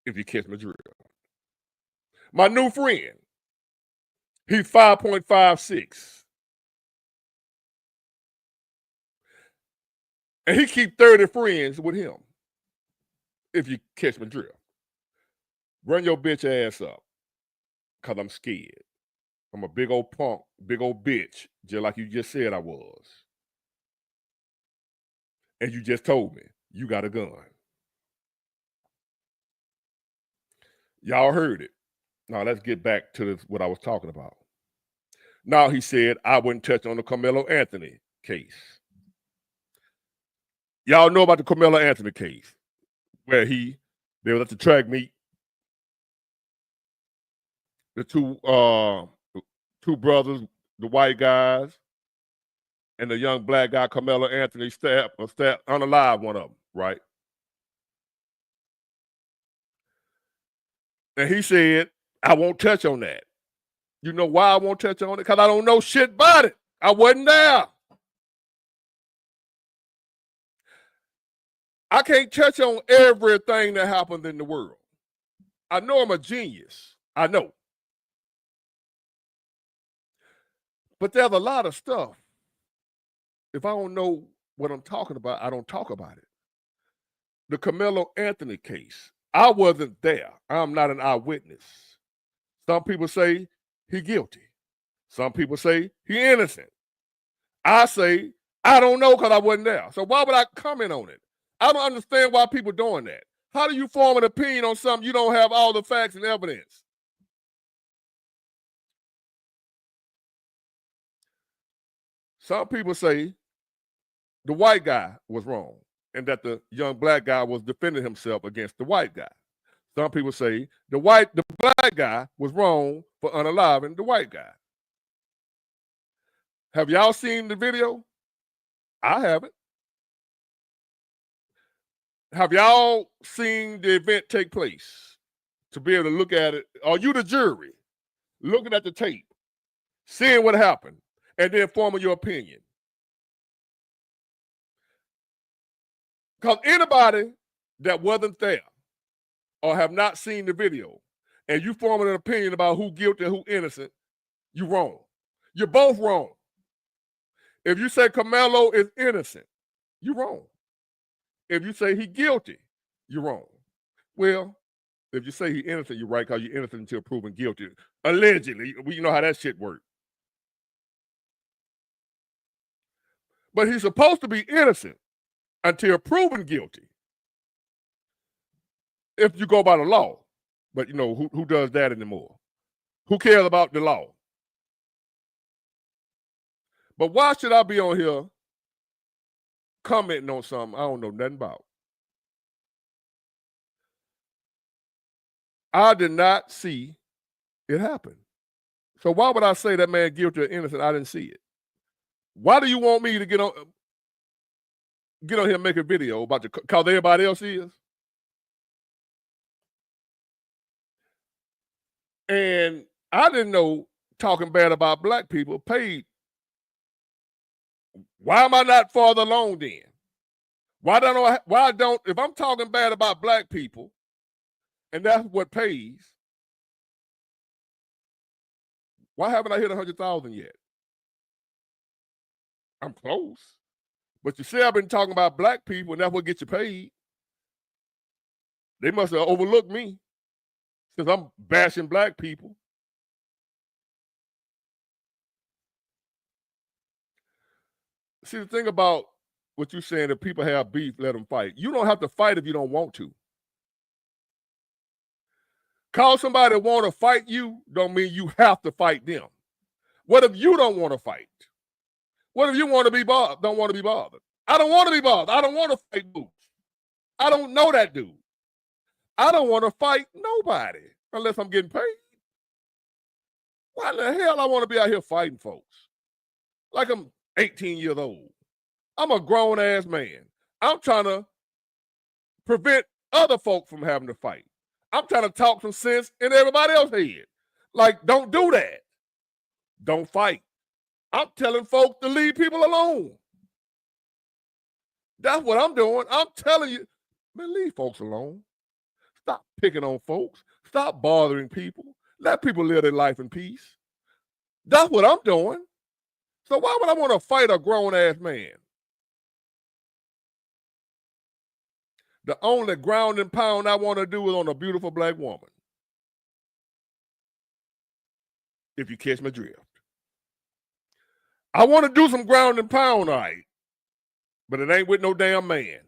If you catch my drift. My new friend, he's 5.56. And he keep 30 friends with him. If you catch my drift. Run your bitch ass up. Because I'm scared. I'm a big old punk, big old bitch, just like you just said I was. And you just told me you got a gun. Y'all heard it. Now let's get back to what I was talking about. Now he said, I wouldn't touch on the Carmelo Anthony case. Y'all know about the Carmelo Anthony case, where they was at the track meet. The two brothers, the white guys, and the young black guy, Carmelo Anthony, stabbed unalive one of them, right? And he said, I won't touch on that. You know why I won't touch on it? Because I don't know shit about it. I wasn't there. I can't touch on everything that happened in the world. I know I'm a genius. I know. But there's a lot of stuff. If I don't know what I'm talking about, I don't talk about it. The Carmelo Anthony case, I wasn't there. I'm not an eyewitness. Some people say he guilty. Some people say he innocent. I say, I don't know because I wasn't there. So why would I comment on it? I don't understand why people doing that. How do you form an opinion on something you don't have all the facts and evidence? Some people say the white guy was wrong and that the young black guy was defending himself against the white guy. Some people say the black guy was wrong for unaliving the white guy. Have y'all seen the video? I haven't. Have y'all seen the event take place to be able to look at it? Are you the jury looking at the tape, seeing what happened, and then forming your opinion? Because anybody that wasn't there or have not seen the video and you forming an opinion about who guilty and who innocent, you're wrong. You're both wrong. If you say Carmelo is innocent, you're wrong. If you say he guilty, you're wrong. Well, if you say he innocent, you're right because you're innocent until proven guilty. Allegedly. You know how that shit works. But he's supposed to be innocent until proven guilty. If you go by the law. But you know, who does that anymore? Who cares about the law? But why should I be on here commenting on something I don't know nothing about? I did not see it happen. So why would I say that man guilty or innocent? I didn't see it. Why do you want me to get on here and make a video about because everybody else is? And I didn't know talking bad about black people paid. Why am I not farther along then? Why don't if I'm talking bad about black people and that's what pays, why haven't I hit 100,000 yet? I'm close. But you see, I've been talking about black people and that's what gets you paid. They must have overlooked me since I'm bashing black people. See, the thing about what you're saying, if people have beef, let them fight. You don't have to fight if you don't want to. Call somebody want to fight you don't mean you have to fight them. What if you don't want to fight? What if you want to be bothered? Don't want to be bothered? I don't want to be bothered. I don't want to fight Boots. I don't know that dude. I don't want to fight nobody unless I'm getting paid. Why the hell I want to be out here fighting folks? Like I'm 18 years old. I'm a grown-ass man. I'm trying to prevent other folk from having to fight. I'm trying to talk some sense in everybody else's head. Like, don't do that. Don't fight. I'm telling folks to leave people alone. That's what I'm doing. I'm telling you, man, leave folks alone. Stop picking on folks. Stop bothering people. Let people live their life in peace. That's what I'm doing. So why would I want to fight a grown-ass man? The only ground and pound I want to do is on a beautiful black woman. If you catch my drift. I want to do some ground and pound, all right. But it ain't with no damn man.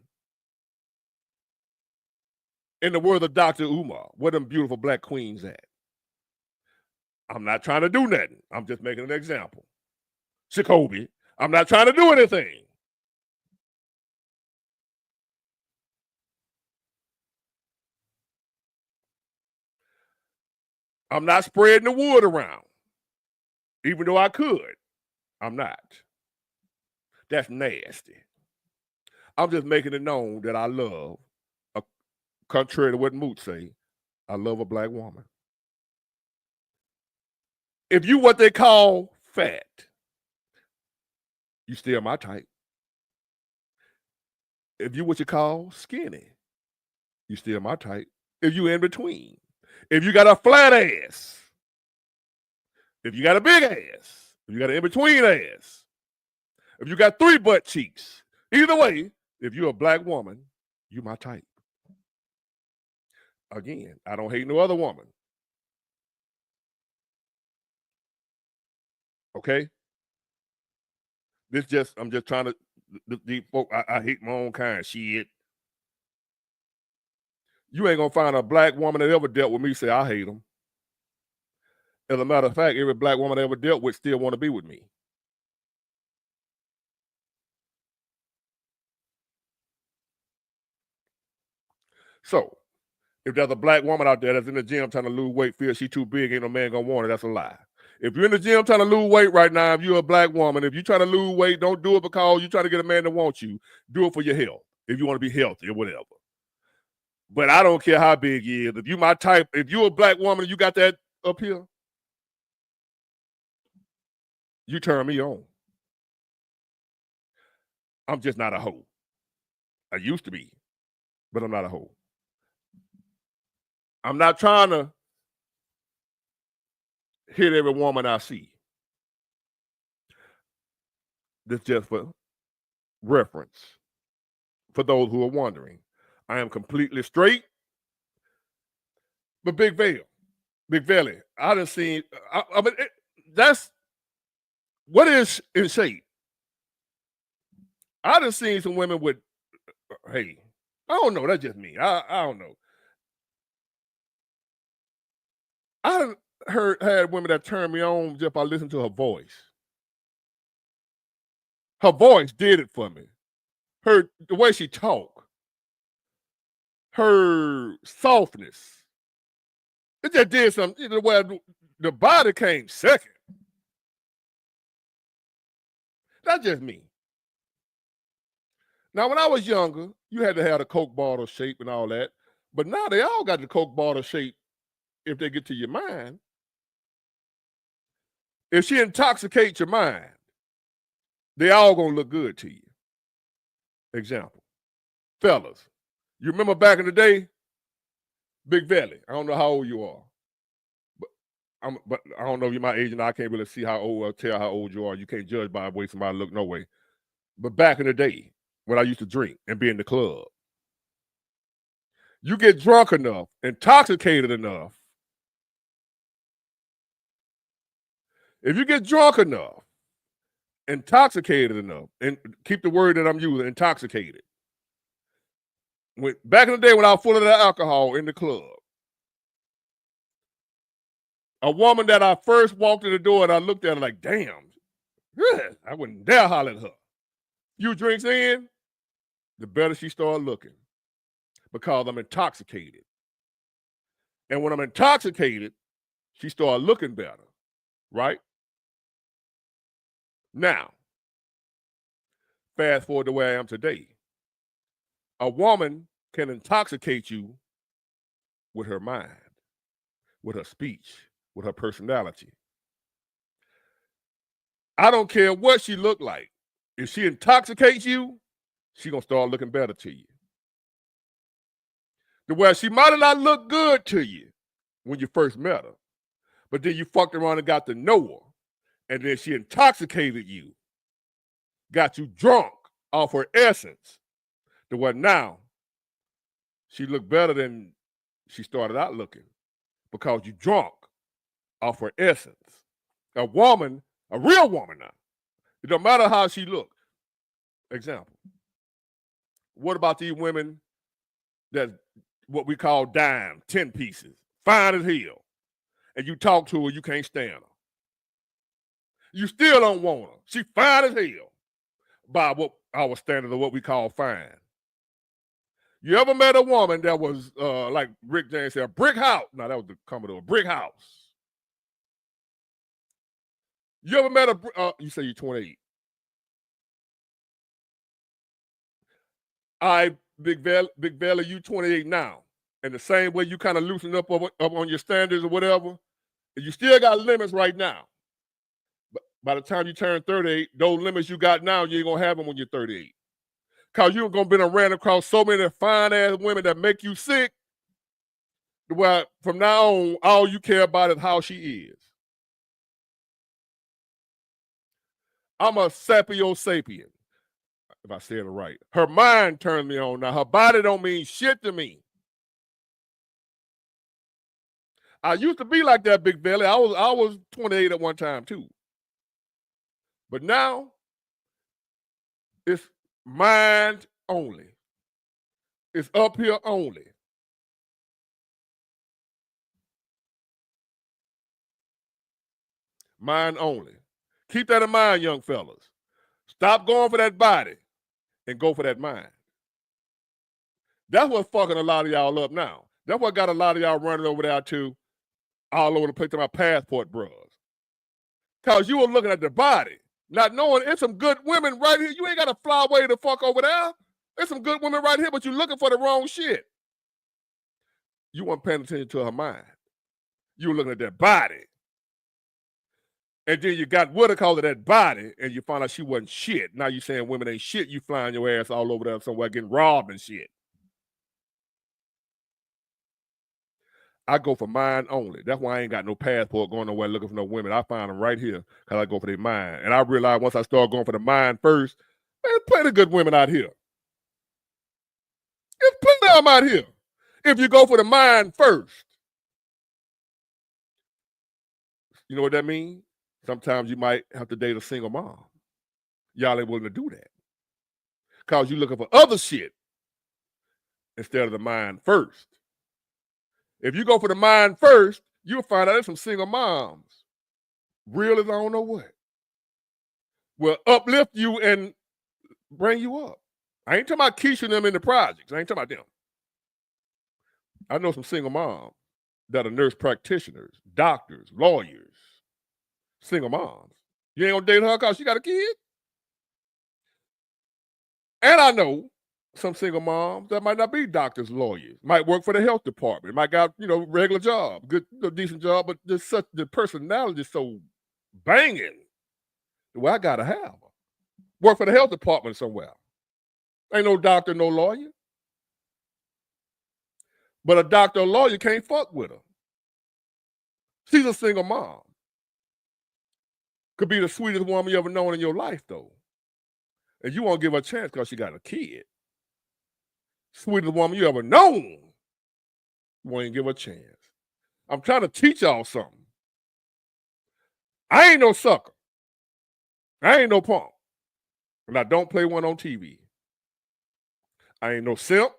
In the words of Dr. Umar, where them beautiful black queens at? I'm not trying to do nothing. I'm just making an example. Jacoby, I'm not trying to do anything. I'm not spreading the wood around, even though I could. I'm not. That's nasty. I'm just making it known that I love, contrary to what Moot say, I love a black woman. If you what they call fat, you still my type. If you what you call skinny, you still my type. If you in between, if you got a flat ass, if you got a big ass, if you got an in-between ass, if you got 3 butt cheeks, either way, if you're a black woman, you my type. Again, I don't hate no other woman. Okay? I'm just trying to, the folk, I hate my own kind. Shit. You ain't gonna find a black woman that ever dealt with me say I hate them. As a matter of fact, every black woman I ever dealt with still want to be with me. So, if there's a black woman out there that's in the gym trying to lose weight, feels she too big, ain't no man gonna want her, that's a lie. If you're in the gym trying to lose weight right now, if you're a black woman, if you're trying to lose weight, don't do it because you're trying to get a man that wants you. Do it for your health, if you want to be healthy or whatever. But I don't care how big you is. If you my type, if you're a black woman and you got that up here, you turn me on. I'm just not a hoe. I used to be, but I'm not a hoe. I'm not trying to hit every woman I see. This just for reference. For those who are wondering, I am completely straight, but big belly. I done seen. I mean, that's what is in shape. I done seen some women with. Hey, I don't know. That's just me. I don't know. I done had women that turned me on just by listening to her voice. Her voice did it for me. The way she talked, her softness, it just did something. The way the body came second. That's just me. Now, when I was younger, you had to have the Coke bottle shape and all that. But now they all got the Coke bottle shape if they get to your mind. If she intoxicates your mind, they all gonna look good to you. Example. Fellas, you remember back in the day, Big Belly. I don't know how old you are. But I don't know if you're my age and I can't really see how old or tell how old you are. You can't judge by the way somebody look no way. But back in the day, when I used to drink and be in the club, you get drunk enough, intoxicated enough. If you get drunk enough, intoxicated enough, and keep the word that I'm using, intoxicated. Back in the day when I was full of that alcohol in the club, a woman that I first walked in the door and I looked at her like, damn, I wouldn't dare holler at her. Few drinks in, the better she started looking because I'm intoxicated. And when I'm intoxicated, she started looking better, right? Now, fast forward to where I am today. A woman can intoxicate you with her mind, with her speech, with her personality. I don't care what she look like. If she intoxicates you, she gonna start looking better to you. The way she might have not looked good to you when you first met her, but then you fucked around and got to know her, and then she intoxicated you, got you drunk off her essence. The way now she looked better than she started out looking because you drunk off her essence. A woman, a real woman now, it don't matter how she look. Example. What about these women that what we call dime, 10 pieces, fine as hell, and you talk to her, you can't stand her. You still don't want her. She fine as hell by what our standard of what we call fine. You ever met a woman that was like Rick James said, a brick house? No, that was the Commodore. Brick house. You ever met you say you're 28. Big Valley, you 28 now. And the same way you kind of loosen up on your standards or whatever, you still got limits right now. But by the time you turn 38, those limits you got now, you ain't going to have them when you're 38. Because you're going to be ran across so many fine-ass women that make you sick, where from now on, all you care about is how she is. I'm a sapien, if I said it right. Her mind turns me on. Now, her body don't mean shit to me. I used to be like that, Big Belly. I was 28 at one time, too. But now, it's mind only. It's up here only. Mind only. Keep that in mind, young fellas. Stop going for that body and go for that mind. That's what's fucking a lot of y'all up now. That's what got a lot of y'all running over there too, all over the place to my passport bros. Because you were looking at the body, not knowing it's some good women right here. You ain't got to fly away the fuck over there. There's some good women right here, but you're looking for the wrong shit. You weren't paying attention to her mind. You were looking at that body. And then you got what call it that body, and you found out she wasn't shit. Now you saying women ain't shit. You flying your ass all over there somewhere getting robbed and shit. I go for mine only. That's why I ain't got no passport going nowhere looking for no women. I find them right here because I go for their mind. And I realized once I start going for the mind first, there's plenty of good women out here. There's plenty of them out here. If you go for the mind first. You know what that means? Sometimes you might have to date a single mom. Y'all ain't willing to do that. Because you're looking for other shit instead of the mind first. If you go for the mind first, you'll find out there's some single moms. Real as I don't know what. Will uplift you and bring you up. I ain't talking about Keisha and them in the projects. I ain't talking about them. I know some single moms that are nurse practitioners, doctors, lawyers. Single moms. You ain't gonna date her because she got a kid? And I know some single moms that might not be doctors, lawyers, might work for the health department, might got, regular job, good, decent job, but just such the personality is so banging. Well, I gotta have her. Work for the health department somewhere. Ain't no doctor, no lawyer. But a doctor or lawyer can't fuck with her. She's a single mom. Could be the sweetest woman you ever known in your life, though. And you won't give her a chance because she got a kid. Sweetest woman you ever known. You won't even give her a chance. I'm trying to teach y'all something. I ain't no sucker. I ain't no punk. And I don't play one on TV. I ain't no simp.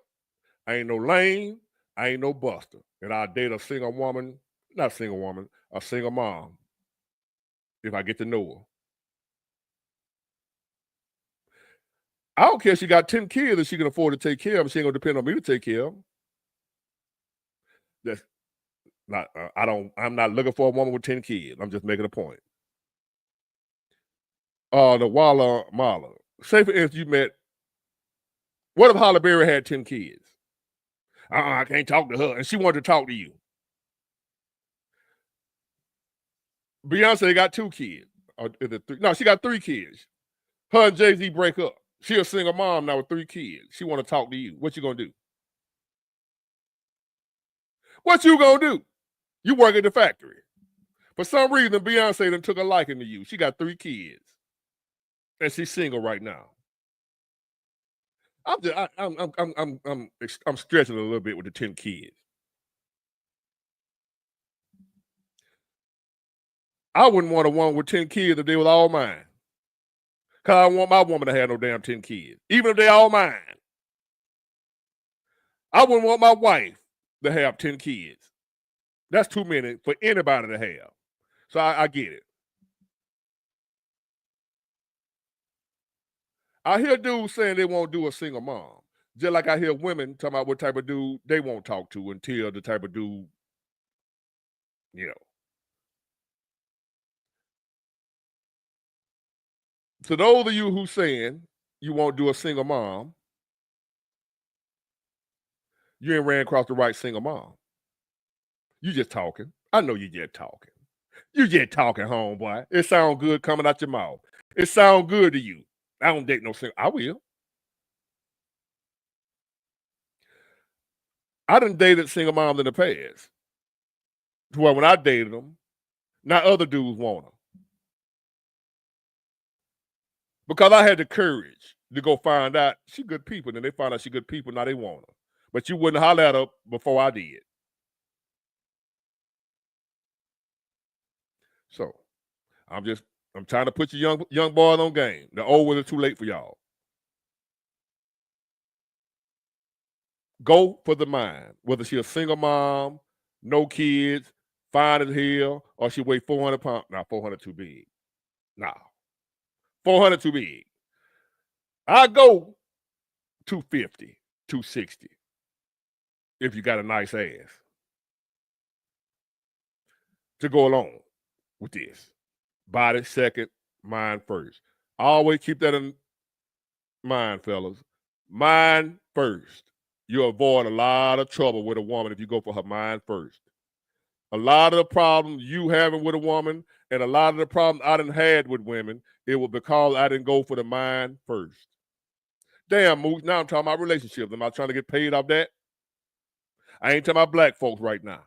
I ain't no lame. I ain't no buster. And I'll date a single woman, not single woman, a single mom. If I get to know her. I don't care if she got 10 kids that she can afford to take care of, but she ain't gonna depend on me to take care of them. That's not I'm not looking for a woman with 10 kids. I'm just making a point. The Walla Mala. Say for instance you met, what if Halle Berry had 10 kids? I can't talk to her, and she wanted to talk to you. Beyonce got 2 kids. Or is it 3? No, she got 3 kids. Her and Jay-Z break up. She a single mom now with 3 kids. She want to talk to you. What you gonna do? What you gonna do? You work at the factory. For some reason, Beyonce done took a liking to you. She got 3 kids, and she's single right now. I'm stretching a little bit with the 10 kids. I wouldn't want a woman with 10 kids if they was all mine. Because I don't want my woman to have no damn 10 kids, even if they all mine. I wouldn't want my wife to have 10 kids. That's too many for anybody to have. So I get it. I hear dudes saying they won't do a single mom. Just like I hear women talking about what type of dude they won't talk to until the type of dude, you know. So those of you who saying you won't do a single mom, you ain't ran across the right single mom. You just talking. I know you just talking. You just talking, homeboy. It sound good coming out your mouth. It sound good to you. I don't date no single. I will. I done dated single moms in the past. To where when I dated them, now other dudes want them. Because I had the courage to go find out she good people. Then they find out she good people, now they want her. But you wouldn't holler at her before I did. So I'm trying to put you young boys on game. The old ones are too late for y'all. Go for the mind. Whether she a single mom, no kids, fine as hell, or she weigh 400 pounds. Nah, 400 too big. Nah. 400 too big. I go 250, 260 if you got a nice ass to go along with this. Body second, mind first. Always keep that in mind, fellas. Mind first. You avoid a lot of trouble with a woman if you go for her mind first. A lot of the problems you having with a woman and a lot of the problems I done had with women, it was because I didn't go for the mind first. Damn, Moose, now I'm talking about relationships. Am I trying to get paid off that? I ain't talking about black folks right now.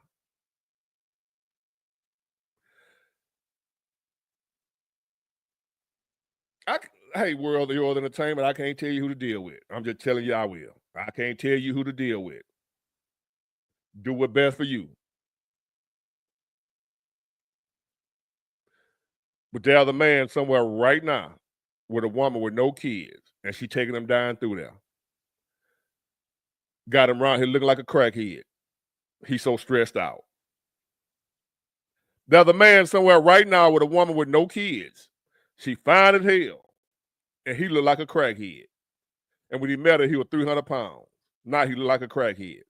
Hey, world of your entertainment, I can't tell you who to deal with. I'm just telling you I will. I can't tell you who to deal with. Do what's best for you. But there's a man somewhere right now with a woman with no kids, and she taking him down through there. Got him around here looking like a crackhead. He's so stressed out. There's a man somewhere right now with a woman with no kids. She fine as hell, and he look like a crackhead. And when he met her, he was 300 pounds. Now he look like a crackhead.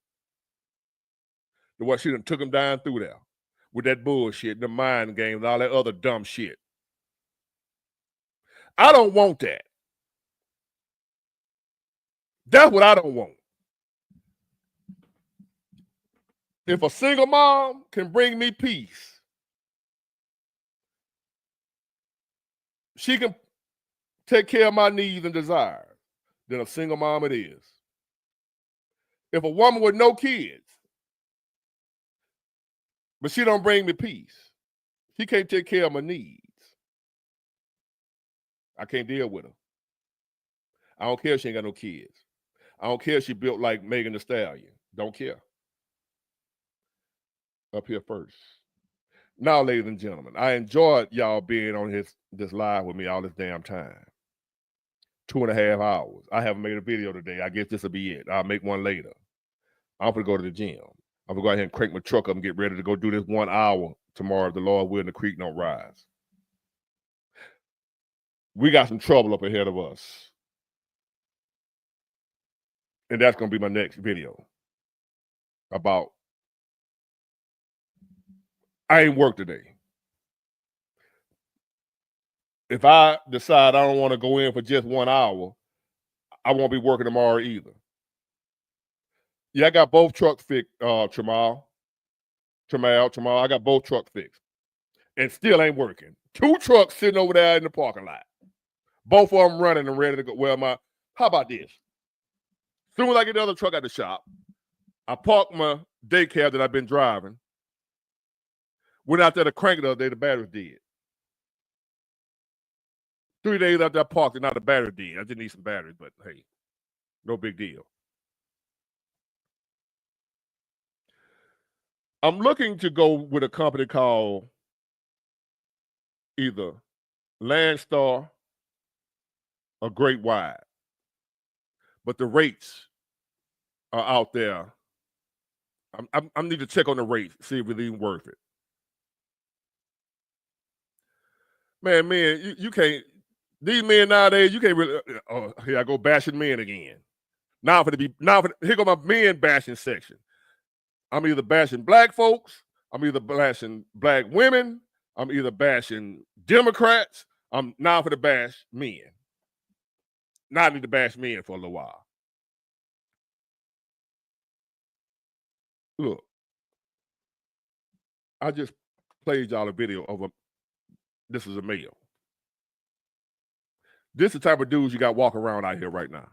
The way she done took him down through there with that bullshit, the mind games, and all that other dumb shit. I don't want that. That's what I don't want. If a single mom can bring me peace, she can take care of my needs and desires, then a single mom it is. If a woman with no kids, but she don't bring me peace, she can't take care of my needs, I can't deal with her. I don't care if she ain't got no kids. I don't care if she built like Megan Thee Stallion. Don't care. Up here first. Now, ladies and gentlemen, I enjoyed y'all being on this live with me all this damn time. 2.5 hours. I haven't made a video today. I guess this will be it. I'll make one later. I'm gonna go to the gym. I'm gonna go ahead and crank my truck up and get ready to go do this 1 hour tomorrow if the Lord will and the creek don't rise. We got some trouble up ahead of us. And that's gonna be my next video. About I ain't work today. If I decide I don't want to go in for just 1 hour, I won't be working tomorrow either. Yeah, I got both trucks fixed, Tramal. I got both trucks fixed. And still ain't working. 2 trucks sitting over there in the parking lot. Both of them running and ready to go. Well, how about this? As soon as I get the other truck at the shop, I park my day cab that I've been driving. Went out there to crank it the other day, the battery's dead. 3 days after I parked it, now the battery's dead. I just need some batteries, but hey, no big deal. I'm looking to go with a company called either Landstar or Great Wide. But the rates are out there I need to check on the rates, see if it's even worth it. Man, you can't. These men nowadays, you can't really. Here I go bashing men again. Here go my men bashing section. I'm either bashing black folks, I'm either bashing black women, I'm either bashing Democrats. I'm now for the bash men. Now I need to bash men for a little while. Look, I just played y'all a video of this is a male. This is the type of dudes you got walking around out here right now.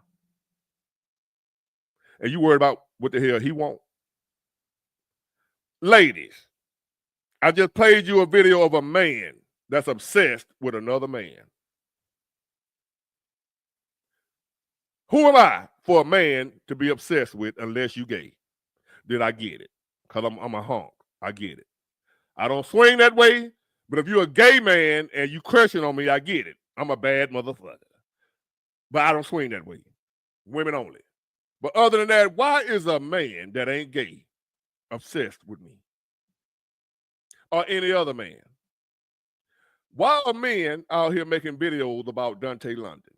And you worried about what the hell he want? Ladies, I just played you a video of a man that's obsessed with another man. Who am I for a man to be obsessed with unless you gay? Did I get it? Because I'm a hunk. I get it. I don't swing that way, but if you're a gay man and you crushing on me, I get it. I'm a bad motherfucker. But I don't swing that way. Women only. But other than that, why is a man that ain't gay obsessed with me? Or any other man? Why are men out here making videos about Dante London?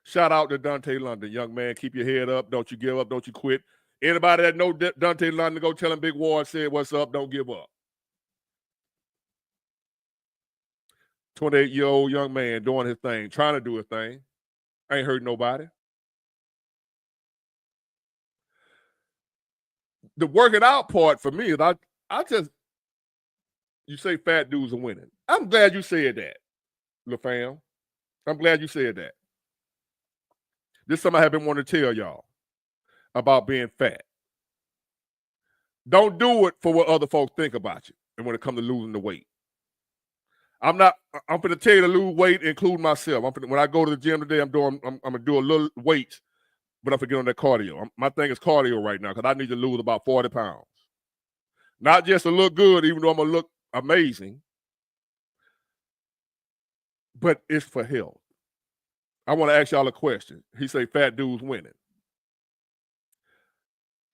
Shout out to Dante London, young man. Keep your head up. Don't you give up. Don't you quit. Anybody that know Dante London, go tell him Big Ward said, what's up? Don't give up. 28-year-old young man doing his thing, trying to do his thing. Ain't hurt nobody. The working out part for me is you say fat dudes are winning. I'm glad you said that, LaFam. I'm glad you said that. This is something I have been wanting to tell y'all about being fat. Don't do it for what other folks think about you and when it comes to losing the weight. I'm going to tell you to lose weight, including myself. When I go to the gym today, I'm going to do a little weight, but I'm forgetting on that cardio. My thing is cardio right now because I need to lose about 40 pounds. Not just to look good, even though I'm going to look amazing, but it's for health. I want to ask y'all a question. He say fat dudes winning.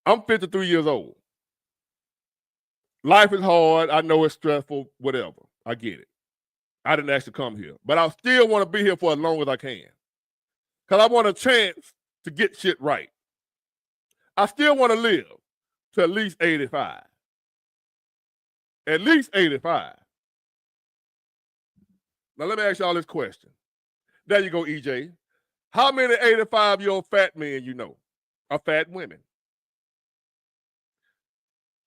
I'm 53 years old. Life is hard. I know it's stressful, whatever. I get it. I didn't ask to come here, but I still want to be here for as long as I can because I want a chance to get shit right. I still want to live to at least 85. At least 85. Now, let me ask y'all this question. There you go, EJ. How many 85-year-old fat men you know are fat women?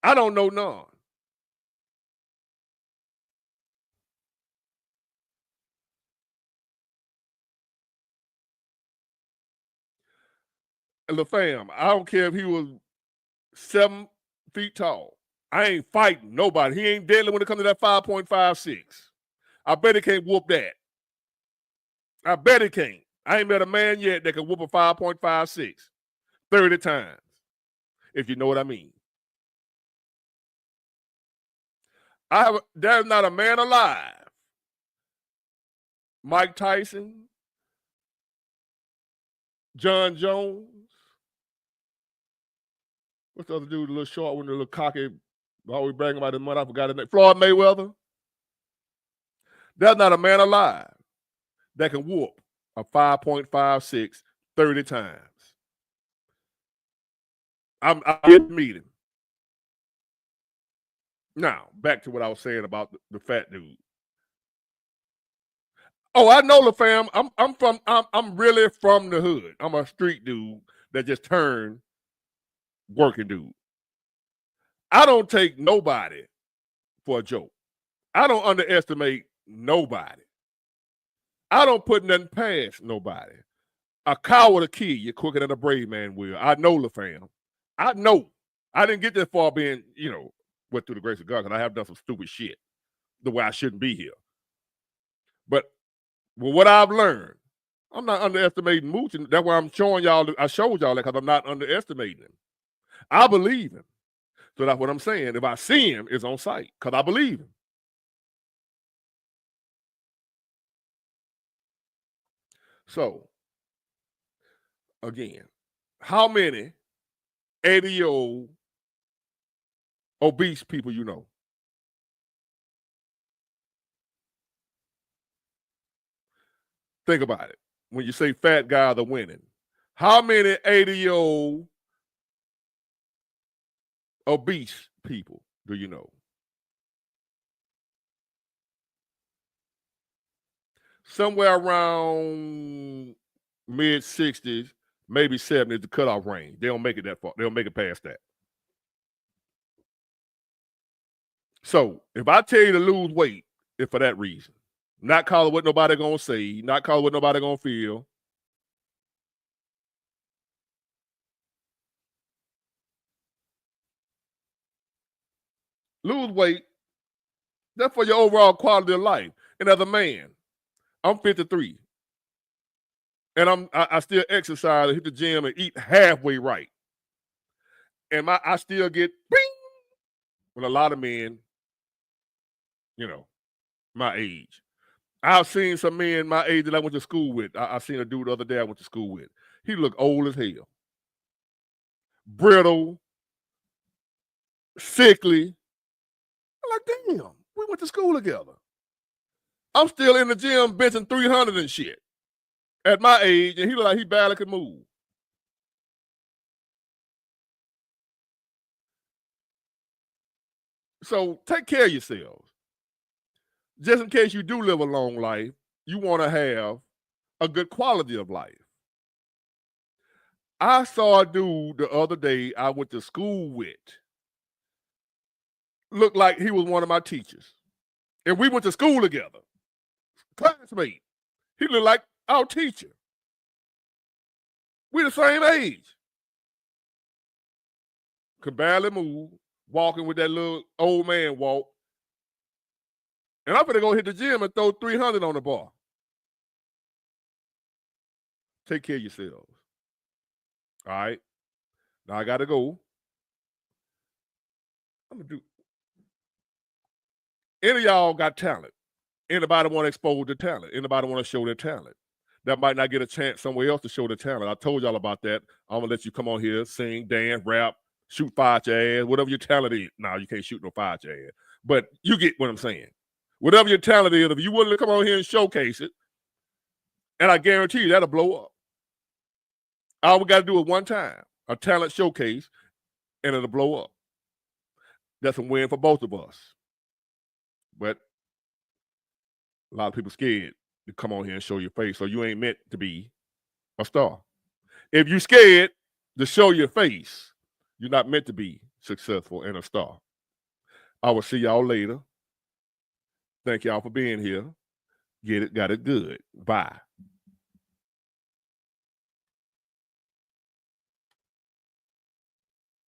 I don't know none. And LaFam, I don't care if he was 7 feet tall. I ain't fighting nobody. He ain't deadly when it comes to that 5.56. I bet he can't whoop that. I bet he can't. I ain't met a man yet that can whoop a 5.56 30 times, if you know what I mean. There's not a man alive. Mike Tyson, John Jones. What's the other dude, the little short one, the little cocky, always bragging about his money? I forgot his name. Floyd Mayweather. There's not a man alive that can whoop a 5.56 30 times. I'm yet to meet him. Now, back to what I was saying about the fat dude. Oh, I know, LaFam. I'm really from the hood. I'm a street dude that just turned working dude. I don't take nobody for a joke. I don't underestimate nobody. I don't put nothing past nobody. A cow with a key, you're quicker than a brave man will. I know, LaFam. I know. I didn't get that far being, went through the grace of God because I have done some stupid shit the way I shouldn't be here. But what I've learned, I'm not underestimating Mooch. And that's why I'm showing y'all. I showed y'all that because I'm not underestimating him. I believe him. So that's what I'm saying. If I see him, it's on sight because I believe him. So, again, how many 80-year-old obese people you know? Think about it. When you say fat guys are winning, how many 80-year-old obese people do you know? Somewhere around mid-60s, maybe 70s, the cutoff range. They don't make it that far. They don't make it past that. So if I tell you to lose weight, it's for that reason. Not call it what nobody gonna say, not call it what nobody gonna feel. Lose weight, that's for your overall quality of life. And as a man, I'm 53. And I still exercise, hit the gym, and eat halfway right. And I still get bing with a lot of men, you know, my age. I've seen some men my age that I went to school with. I seen a dude the other day I went to school with. He looked old as hell. Brittle, sickly. I'm like, damn, we went to school together. I'm still in the gym benching 300 and shit at my age, and he looked like he barely could move. So take care of yourselves. Just in case you do live a long life, you want to have a good quality of life. I saw a dude the other day I went to school with. Looked like he was one of my teachers. And we went to school together. Classmate. He looked like our teacher. We the same age. Could barely move, walking with that little old man walk. And I'm gonna go hit the gym and throw 300 on the bar. Take care of yourselves. All right. Now I gotta go. I'm gonna do. Any of y'all got talent? Anybody want to expose their talent? Anybody want to show their talent? That might not get a chance somewhere else to show their talent. I told y'all about that. I'm gonna let you come on here, sing, dance, rap, shoot fire at your ass, whatever your talent is. No, you can't shoot no fire at your ass. But you get what I'm saying. Whatever your talent is, if you willing to come on here and showcase it, and I guarantee you that'll blow up. All we got to do it one time, a talent showcase, and it'll blow up. That's a win for both of us. But a lot of people scared to come on here and show your face, so you ain't meant to be a star. If you're scared to show your face, you're not meant to be successful and a star. I will see y'all later. Thank y'all for being here. Get it, got it good. Bye.